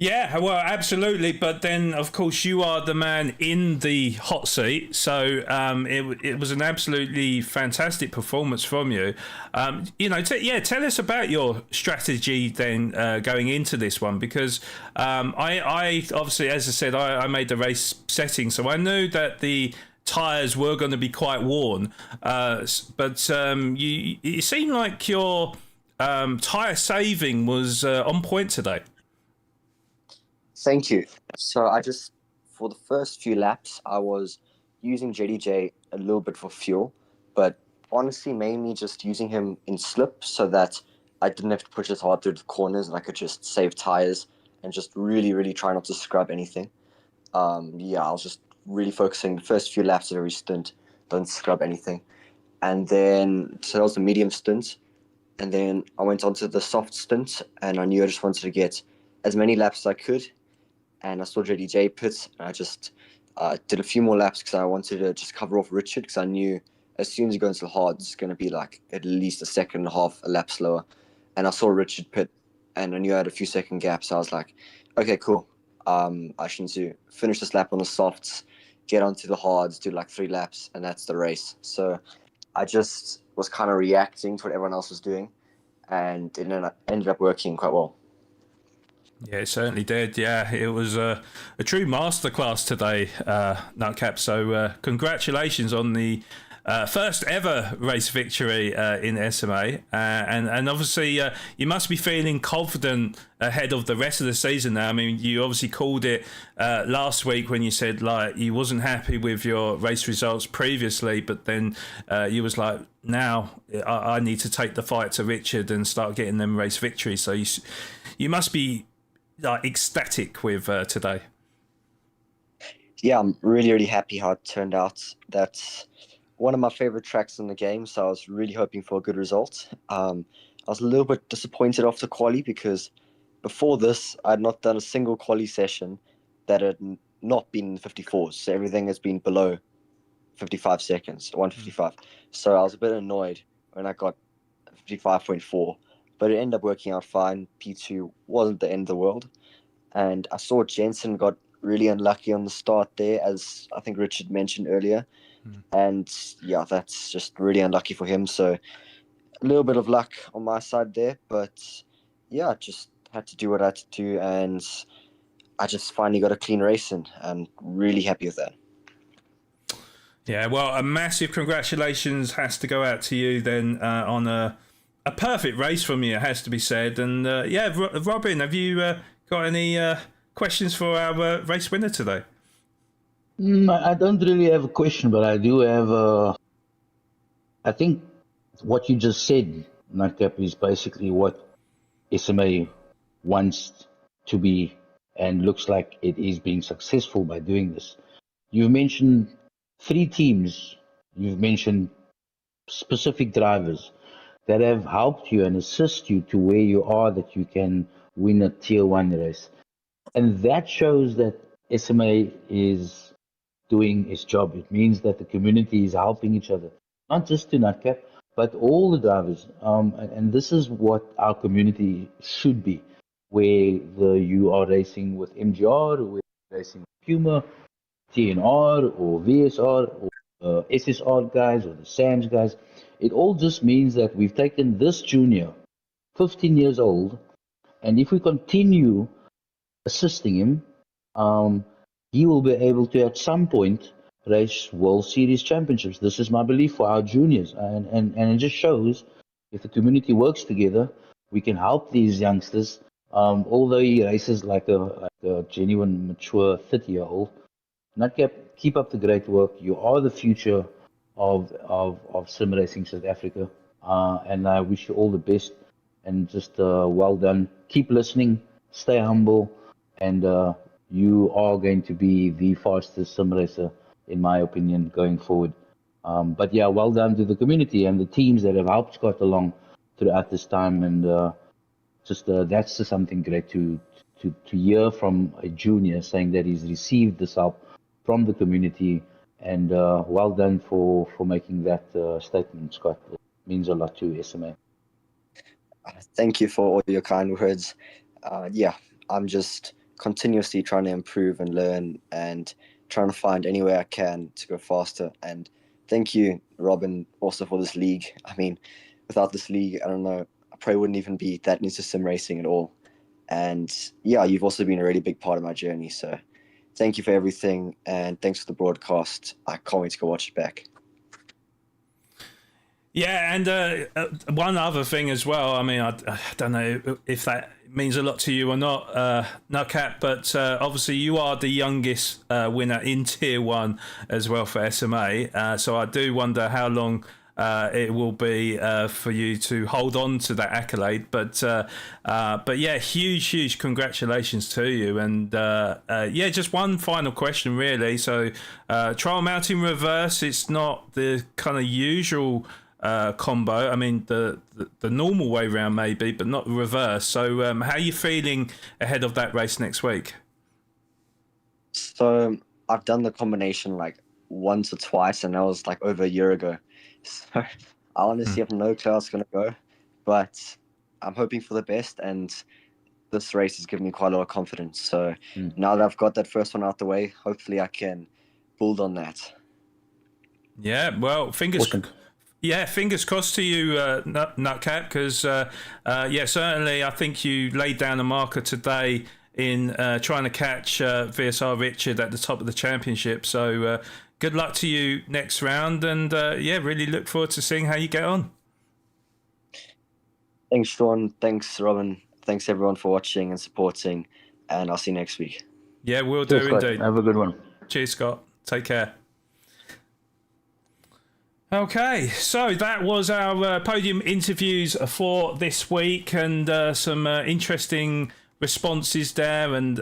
Yeah, well, absolutely. But then, of course, you are the man in the hot seat. So it was an absolutely fantastic performance from you. Tell us about your strategy then going into this one, because I obviously, as I said, I made the race setting, so I knew that the tyres were going to be quite worn. But it seemed like your tyre saving was on point today. Thank you. So for the first few laps, I was using JDJ a little bit for fuel, but honestly, mainly just using him in slip so that I didn't have to push as hard through the corners and I could just save tires and just really, really try not to scrub anything. I was just really focusing the first few laps of every stint, don't scrub anything. And then, so that was the medium stint. And then I went on to the soft stint, and I knew I just wanted to get as many laps as I could. And I saw JDJ pit, and I just did a few more laps because I wanted to just cover off Richard, because I knew as soon as you go into the hard, it's going to be like at least a second and a half, a lap slower. And I saw Richard pit, and I knew I had a few second gaps. So I was like, okay, cool. I just need to finish this lap on the softs, get onto the hards, do like 3 laps, and that's the race. So I just was kind of reacting to what everyone else was doing, and it ended up working quite well. Yeah, it certainly did. Yeah, it was a true masterclass today, Nutcap. So congratulations on the first ever race victory in SMA. And obviously you must be feeling confident ahead of the rest of the season now. I mean, you obviously called it last week when you said like you wasn't happy with your race results previously, but then you was like, now I need to take the fight to Richard and start getting them race victories. So you must be like ecstatic with today. Yeah, I'm really, really happy how it turned out. That's one of my favorite tracks in the game, so I was really hoping for a good result. I was a little bit disappointed after quali because before this, I had not done a single quali session that had not been in 54s. So everything has been below 55 seconds, 155. So I was a bit annoyed when I got 55.4. But it ended up working out fine. P2 wasn't the end of the world. And I saw Jensen got really unlucky on the start there, as I think Richard mentioned earlier. And yeah, that's just really unlucky for him. So a little bit of luck on my side there. But yeah, just had to do what I had to do. And I just finally got a clean race in. I'm really happy with that. Yeah, well, a massive congratulations has to go out to you then on a perfect race from you, it has to be said. And yeah, Robin, have you got any questions for our race winner today? I don't really have a question, but I do have I think what you just said, Nightcap, is basically what SMA wants to be and looks like it is being successful by doing this. You've mentioned 3 teams. You've mentioned specific drivers that have helped you and assist you to where you are, that you can win a tier 1 race. And that shows that SMA is doing its job. It means that the community is helping each other, not just to Nutcap, but all the drivers. And this is what our community should be, where you are racing with MGR, or where you're racing with Puma, TNR, or VSR, or SSR guys, or the SAMS guys. It all just means that we've taken this junior, 15 years old, and if we continue assisting him, he will be able to, at some point, race World Series championships. This is my belief for our juniors. And it just shows if the community works together, we can help these youngsters. Although he races like a genuine, mature 30-year-old, Nutcap, keep up the great work. You are the future of sim racing South Africa, and I wish you all the best, and just well done. Keep listening, stay humble, and you are going to be the fastest sim racer, in my opinion, going forward. But yeah, well done to the community and the teams that have helped Scott along throughout this time, and that's just something great to hear from a junior saying that he's received this help from the community. And well done for making that statement, Scott. It means a lot to SMA. Thank you for all your kind words. Yeah, I'm just continuously trying to improve and learn and trying to find any way I can to go faster. And thank you, Robin, also for this league. I mean, without this league, I don't know, I probably wouldn't even be that into sim racing at all. And yeah, you've also been a really big part of my journey. So thank you for everything, and thanks for the broadcast. I can't wait to go watch it back. Yeah, and one other thing as well. I mean, I don't know if that means a lot to you or not, Nutcap, but obviously you are the youngest winner in Tier 1 as well for SMA. So I do wonder how long it will be for you to hold on to that accolade. But yeah, huge congratulations to you. And yeah, just one final question, really. So trial mounting reverse, it's not the kind of usual combo. I mean, the normal way round maybe, but not reverse. So how are you feeling ahead of that race next week? So I've done the combination like once or twice, and that was like over a year ago. So I honestly have no clue how it's going to go, but I'm hoping for the best, and this race has given me quite a lot of confidence. So now that I've got that first one out the way, hopefully I can build on that. Yeah, well, fingers crossed to you, Nutcap, because certainly I think you laid down a marker today in trying to catch VSR Richard at the top of the championship. So good luck to you next round, and really look forward to seeing how you get on. Thanks, Sean. Thanks, Robin. Thanks everyone for watching and supporting, and I'll see you next week. Yeah, we'll do indeed. Have a good one. Cheers, Scott. Take care. Okay, so that was our podium interviews for this week, and some interesting responses there, and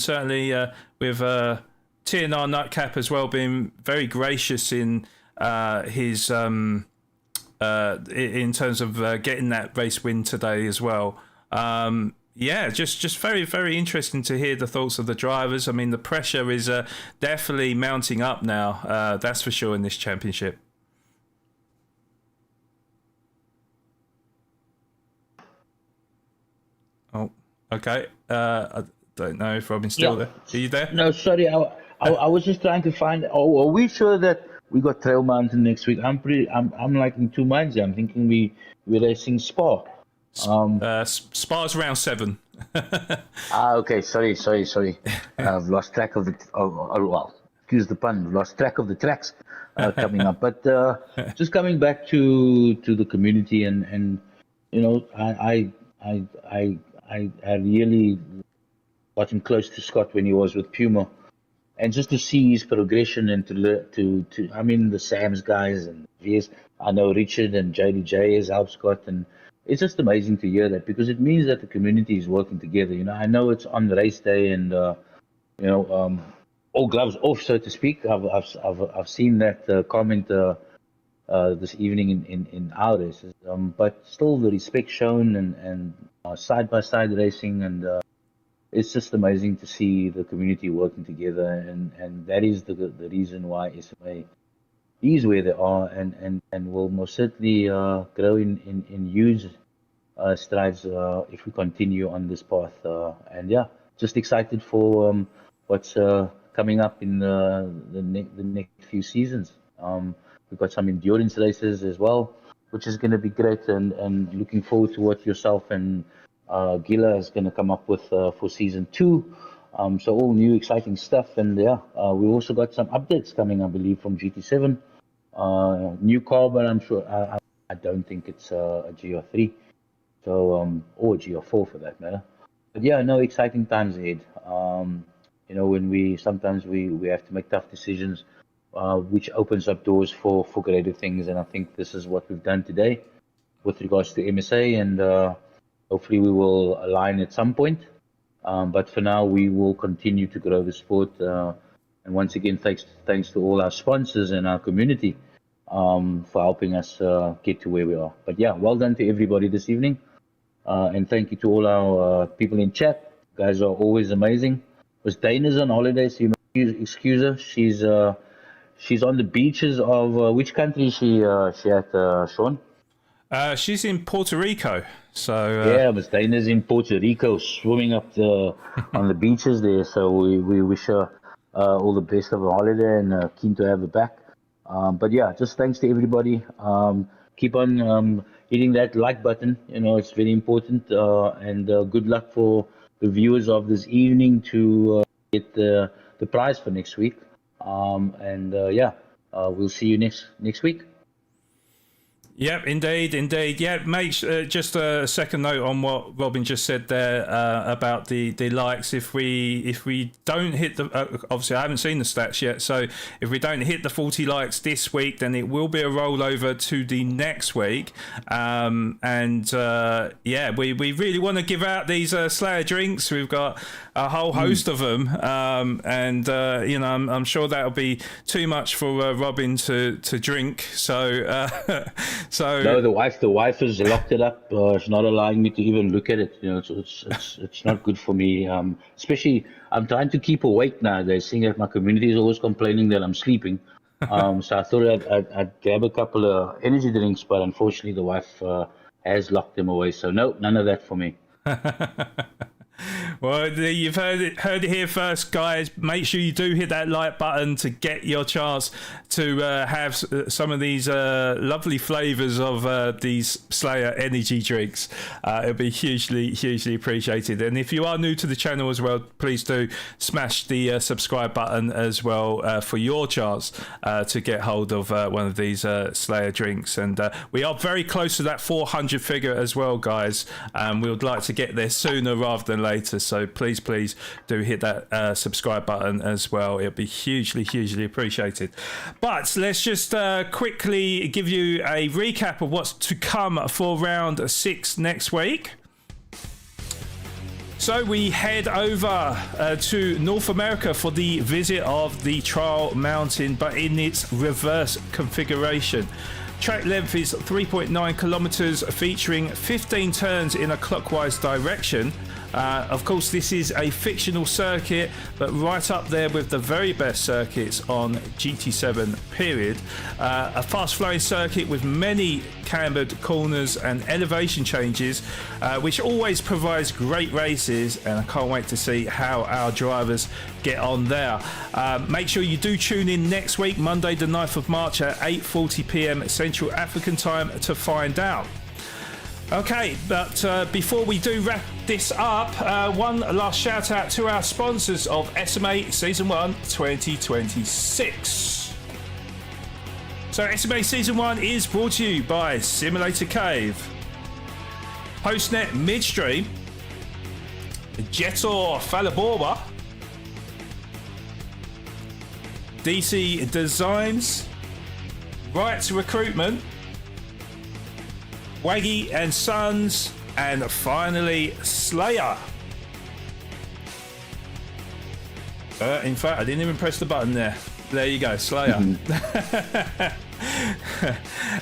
certainly with TNR Nutcap as well being very gracious in his in terms of getting that race win today as well. Just very, very interesting to hear the thoughts of the drivers. I mean, the pressure is definitely mounting up now, that's for sure, in this championship. Oh, okay. I don't know if Robin's still there. Are you there? No, sorry. I was just trying to find. Oh, are we sure that we got Trail Mountain next week? I'm like in two minds here. I'm thinking we're racing Spa. Spa's round 7. Okay. Sorry. I've lost track of the. Well, excuse the pun. I've lost track of the tracks coming up. But just coming back to the community, and you know, I really got him close to Scott when he was with Puma, and just to see his progression and to I mean, the Sam's guys and VS, I know Richard and JDJ has helped Scott, and it's just amazing to hear that, because it means that the community is working together. You know, I know it's on race day, and all gloves off, so to speak. I've seen that comment this evening in our races, but still the respect shown, and side by side racing, and it's just amazing to see the community working together, and that is the reason why SMA is where they are, and will most certainly grow in huge strides if we continue on this path. And just excited for what's coming up in the next few seasons. We've got some endurance races as well, which is going to be great, and looking forward to what yourself and Gila is going to come up with for season 2. So all new exciting stuff, and we also got some updates coming, I believe, from GT7. New car, but I'm sure I don't think it's a GR3, so or a GR4 for that matter. But exciting times ahead. When we sometimes have to make tough decisions, which opens up doors for greater things, and I think this is what we've done today with regards to MSA, and hopefully we will align at some point. But for now, we will continue to grow the sport. And once again, thanks to all our sponsors and our community for helping us get to where we are. But well done to everybody this evening. And thank you to all our people in chat. You guys are always amazing. Was Dana's on holiday, so you must excuse her. She's on the beaches of which country is she at, Sean? She's in Puerto Rico. So Miss Dana's in Puerto Rico, swimming up on the beaches there. So we wish her all the best of her holiday, and keen to have her back. But just thanks to everybody. Keep on hitting that like button. It's very important. And good luck for the viewers of this evening to get the prize for next week. We'll see you next week. Yep, indeed. Yeah, mate, just a second note on what Robin just said there about the likes. If we don't hit the obviously I haven't seen the stats yet, so if we don't hit the 40 likes this week, then it will be a rollover to the next week. We really want to give out these Slayer drinks. We've got a whole host of them, I'm sure that'll be too much for Robin to drink. So. No, the wife has locked it up. She's not allowing me to even look at it. It's not good for me. Especially, I'm trying to keep awake now. They're seeing that my community is always complaining that I'm sleeping. So I thought I'd grab a couple of energy drinks, but unfortunately the wife has locked them away. So no, none of that for me. Well, you've heard it here first, guys. Make sure you do hit that like button to get your chance to have some of these lovely flavours of these Slayer energy drinks. It'll be hugely appreciated. And if you are new to the channel as well, please do smash the subscribe button as well for your chance to get hold of one of these Slayer drinks. And we are very close to that 400 figure as well, guys. We would like to get there sooner rather than later. So please do hit that subscribe button as well. It'll be hugely appreciated. But let's just quickly give you a recap of what's to come for round 6 next week. So we head over to North America for the visit of the Trial Mountain, but in its reverse configuration. Track length is 3.9 kilometers, featuring 15 turns in a clockwise direction. Of course, this is a fictional circuit, but right up there with the very best circuits on GT7 period. A fast-flowing circuit with many cambered corners and elevation changes, which always provides great races, and I can't wait to see how our drivers get on there. Make sure you do tune in next week, Monday the 9th of March at 8:40 p.m. Central African time to find out. Okay, but before we do wrap this up, one last shout out to our sponsors of SMA Season 1 2026. So SMA Season 1 is brought to you by Simulator Cave, Hostnet Midstream, Jetor Falaborba, DC Designs, Rights Recruitment, Waggy and Sons, and finally Slayer. In fact, I didn't even press the button there. There you go, Slayer.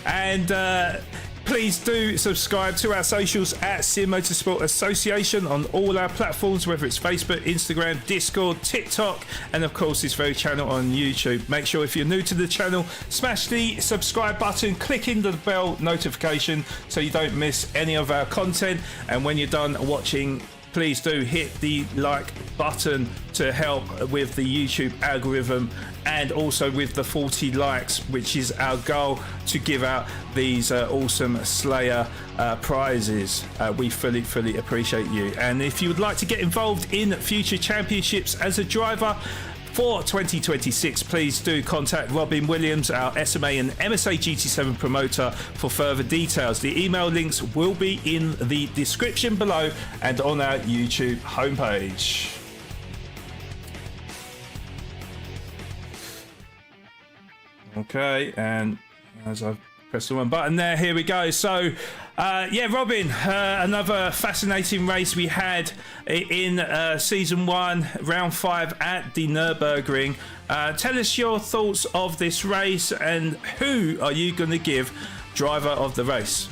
And please do subscribe to our socials at Sim Motorsport Association on all our platforms, whether it's Facebook, Instagram, Discord, TikTok, and of course this very channel on YouTube. Make sure if you're new to the channel, smash the subscribe button, click in the bell notification so you don't miss any of our content. And when you're done watching, please do hit the like button to help with the YouTube algorithm, and also with the 40 likes, which is our goal to give out these awesome Slayer prizes. We fully appreciate you. And if you would like to get involved in future championships as a driver for 2026, please do contact Robin Williams, our SMA and MSA GT7 promoter, for further details. The email links will be in the description below and on our YouTube homepage. Okay, and as I've pressed the one button there, here we go. So yeah, Robin, another fascinating race we had in season 1, round 5 at the Nurburgring. Tell us your thoughts of this race, and who are you going to give driver of the race?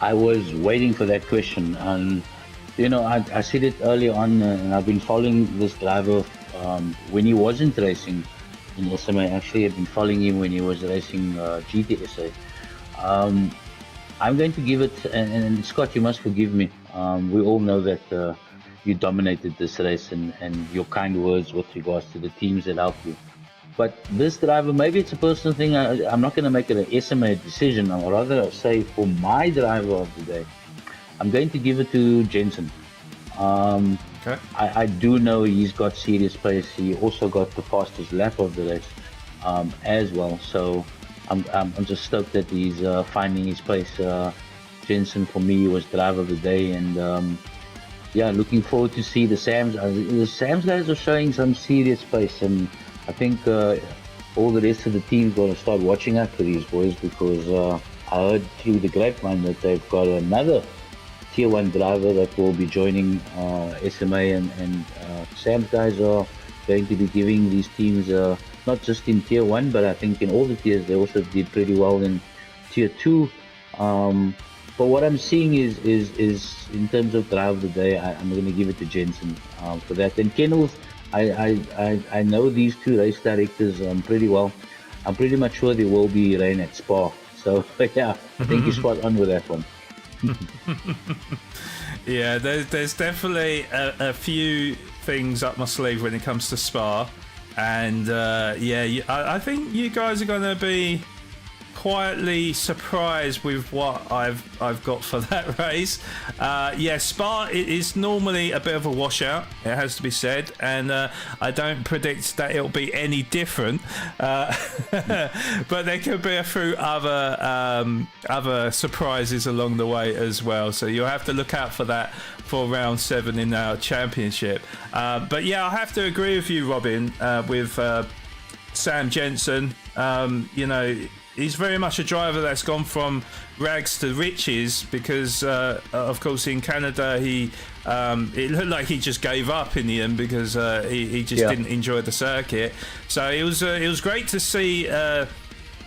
I was waiting for that question. You know, I said it earlier on, and I've been following this driver when he wasn't racing in SMA. Actually, I've been following him when he was racing GTSA. I'm going to give it, and Scott, you must forgive me. We all know that you dominated this race, and your kind words with regards to the teams that helped you. But this driver, maybe it's a personal thing. I'm not going to make it an SMA decision. I'll rather say for my driver of the day, I'm going to give it to Jensen. Okay. I do know he's got serious pace. He also got the fastest lap of the race as well. So I'm just stoked that he's finding his pace. Jensen for me was driver of the day, and yeah, looking forward to see the Sams. The Sams guys are showing some serious pace, and I think all the rest of the team's going to start watching out for these boys, because I heard through the grapevine that they've got another Tier 1 driver that will be joining SMA, and Sam's guys are going to be giving these teams, not just in Tier 1, but I think in all the tiers. They also did pretty well in Tier 2. But what I'm seeing is in terms of driver of the day, I'm going to give it to Jensen for that. And Kennels, I know these two race directors pretty well. I'm pretty much sure there will be rain at Spa. So yeah, I think you're spot on with that one. Yeah, there's definitely a few things up my sleeve when it comes to Spa, and I think you guys are going to be quietly surprised with what I've got for that race. Spa is normally a bit of a washout, it has to be said, and I don't predict that it'll be any different, but there could be a few other surprises along the way as well, so you'll have to look out for that for round 7 in our championship. But yeah, I have to agree with you, Robin, with Sam Jensen. He's very much a driver that's gone from rags to riches, because of course in Canada it looked like he just gave up in the end, because he just didn't enjoy the circuit. So it was great to see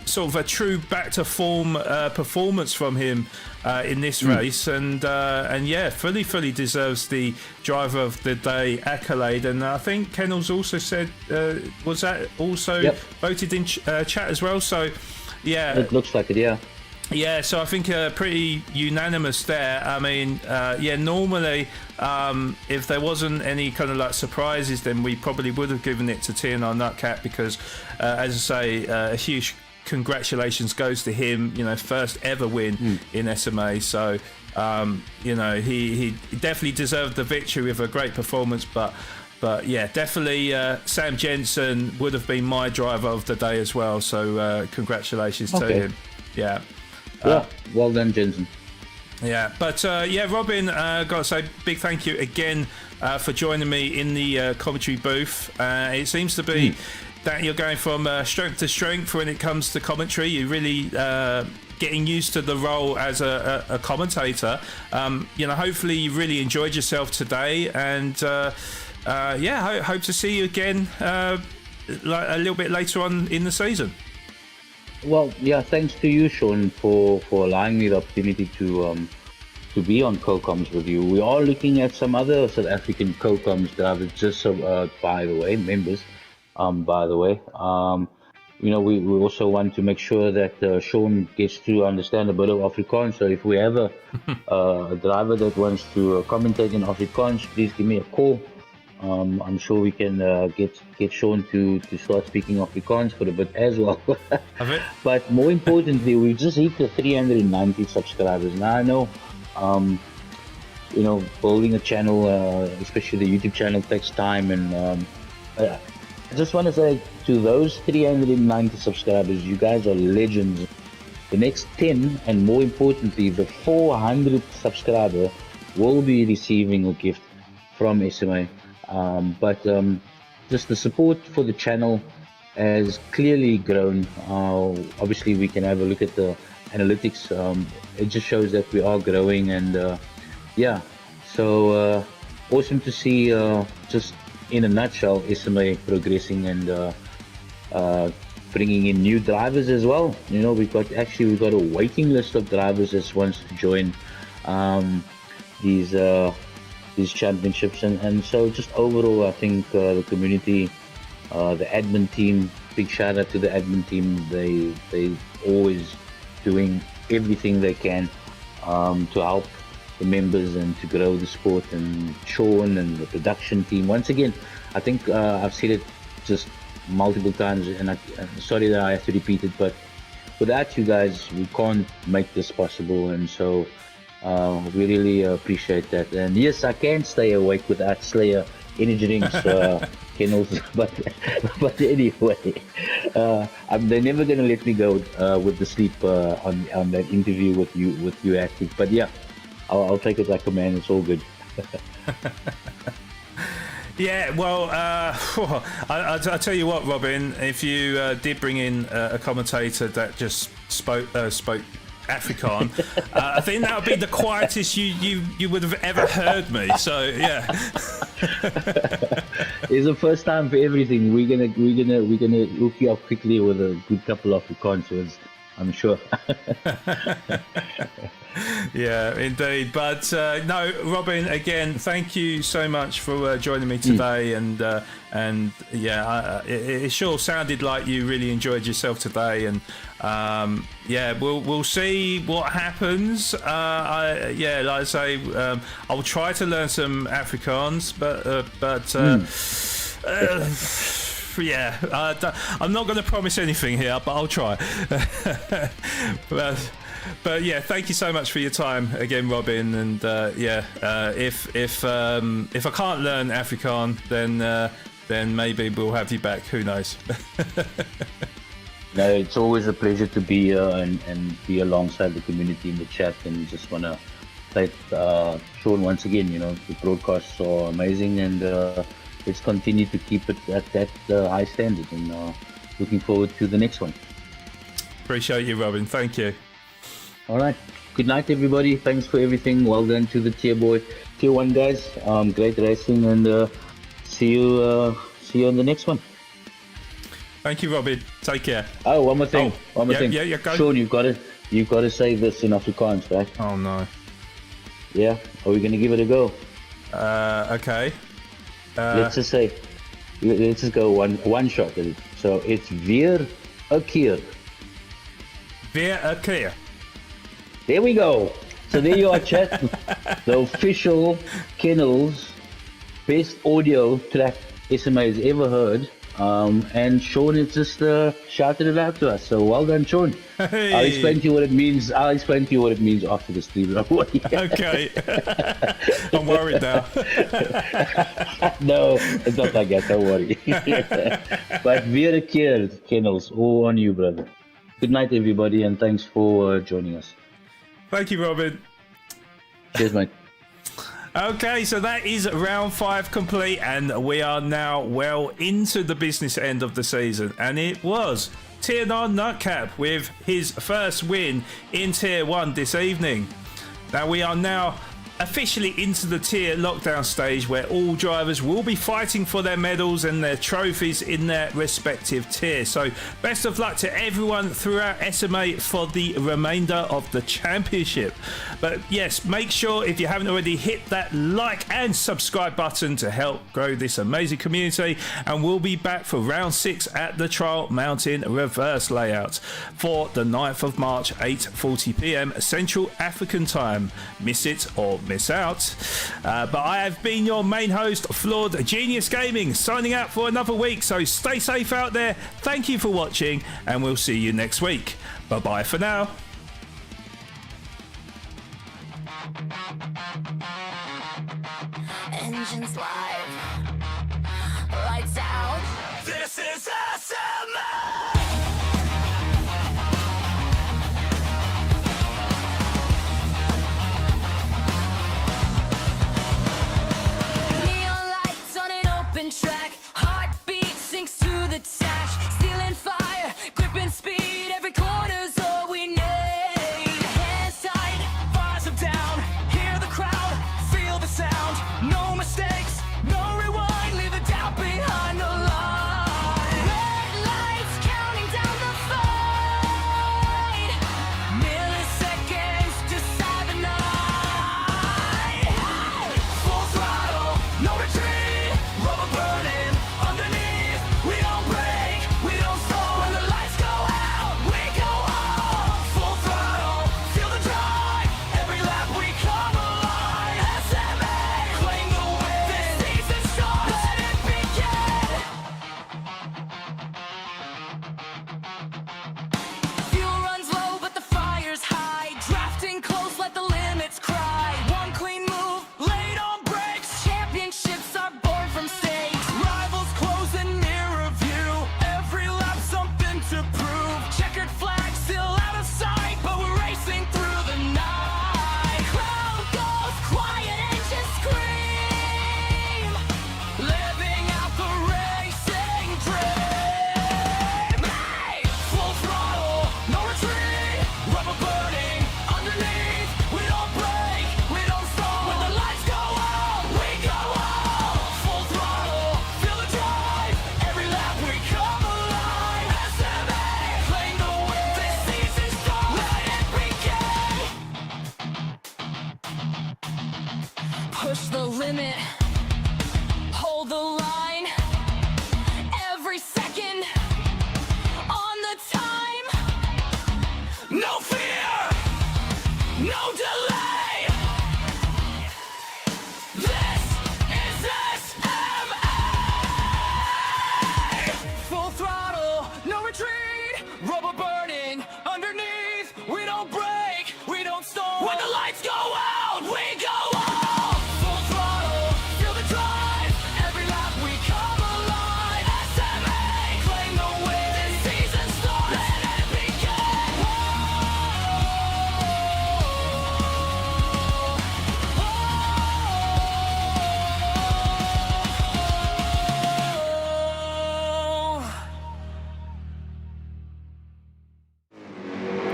sort of a true back to form performance from him in this race, and fully deserves the driver of the day accolade. And I think Kennels also said, was that also voted in chat as well? So yeah, it looks like it. Yeah, so I think pretty unanimous there. I mean, normally if there wasn't any kind of like surprises, then we probably would have given it to TNR Nutcat, because as I say, a huge congratulations goes to him, first ever win in SMA. So he definitely deserved the victory with a great performance, but yeah, definitely Sam Jensen would have been my driver of the day as well, so congratulations to him. Well done, Jensen. Yeah, but Robin, gotta say big thank you again for joining me in the commentary booth. It seems to be that you're going from strength to strength when it comes to commentary. You're really getting used to the role as a commentator. Hopefully you really enjoyed yourself today, and hope to see you again a little bit later on in the season. Well, yeah, thanks to you, Sean, for allowing me the opportunity to be on co-coms with you. We are looking at some other South African co-coms drivers, just by the way, members. We also want to make sure that Sean gets to understand a bit of Afrikaans. So if we have a driver that wants to commentate in Afrikaans, please give me a call. I'm sure we can get Sean to start speaking Afrikaans for a bit as well. But more importantly, we've just hit the 390 subscribers. Now I know, building a channel, especially the YouTube channel, takes time, and I just want to say to those 390 subscribers, you guys are legends. The next 10, and more importantly, the 400th subscriber will be receiving a gift from SMA. Just the support for the channel has clearly grown. Obviously, we can have a look at the analytics. It just shows that we are growing, and so awesome to see. Just in a nutshell, SMA progressing and bringing in new drivers as well. We've got a waiting list of drivers that wants to join these championships, and so just overall, I think the community, the admin team, big shout out to the admin team. They always doing everything they can to help the members and to grow the sport. And Sean and the production team, once again, I think I've said it just multiple times, and I'm sorry that I have to repeat it, but without you guys, we can't make this possible. And so we really appreciate that. And yes, I can stay awake without Slayer energy drinks, Kennels, but anyway, they're never gonna let me go with the sleep on that interview with you active. But yeah, I'll take it like a man. It's all good. Yeah, well, I'll tell you what, Robin, if you did bring in a commentator that just spoke Afrikaan, I think that would be the quietest you would have ever heard me. So yeah, it's the first time for everything. We're gonna hook you up quickly with a good couple of Afrikaans words. I'm sure. Yeah, indeed. But no, Robin, again, thank you so much for joining me today. And yeah, it sure sounded like you really enjoyed yourself today. And yeah, we'll see what happens. Yeah, like I say, I'll try to learn some Afrikaans, but yeah, I'm not going to promise anything here, but I'll try. But yeah, thank you so much for your time again, Robin. And yeah, if I can't learn Afrikaans, then maybe we'll have you back. Who knows? No, it's always a pleasure to be here and be alongside the community in the chat. And just want to thank Sean once again. You know, the broadcasts are amazing, and let's continue to keep it at that high standard. And looking forward to the next one. Appreciate you, Robin. Thank you. All right. Good night, everybody. Thanks for everything. Well done to the Tier 1 guys. Great racing, and see you on the next one. Thank you, Robin. Take care. Oh, one more thing. Yeah, go. Sean, you've got to say this in Afrikaans, right? Oh no. Yeah. Are we gonna give it a go? Okay. Let's just go one shot. So it's weer 'n keer. Weer 'n keer. There we go. So there you are, chat. The official Kennels best audio track SMA's ever heard. And Sean has just shouted it out to us. So well done, Sean. Hey. I'll explain to you what it means. After the stream. Okay. I'm worried now. No, it's not like that. Don't worry. But weer 'n keer, Kennels. All on you, brother. Good night, everybody, and thanks for joining us. Thank you, Robin. Cheers, mate. Okay, so that is round 5 complete, and we are now well into the business end of the season. And it was Tier 9 Nutcap with his first win in Tier 1 this evening. Now we are now officially into the tier lockdown stage, where all drivers will be fighting for their medals and their trophies in their respective tiers. So best of luck to everyone throughout SMA for the remainder of the championship. But yes, make sure, if you haven't already, hit that like and subscribe button to help grow this amazing community. And we'll be back for round 6 at the Trial Mountain reverse layout for the 9th of March, 8:40 p.m. Central African time. Miss it or miss out. But I have been your main host, Flawed Genius Gaming, signing out for another week. So stay safe out there. Thank you for watching, and we'll see you next week. Bye bye for now. Engines live, lights out. This is SMA! Neon lights on an open track, heartbeat sinks to the dash, stealing fire, gripping speed, every corner's all we need.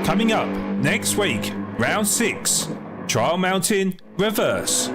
Coming up next week, round 6, Trial Mountain Reverse.